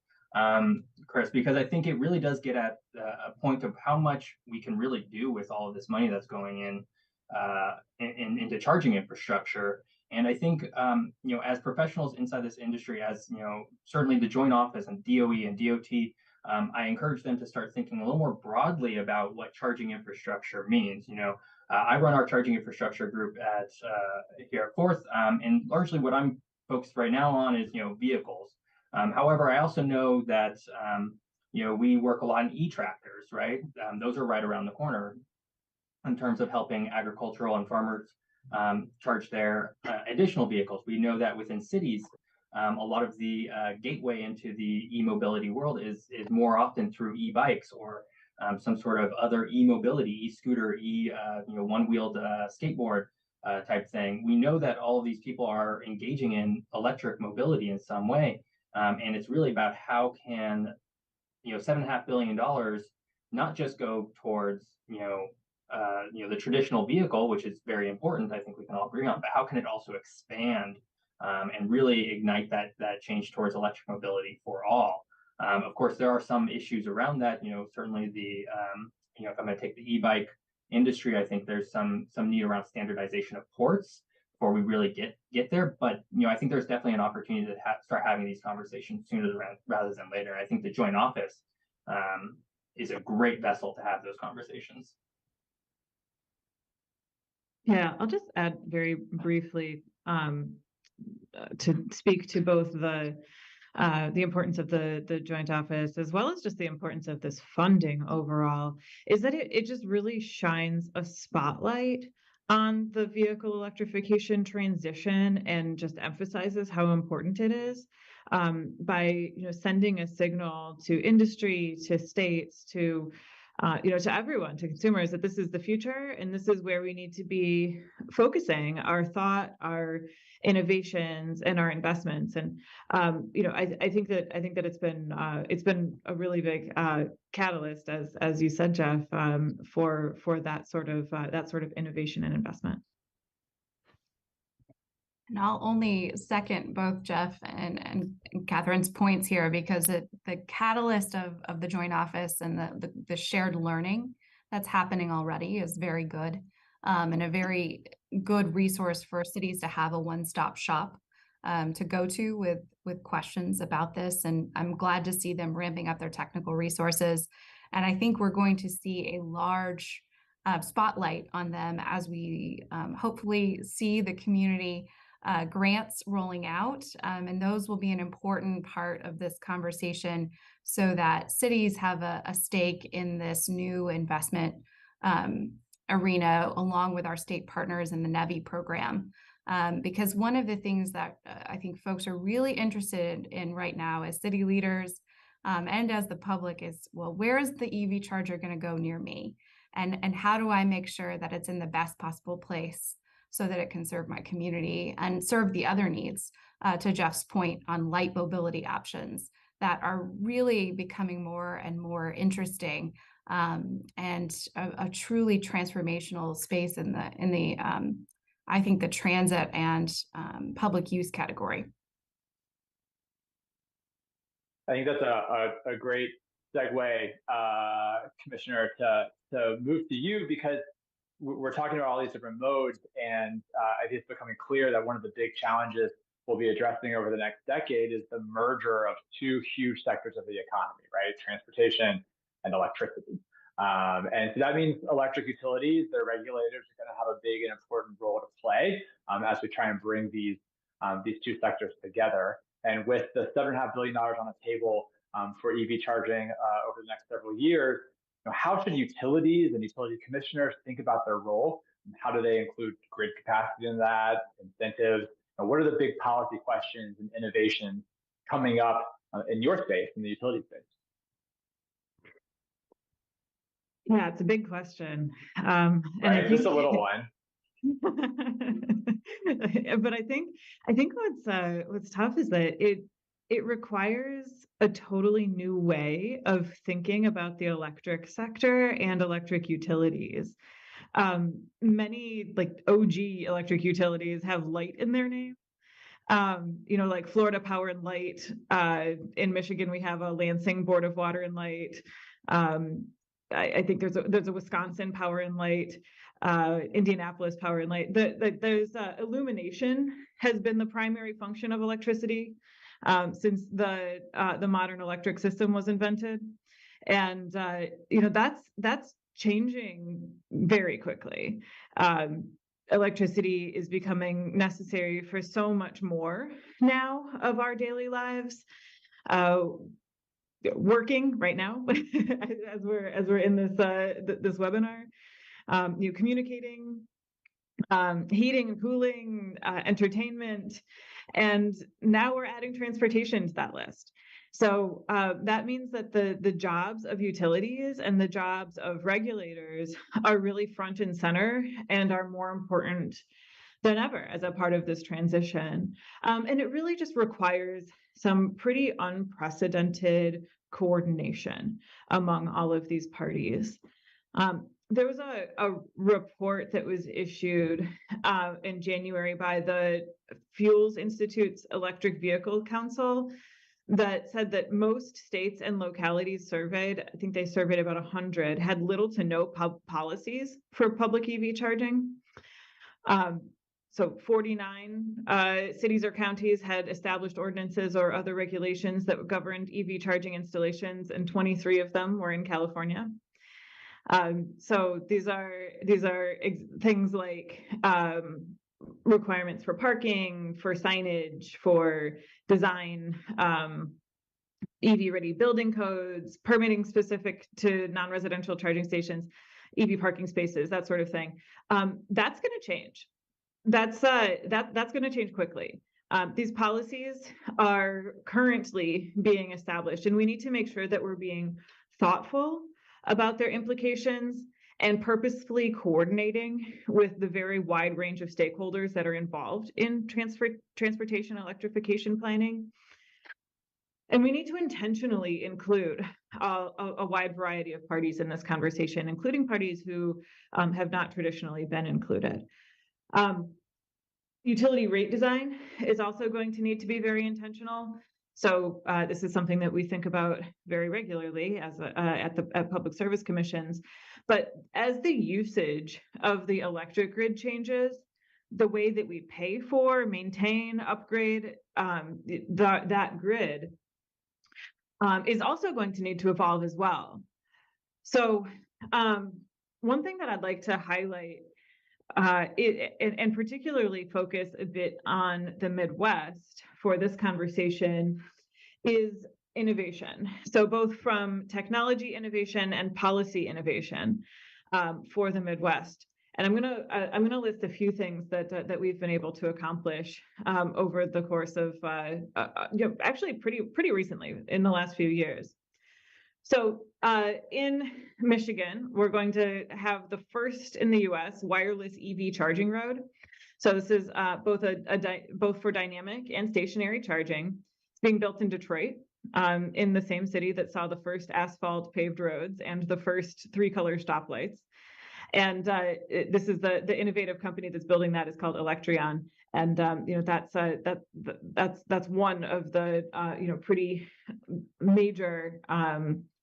Speaker 16: Chris, because I think it really does get at a point of how much we can really do with all of this money that's going into charging infrastructure. And I think, as professionals inside this industry, as certainly the Joint Office and DOE and DOT, I encourage them to start thinking a little more broadly about what charging infrastructure means. I run our charging infrastructure group here at Fourth, and largely what I'm focused right now on is vehicles. However, I also know that we work a lot in e-tractors, right? Those are right around the corner in terms of helping agricultural and farmers charge their additional vehicles. We know that within cities, a lot of the gateway into the e-mobility world is more often through e-bikes or some sort of other e-mobility, e-scooter, one-wheeled skateboard type thing. We know that all of these people are engaging in electric mobility in some way, and it's really about how can $7.5 billion not just go towards the traditional vehicle, which is very important, I think we can all agree on, but how can it also expand and really ignite that change towards electric mobility for all? Of course, there are some issues around that. Certainly the if I'm going to take the e-bike industry, I think there's some need around standardization of ports before we really get there. But I think there's definitely an opportunity to start having these conversations sooner rather than later. I think the Joint Office is a great vessel to have those conversations.
Speaker 14: Yeah, I'll just add very briefly to speak to both the importance of the Joint Office as well as just the importance of this funding overall, is that it just really shines a spotlight on the vehicle electrification transition and just emphasizes how important it is by sending a signal to industry, to states, to to everyone, to consumers, that this is the future and this is where we need to be focusing our thought, our innovations, and our investments. And I think that it's been a really big catalyst, as you said, Jeff, for that sort of innovation and investment.
Speaker 15: And I'll only second both Jeff and Catherine's points here, because the catalyst of the joint office and the shared learning that's happening already is very good, and a very good resource for cities to have a one-stop shop to go to with questions about this. And I'm glad to see them ramping up their technical resources. And I think we're going to see a large spotlight on them as we hopefully see the community grants rolling out, and those will be an important part of this conversation, so that cities have a stake in this new investment arena, along with our state partners in the NEVI program. Because one of the things that I think folks are really interested in right now as city leaders and as the public is, well, where is the EV charger going to go near me? And how do I make sure that it's in the best possible place, so that it can serve my community and serve the other needs, to Jeff's point on light mobility options that are really becoming more and more interesting, and a truly transformational space in the I think the transit and public use category.
Speaker 12: I think that's a great segue, Commissioner, to move to you, because we're talking about all these different modes, and I think it's becoming clear that one of the big challenges we'll be addressing over the next decade is the merger of two huge sectors of the economy, right? Transportation and electricity. And so that means electric utilities, their regulators are going to have a big and important role to play as we try and bring these two sectors together. And with the $7.5 billion on the table for EV charging over the next several years, how should utilities and utility commissioners think about their role? And how do they include grid capacity in that, incentives? And what are the big policy questions and innovations coming up in your space, in the utility space?
Speaker 14: Yeah, it's a big question. And
Speaker 12: right,
Speaker 14: I think
Speaker 12: just a little one.
Speaker 14: But I think what's tough is that it requires a totally new way of thinking about the electric sector and electric utilities. Many like OG electric utilities have light in their name. Like Florida Power and Light. In Michigan, we have a Lansing Board of Water and Light. I think there's a Wisconsin Power and Light, Indianapolis Power and Light. There's illumination has been the primary function of electricity since the modern electric system was invented, and that's changing very quickly. Electricity is becoming necessary for so much more now of our daily lives. Working right now as we're in this webinar, communicating, heating and cooling, entertainment, and now we're adding transportation to that list. So that means that the jobs of utilities and the jobs of regulators are really front and center and are more important than ever as a part of this transition. And it really just requires some pretty unprecedented coordination among all of these parties. There was a report that was issued in January by the Fuels Institute's Electric Vehicle Council that said that most states and localities surveyed, I think they surveyed about 100, had little to no policies for public EV charging. So 49 cities or counties had established ordinances or other regulations that governed EV charging installations, and 23 of them were in California. So these are things like requirements for parking, for signage, for design, EV-ready building codes, permitting specific to non-residential charging stations, EV parking spaces, that sort of thing. That's going to change. That's going to change quickly. These policies are currently being established, and we need to make sure that we're being thoughtful about their implications and purposefully coordinating with the very wide range of stakeholders that are involved in transportation electrification planning. And we need to intentionally include a wide variety of parties in this conversation, including parties who have not traditionally been included. Utility rate design is also going to need to be very intentional. So this is something that we think about very regularly as at public service commissions. But as the usage of the electric grid changes, the way that we pay for, maintain, upgrade that grid is also going to need to evolve as well. So one thing that I'd like to highlight and particularly focus a bit on the Midwest for this conversation is innovation. So both from technology innovation and policy innovation for the Midwest. And I'm gonna list a few things that we've been able to accomplish over the course of actually pretty recently in the last few years. So in Michigan, we're going to have the first in the U.S. wireless EV charging road. So this is both for dynamic and stationary charging. It's being built in Detroit, in the same city that saw the first asphalt paved roads and the first 3-color stoplights. And this is the innovative company that's building that is called Electrion. And that's one of the pretty major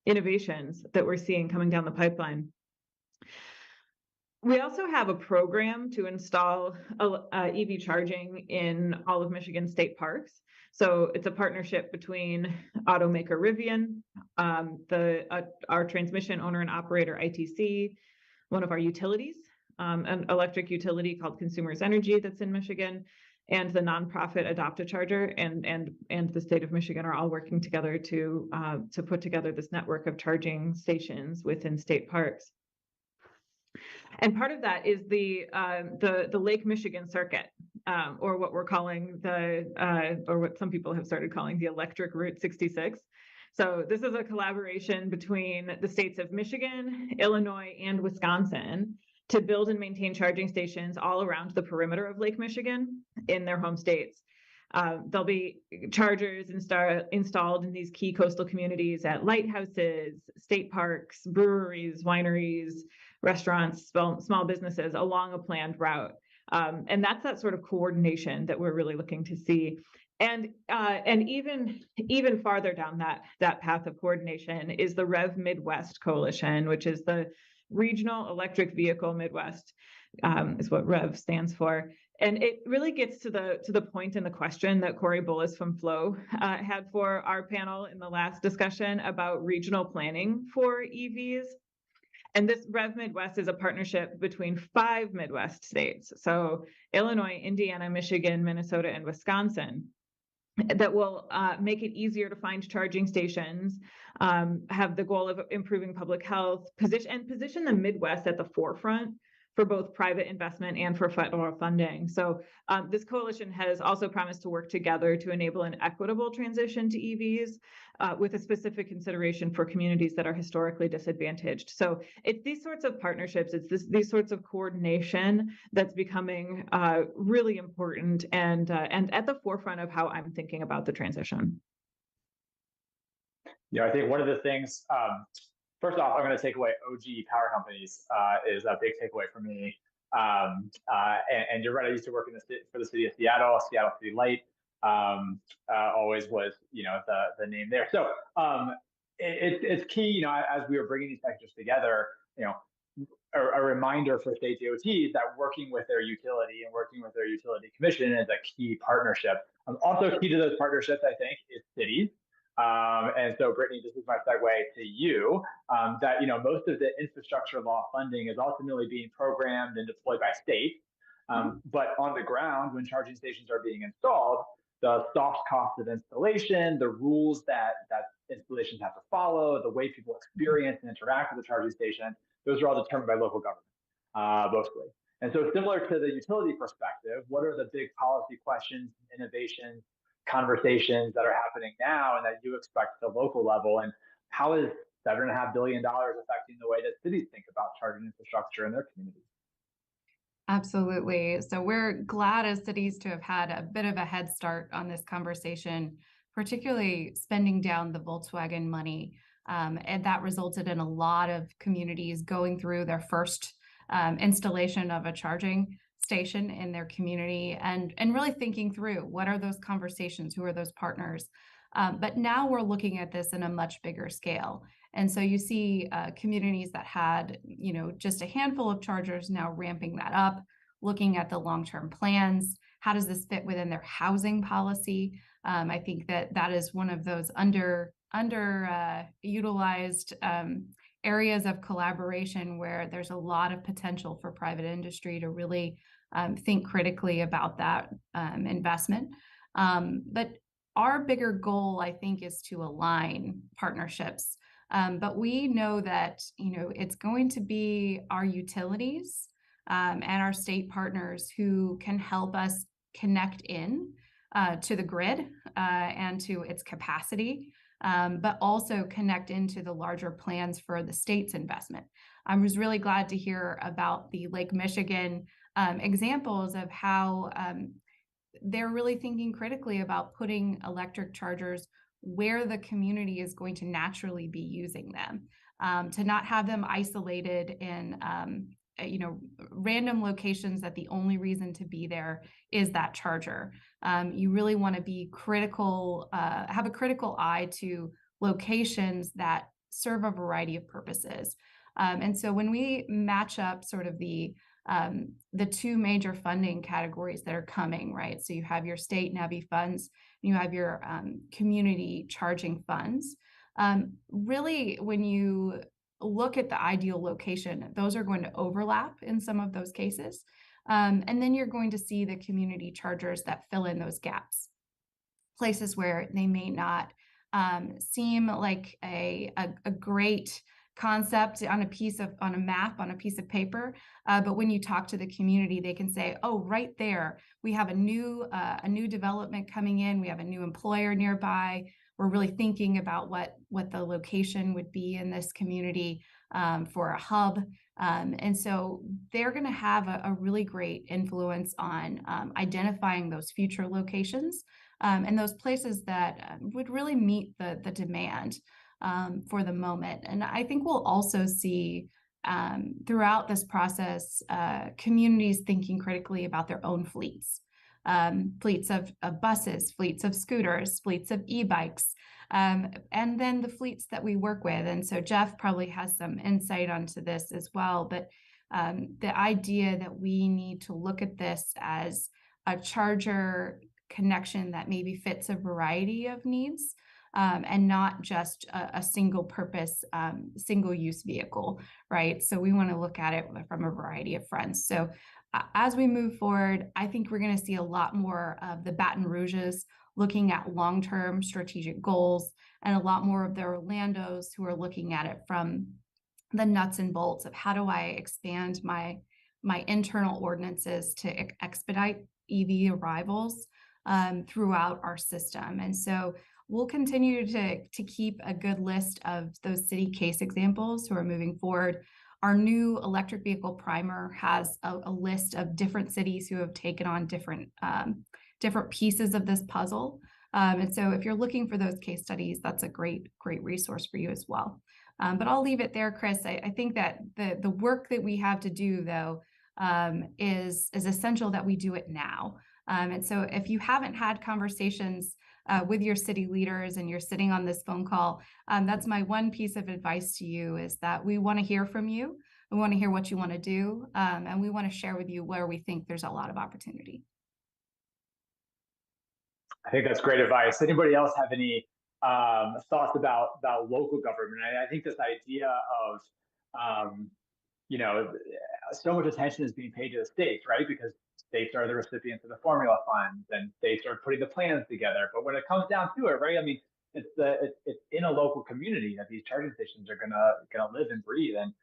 Speaker 14: innovations that we're seeing coming down the pipeline. We also have a program to install EV charging in all of Michigan state parks. So it's a partnership between automaker Rivian, our transmission owner and operator ITC, one of our utilities, an electric utility called Consumers Energy that's in Michigan, and the nonprofit Adopt-A-Charger and the state of Michigan are all working together to put together this network of charging stations within state parks. And part of that is the Lake Michigan Circuit, or what we're calling or what some people have started calling the Electric Route 66. So this is a collaboration between the states of Michigan, Illinois, and Wisconsin to build and maintain charging stations all around the perimeter of Lake Michigan in their home states. There'll be chargers installed in these key coastal communities at lighthouses, state parks, breweries, wineries, restaurants, small businesses along a planned route. And that's that sort of coordination that we're really looking to see. And even farther down that path of coordination is the REV Midwest Coalition, which is the Regional Electric Vehicle Midwest, is what REV stands for. And it really gets to the point in the question that Corey Bullis from Flow had for our panel in the last discussion about regional planning for EVs. And this REV Midwest is a partnership between 5 Midwest states. So Illinois, Indiana, Michigan, Minnesota, and Wisconsin, that will make it easier to find charging stations, have the goal of improving public health, position the Midwest at the forefront for both private investment and for federal funding. So this coalition has also promised to work together to enable an equitable transition to EVs with a specific consideration for communities that are historically disadvantaged. So it's these sorts of partnerships, it's these sorts of coordination that's becoming really important and at the forefront of how I'm thinking about the transition.
Speaker 12: Yeah, I think one of the things, first off, I'm going to take away OG power companies is a big takeaway for me. And you're right, I used to work for the city of Seattle City Light always was, the name there. So it's key, as we were bringing these sectors together, a reminder for state DOTs that working with their utility and working with their utility commission is a key partnership. Also key to those partnerships, I think, is cities. And so, Brittany, this is my segue to you, that, most of the infrastructure law funding is ultimately being programmed and deployed by states. But on the ground, when charging stations are being installed, the soft cost of installation, the rules that installations have to follow, the way people experience and interact with the charging station, those are all determined by local government, mostly. And so similar to the utility perspective, what are the big policy questions, innovations, conversations that are happening now and that you expect at the local level, and how is $7.5 billion affecting the way that cities think about charging infrastructure in their communities.
Speaker 15: Absolutely. So we're glad as cities to have had a bit of a head start on this conversation, particularly spending down the Volkswagen money. And that resulted in a lot of communities going through their first installation of a charging station in their community and really thinking through what are those conversations, who are those partners. But now we're looking at this in a much bigger scale. And so you see communities that had, just a handful of chargers now ramping that up, looking at the long-term plans. How does this fit within their housing policy? I think that is one of those underutilized areas of collaboration where there's a lot of potential for private industry to really think critically about that investment. But our bigger goal, I think, is to align partnerships. But we know that, it's going to be our utilities and our state partners who can help us connect in to the grid and to its capacity, but also connect into the larger plans for the state's investment. I was really glad to hear about the Lake Michigan examples of how they're really thinking critically about putting electric chargers where the community is going to naturally be using them, to not have them isolated in random locations that the only reason to be there is that charger. You really want to be critical, have a critical eye to locations that serve a variety of purposes. And so when we match up sort of the two major funding categories that are coming, right? So you have your state NEVI funds, and you have your community charging funds. Really, when you look at the ideal location, those are going to overlap in some of those cases. And then you're going to see the community chargers that fill in those gaps, places where they may not seem like a great concept on a map, on a piece of paper. But when you talk to the community, they can say, oh, right there, we have a new development coming in. We have a new employer nearby. We're really thinking about what the location would be in this community for a hub. And so they're going to have a really great influence on identifying those future locations and those places that would really meet the demand for the moment. And I think we'll also see throughout this process, communities thinking critically about their own fleets. Fleets of buses, fleets of scooters, fleets of e-bikes, and then the fleets that we work with. And so Jeff probably has some insight onto this as well, but the idea that we need to look at this as a charger connection that maybe fits a variety of needs, and not just a single purpose, single use vehicle, right? So we want to look at it from a variety of fronts. So as we move forward, I think we're going to see a lot more of the Baton Rouges looking at long-term strategic goals, and a lot more of the Orlandos who are looking at it from the nuts and bolts of how do I expand my internal ordinances to expedite EV arrivals throughout our system. And so we'll continue to keep a good list of those city case examples who are moving forward. Our new electric vehicle primer has a list of different cities who have taken on different pieces of this puzzle. And so if you're looking for those case studies, that's a great resource for you as well. But I'll leave it there, Chris. I think that the work that we have to do, though, is essential that we do it now. And so if you haven't had conversations with your city leaders and you're sitting on this phone call, that's my one piece of advice to you, is that we want to hear from you. We want to hear what you want to do, and we want to share with you where we think there's a lot of opportunity.
Speaker 12: I think that's great advice. Anybody else have any thoughts about local government? I think this idea of so much attention is being paid to the states, right? Because states are the recipients of the formula funds, and states are putting the plans together. But when it comes down to it, right? I mean, it's in a local community that these charging stations are gonna live and breathe. And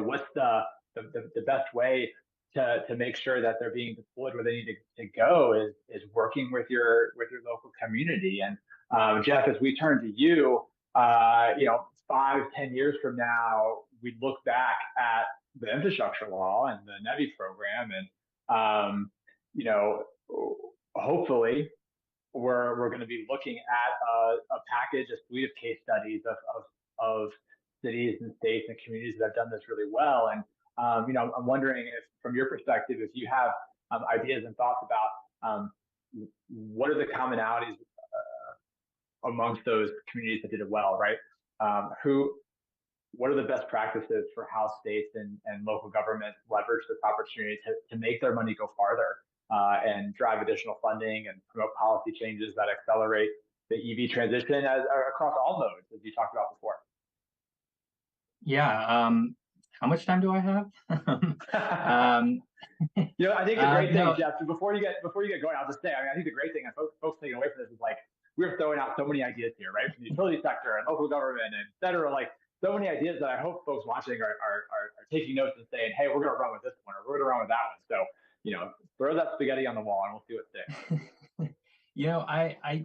Speaker 12: what's the best way to make sure that they're being deployed where they need to go is working with your local community. And Jeff, as we turn to you, 5, 10 years from now, we'd look back at the infrastructure law and the NEVI program, and hopefully we're going to be looking at a package, a suite of case studies of cities and states and communities that have done this really well. And I'm wondering if, from your perspective, if you have ideas and thoughts about what are the commonalities amongst those communities that did it well, right? What are the best practices for how states and local governments leverage this opportunity to make their money go farther and drive additional funding and promote policy changes that accelerate the EV transition across all modes, as you talked about before?
Speaker 16: Yeah. How much time do I have?
Speaker 12: I think the great thing,
Speaker 16: no.
Speaker 12: Jeff, before you get going, I'll just say, I think the great thing, and folks taking away from this is, like, we're throwing out so many ideas here, right? From the utility sector and local government and federal, like, so many ideas that I hope folks watching are taking notes and saying, hey, we're going to run with this one, or we're going to run with that one. So, throw that spaghetti on the wall and we'll see what sticks.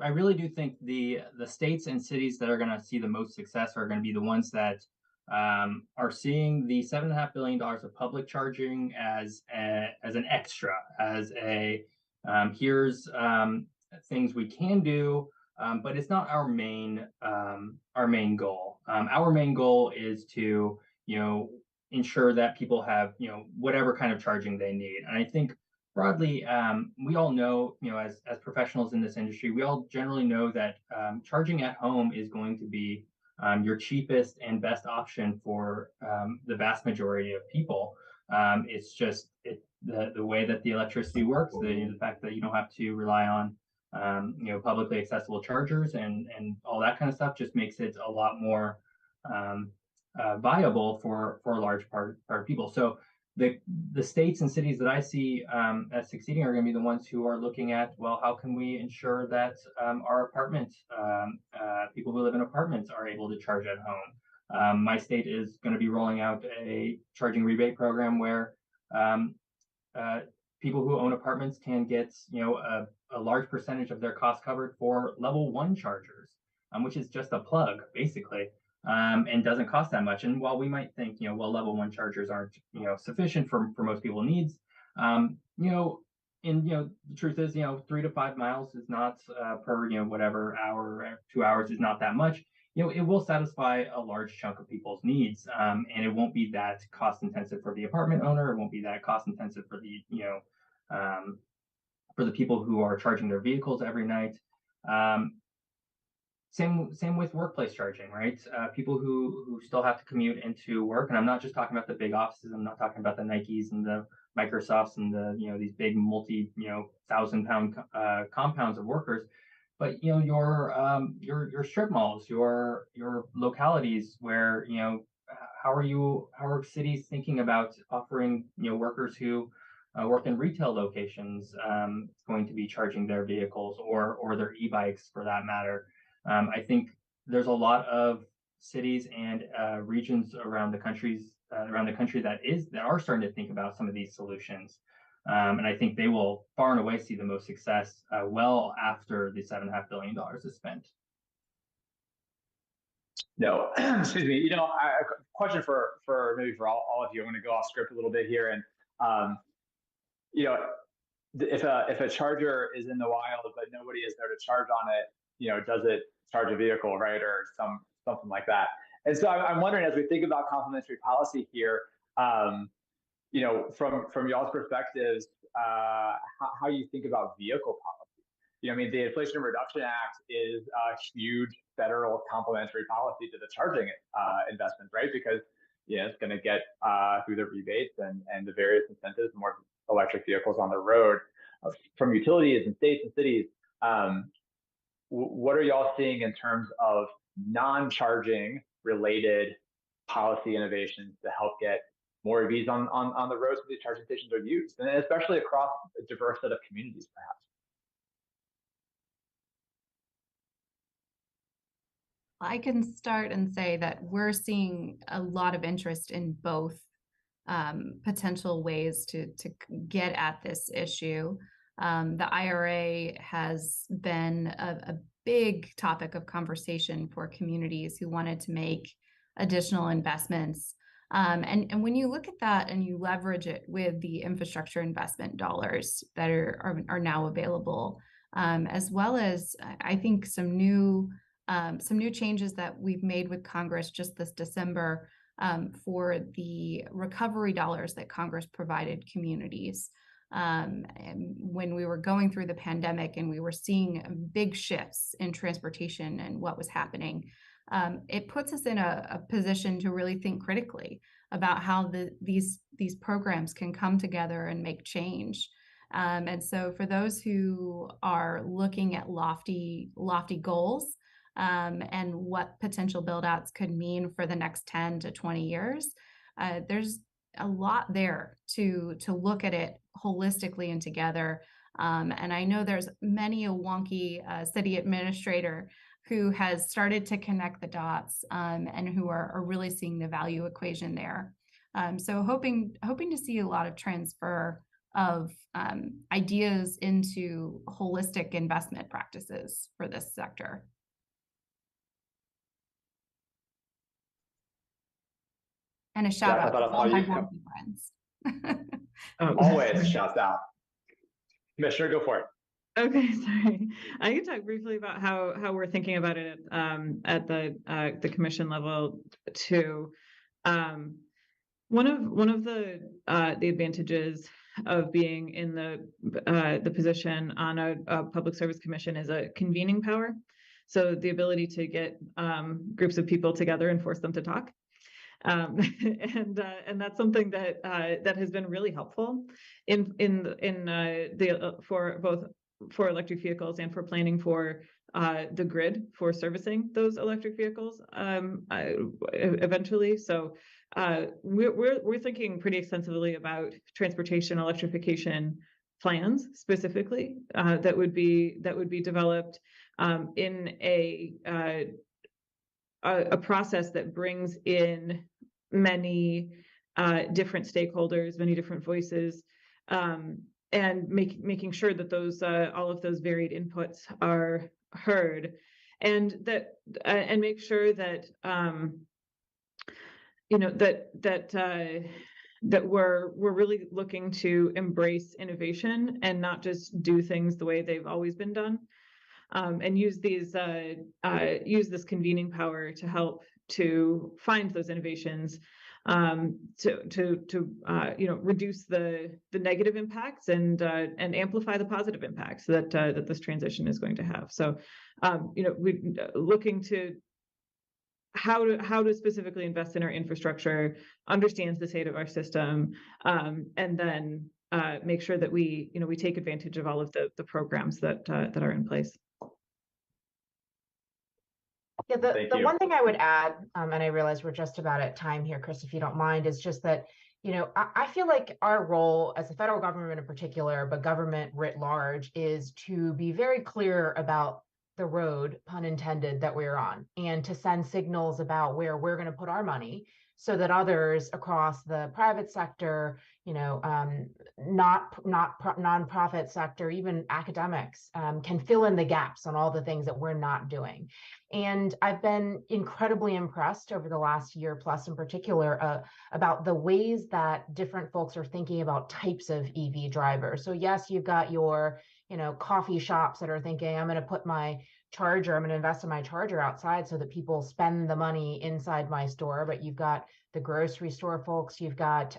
Speaker 16: I really do think the states and cities that are going to see the most success are going to be the ones that are seeing the $7.5 billion of public charging as an extra, as a here's things we can do, but it's not our main goal. Our main goal is to ensure that people have whatever kind of charging they need, and I think broadly, we all know, as professionals in this industry, we all generally know that charging at home is going to be your cheapest and best option for the vast majority of people. It's just the way that the electricity works, the fact that you don't have to rely on publicly accessible chargers and all that kind of stuff just makes it a lot more viable for a large part of people. So the states and cities that I see as succeeding are going to be the ones who are looking at, well, how can we ensure that our people who live in apartments are able to charge at home? My state is going to be rolling out a charging rebate program where people who own apartments can get a large percentage of their costs covered for level 1 chargers, which is just a plug basically. And doesn't cost that much. And while we might think, level 1 chargers aren't, sufficient for most people's needs, the truth is, 3 to 5 miles is not per, whatever hour, 2 hours is not that much. It will satisfy a large chunk of people's needs, and it won't be that cost intensive for the apartment owner. It won't be that cost intensive for the people who are charging their vehicles every night. Same with workplace charging, right? People who still have to commute into work, and I'm not just talking about the big offices. I'm not talking about the Nikes and the Microsofts and the these big multi 1,000-pound compounds of workers, but your strip malls, your localities where how are cities thinking about offering workers who work in retail locations going to be charging their vehicles or their e-bikes for that matter? I think there's a lot of cities and regions around the country that are starting to think about some of these solutions, and I think they will far and away see the most success well after the $7.5 billion is spent.
Speaker 12: No, excuse me. A question for all of you. I'm going to go off script a little bit here, and if a charger is in the wild but nobody is there to charge on it, does it charge a vehicle, right, or something like that? And so I'm wondering, as we think about complementary policy here, from y'all's perspectives, how you think about vehicle policy. The Inflation Reduction Act is a huge federal complementary policy to the charging investments, right? Because it's going to get through the rebates and the various incentives, more electric vehicles on the road from utilities and states and cities. What are y'all seeing in terms of non-charging related policy innovations to help get more EVs on the roads where these charging stations are used, and especially across a diverse set of communities, perhaps?
Speaker 15: I can start and say that we're seeing a lot of interest in both potential ways to get at this issue. The IRA has been a big topic of conversation for communities who wanted to make additional investments. And when you look at that and you leverage it with the infrastructure investment dollars that are now available, as well as I think some new changes that we've made with Congress just this December for the recovery dollars that Congress provided communities. And when we were going through the pandemic and we were seeing big shifts in transportation and what was happening, it puts us in a position to really think critically about how these programs can come together and make change. And so for those who are looking at lofty goals and what potential build-outs could mean for the next 10 to 20 years, there's a lot there to look at it holistically and together. And I know there's many a wonky city administrator who has started to connect the dots and who are really seeing the value equation there. So hoping to see a lot of transfer of ideas into holistic investment practices for this sector. And a shout out to all my wonky friends.
Speaker 12: Always shouts out. Commissioner, go for it.
Speaker 14: Okay, sorry. I can talk briefly about how we're thinking about it at the commission level too. One of the advantages of being in the position on a public service commission is a convening power. So the ability to get groups of people together and force them to talk. And that's something that has been really helpful for electric vehicles and for planning for the grid for servicing those electric vehicles eventually. So we're thinking pretty extensively about transportation electrification plans specifically that would be developed in a process that brings in many different stakeholders, many different voices, and making sure that those all of those varied inputs are heard, and make sure that that we're really looking to embrace innovation and not just do things the way they've always been done. And use this convening power to help to find those innovations, to reduce the negative impacts and amplify the positive impacts that this transition is going to have. So we're looking to how to specifically invest in our infrastructure, understands the state of our system, and then make sure that we take advantage of all of the programs that are in place.
Speaker 13: Yeah, the one thing I would add, and I realize we're just about at time here, Chris, if you don't mind, is just that, I feel like our role as the federal government in particular, but government writ large, is to be very clear about the road, pun intended, that we're on, and to send signals about where we're going to put our money so that others across the private sector, nonprofit sector, even academics, can fill in the gaps on all the things that we're not doing. And I've been incredibly impressed over the last year plus in particular about the ways that different folks are thinking about types of EV drivers. So yes, you've got your coffee shops that are thinking, I'm going to put my charger, I'm going to invest in my charger outside so that people spend the money inside my store. But you've got the grocery store folks, you've got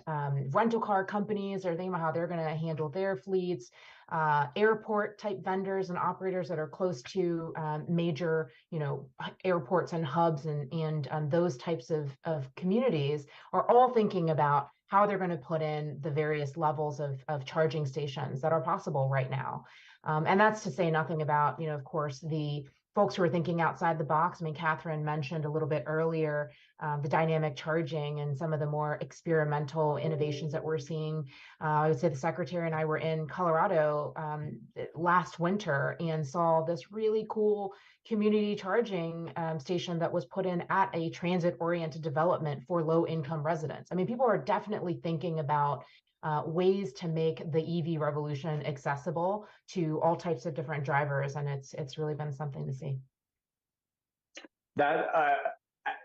Speaker 13: rental car companies that are thinking about how they're going to handle their fleets, airport type vendors and operators that are close to major airports and hubs and those types of communities are all thinking about how they're going to put in the various levels of charging stations that are possible right now. And that's to say nothing about, of course, the folks who are thinking outside the box. I mean, Catherine mentioned a little bit earlier the dynamic charging and some of the more experimental innovations that we're seeing. I would say the secretary and I were in Colorado last winter and saw this really cool community charging station that was put in at a transit-oriented development for low-income residents. I mean, people are definitely thinking about ways to make the EV revolution accessible to all types of different drivers, and it's really been something to see.
Speaker 12: That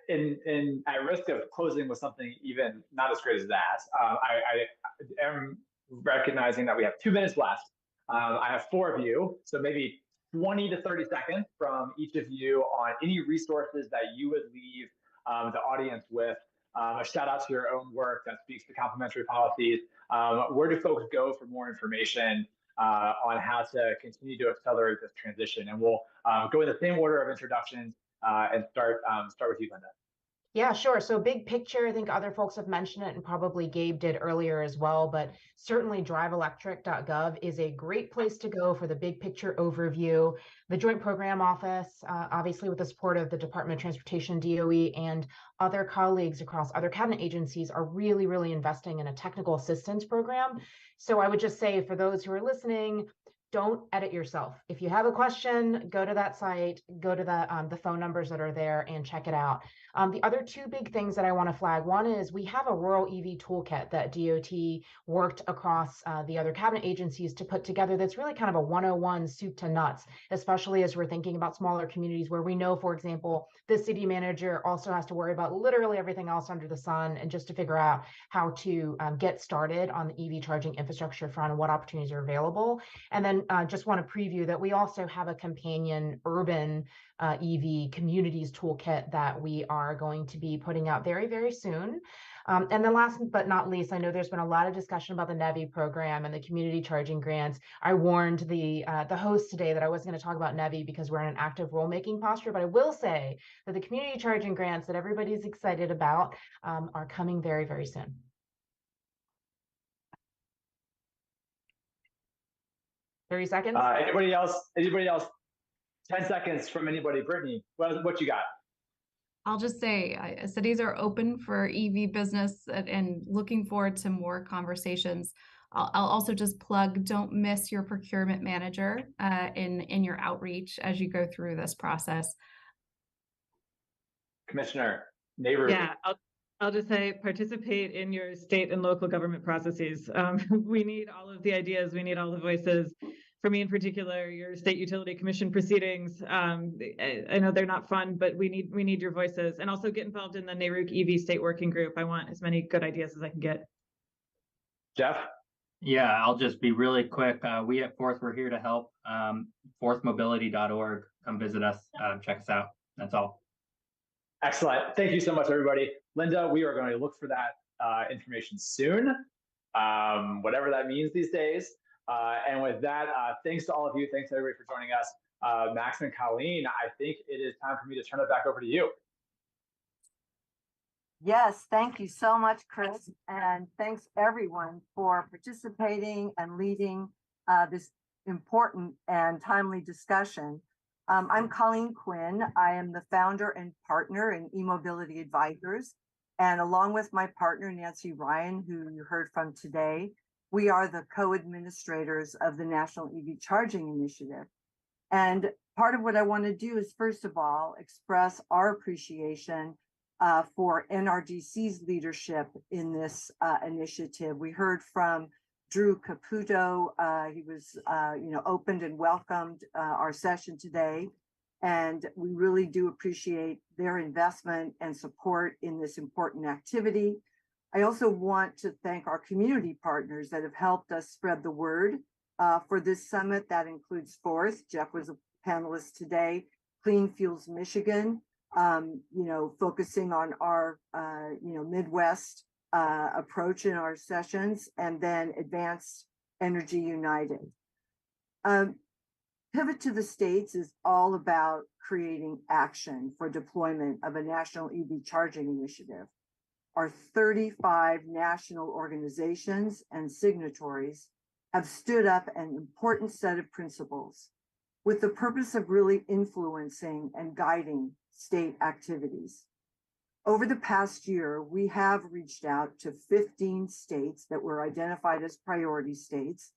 Speaker 12: at risk of closing with something even not as great as that, I am recognizing that we have 2 minutes left. I have 4 of you, so maybe 20 to 30 seconds from each of you on any resources that you would leave the audience with. A shout out to your own work that speaks to complementary policies. Where do folks go for more information on how to continue to accelerate this transition? And we'll go in the same order of introductions and start with you, Linda.
Speaker 13: Yeah, sure. So big picture, I think other folks have mentioned it and probably Gabe did earlier as well, but certainly driveelectric.gov is a great place to go for the big picture overview. The Joint Program Office, obviously with the support of the Department of Transportation, DOE, and other colleagues across other cabinet agencies are really, really investing in a technical assistance program. So I would just say for those who are listening, don't edit yourself. If you have a question, go to that site, go to the phone numbers that are there and check it out. The other 2 big things that I want to flag, one is we have a rural EV toolkit that DOT worked across the other cabinet agencies to put together that's really kind of a 101 soup to nuts, especially as we're thinking about smaller communities where we know, for example, the city manager also has to worry about literally everything else under the sun, and just to figure out how to get started on the EV charging infrastructure front and what opportunities are available. And then just want to preview that we also have a companion urban EV communities toolkit that we are going to be putting out very, very soon. And then last but not least, I know there's been a lot of discussion about the NEVI program and the community charging grants. I warned the host today that I wasn't going to talk about NEVI because we're in an active rulemaking posture, but I will say that the community charging grants that everybody's excited about are coming very, very soon. Thirty seconds.
Speaker 12: Anybody else? 10 seconds from anybody. Brittany, what you got?
Speaker 15: I'll just say cities are open for EV business and looking forward to more conversations. I'll also just plug, don't miss your procurement manager in your outreach as you go through this process.
Speaker 12: Commissioner Nehru.
Speaker 14: Yeah, I'll just say participate in your state and local government processes. We need all of the ideas. We need all the voices. For me in particular, your state utility commission proceedings. I know they're not fun, but we need your voices. And also get involved in the NARUC EV state working group. I want as many good ideas as I can get.
Speaker 12: Jeff?
Speaker 16: Yeah, I'll just be really quick. We at Fourth, we're here to help. fourthmobility.org. Come visit us. Check us out. That's all.
Speaker 12: Excellent. Thank you so much, everybody. Linda, we are going to look for that information soon, whatever that means these days. And with that, thanks to all of you. Thanks everybody for joining us. Max and Colleen, I think it is time for me to turn it back over to you.
Speaker 17: Yes, thank you so much, Chris. And thanks everyone for participating and leading this important and timely discussion. I'm Colleen Quinn. I am the founder and partner in eMobility Advisors. And along with my partner, Nancy Ryan, who you heard from today, we are the co-administrators of the National EV Charging Initiative. And part of what I want to do is, first of all, express our appreciation for NRDC's leadership in this initiative. We heard from Drew Caputo. He was, opened and welcomed our session today. And we really do appreciate their investment and support in this important activity. I also want to thank our community partners that have helped us spread the word for this summit. That includes Fourth. Jeff was a panelist today. Clean Fuels Michigan, focusing on our, Midwest approach in our sessions, and then Advanced Energy United. Pivot to the States is all about creating action for deployment of a national EV charging initiative. Our 35 national organizations and signatories have stood up an important set of principles with the purpose of really influencing and guiding state activities. Over the past year, we have reached out to 15 states that were identified as priority states.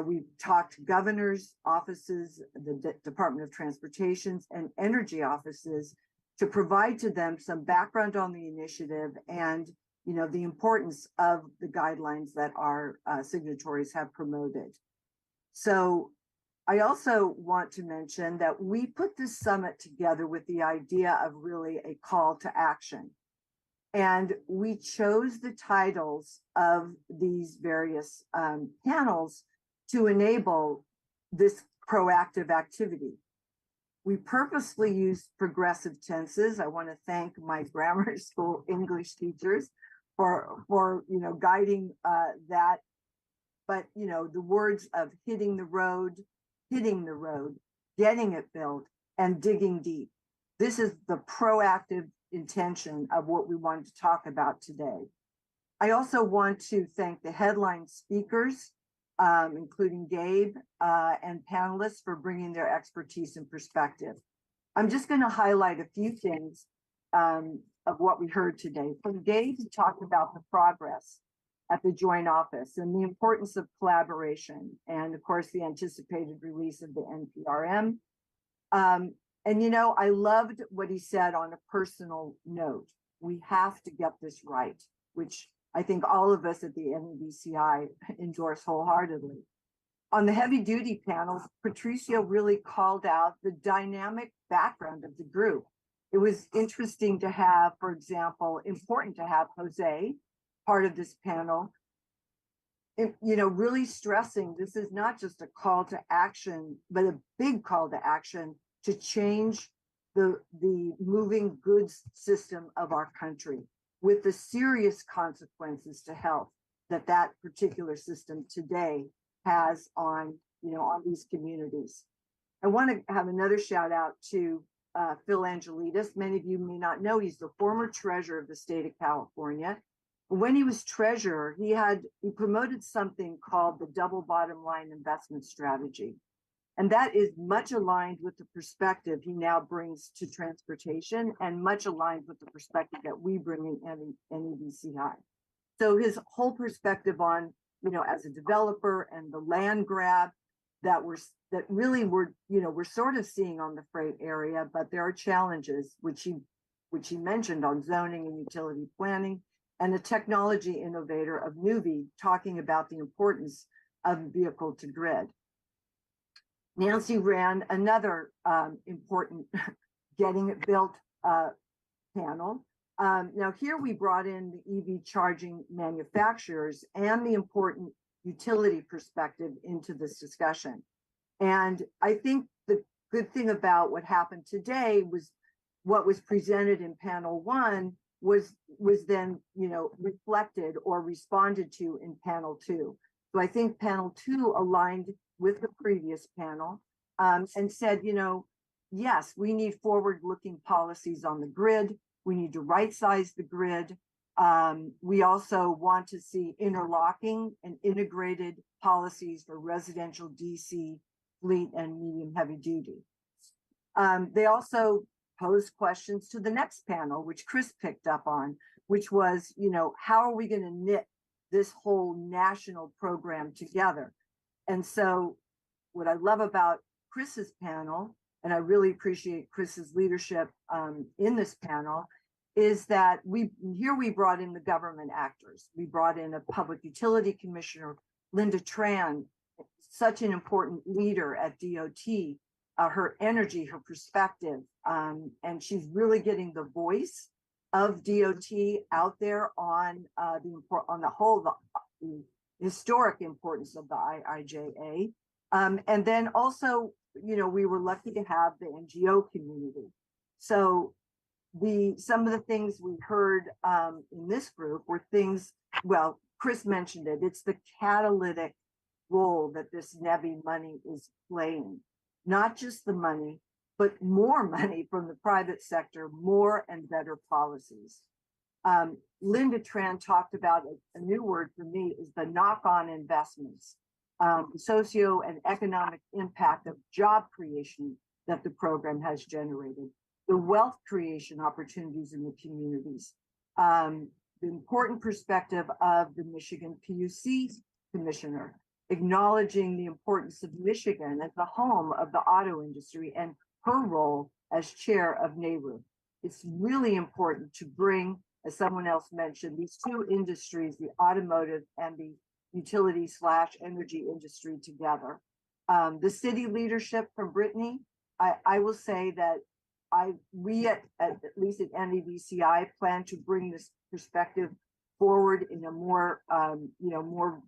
Speaker 17: We've talked to governors' offices, the Department of Transportation's, and energy offices to provide to them some background on the initiative and, the importance of the guidelines that our signatories have promoted. So I also want to mention that we put this summit together with the idea of really a call to action. And we chose the titles of these various panels to enable this proactive activity. We purposely used progressive tenses. I want to thank my grammar school English teachers for guiding that. But the words of hitting the road, getting it built, and digging deep. This is the proactive intention of what we wanted to talk about today. I also want to thank the headline speakers, including Gabe and panelists, for bringing their expertise and perspective. I'm just going to highlight a few things of what we heard today. From Gabe, he talked about the progress at the Joint Office and the importance of collaboration, and of course the anticipated release of the NPRM. I loved what he said on a personal note. We have to get this right, which I think all of us at the NEBCI endorse wholeheartedly. On the heavy duty panel, Patricio really called out the dynamic background of the group. It was interesting to have, for example, important to have Jose part of this panel, really stressing this is not just a call to action, but a big call to action to change the moving goods system of our country, with the serious consequences to health that particular system today has on these communities. I want to have another shout out to Phil Angelides. Many of you may not know, he's the former treasurer of the state of California. When he was treasurer, he promoted something called the double bottom line investment strategy. And that is much aligned with the perspective he now brings to transportation, and much aligned with the perspective that we bring in NEBCI. So his whole perspective on, as a developer and the land grab that we're sort of seeing on the freight area, but there are challenges which he mentioned on zoning and utility planning, and a technology innovator of Nuvve talking about the importance of vehicle to grid. Nancy ran another important getting it built panel. Now here we brought in the EV charging manufacturers and the important utility perspective into this discussion. And I think the good thing about what happened today was what was presented in panel one was then reflected or responded to in panel two. So I think panel two aligned with the previous panel and said, yes, we need forward-looking policies on the grid. We need to right-size the grid. We also want to see interlocking and integrated policies for residential DC fleet and medium heavy duty. They also posed questions to the next panel, which Chris picked up on, which was, how are we going to knit this whole national program together? And so what I love about Chris's panel, and I really appreciate Chris's leadership in this panel, is that we brought in the government actors. We brought in a public utility commissioner, Linda Tran, such an important leader at DOT, her energy, her perspective, and she's really getting the voice of DOT out there on the historic importance of the IIJA. And then also, we were lucky to have the NGO community. So some of the things we heard in this group were things, well, Chris mentioned it, it's the catalytic role that this NEVI money is playing. Not just the money, but more money from the private sector, more and better policies. Linda Tran talked about a new word for me is the knock-on investments, socio and economic impact of job creation that the program has generated. the wealth creation opportunities in the communities, the important perspective of the Michigan PUC commissioner, acknowledging the importance of Michigan as the home of the auto industry and her role as chair of NARU. It's really important to bring, as someone else mentioned, these two industries, the automotive and the utility/energy industry together. The city leadership from Brittany, I will say that we at least at NEVCI plan to bring this perspective forward in a more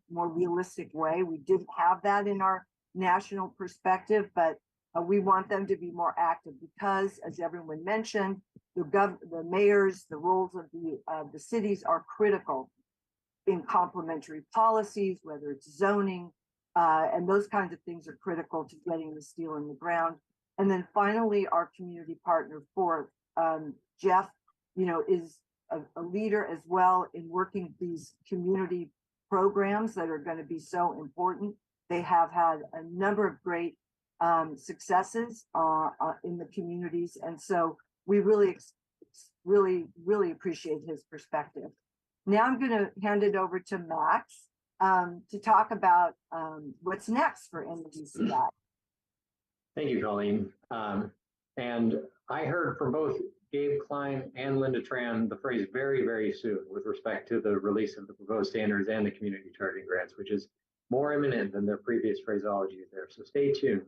Speaker 17: more realistic way. We didn't have that in our national perspective, but we want them to be more active because, as everyone mentioned, the mayors, the roles of the cities are critical in complementary policies, whether it's zoning, and those kinds of things are critical to getting the steel in the ground. And then finally, our community partner for Jeff, is a leader as well in working these community programs that are going to be so important. They have had a number of great successes in the communities, and so we really appreciate his perspective. Now I'm going to hand it over to Max to talk about what's next for NEVCI.
Speaker 18: Thank you, Colleen. And I heard from both Gabe Klein and Linda Tran the phrase very, very soon with respect to the release of the proposed standards and the community charging grants, which is more imminent than their previous phraseology there. So stay tuned.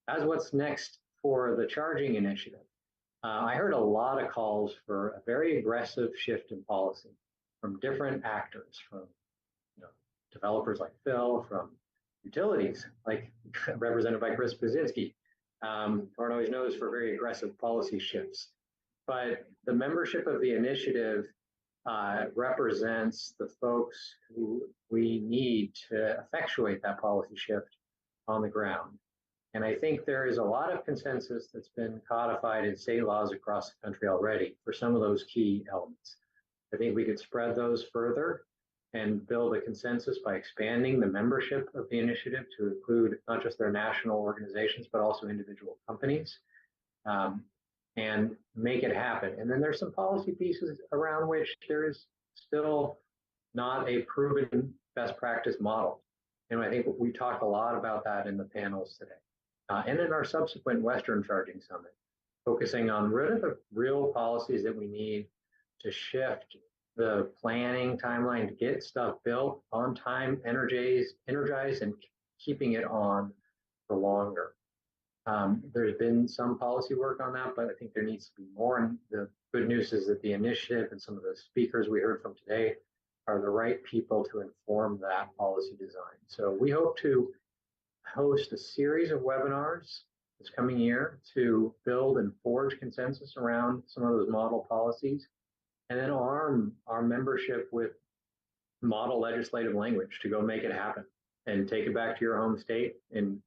Speaker 18: As what's next for the charging initiative, I heard a lot of calls for a very aggressive shift in policy from different actors, from developers like Phil, from utilities like represented by Chris Pazinski. Lord always knows for very aggressive policy shifts. But the membership of the initiative represents the folks who we need to effectuate that policy shift on the ground. And I think there is a lot of consensus that's been codified in state laws across the country already for some of those key elements. I think we could spread those further and build a consensus by expanding the membership of the initiative to include not just their national organizations, but also individual companies, and make it happen. And then there's some policy pieces around which there is still not a proven best practice model. And I think we talked a lot about that in the panels today. And in our subsequent Western Charging Summit, focusing on really the real policies that we need to shift the planning timeline to get stuff built on time, energized, and keeping it on for longer. There's been some policy work on that, but I think there needs to be more. And the good news is that the initiative and some of the speakers we heard from today are the right people to inform that policy design. So we hope to host a series of webinars this coming year to build and forge consensus around some of those model policies, and then arm our membership with model legislative language to go make it happen and take it back to your home state and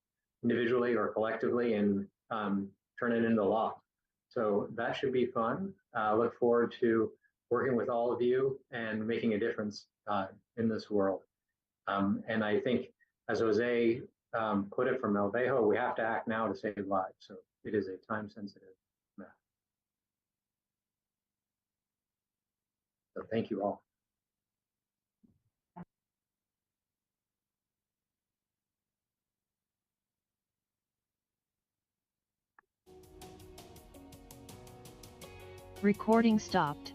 Speaker 18: individually or collectively and turn it into law. So that should be fun. Look forward to working with all of you and making a difference in this world. And I think, as Jose put it from Melvejo, we have to act now to save lives. So it is a time-sensitive matter. So thank you all.
Speaker 19: Recording stopped.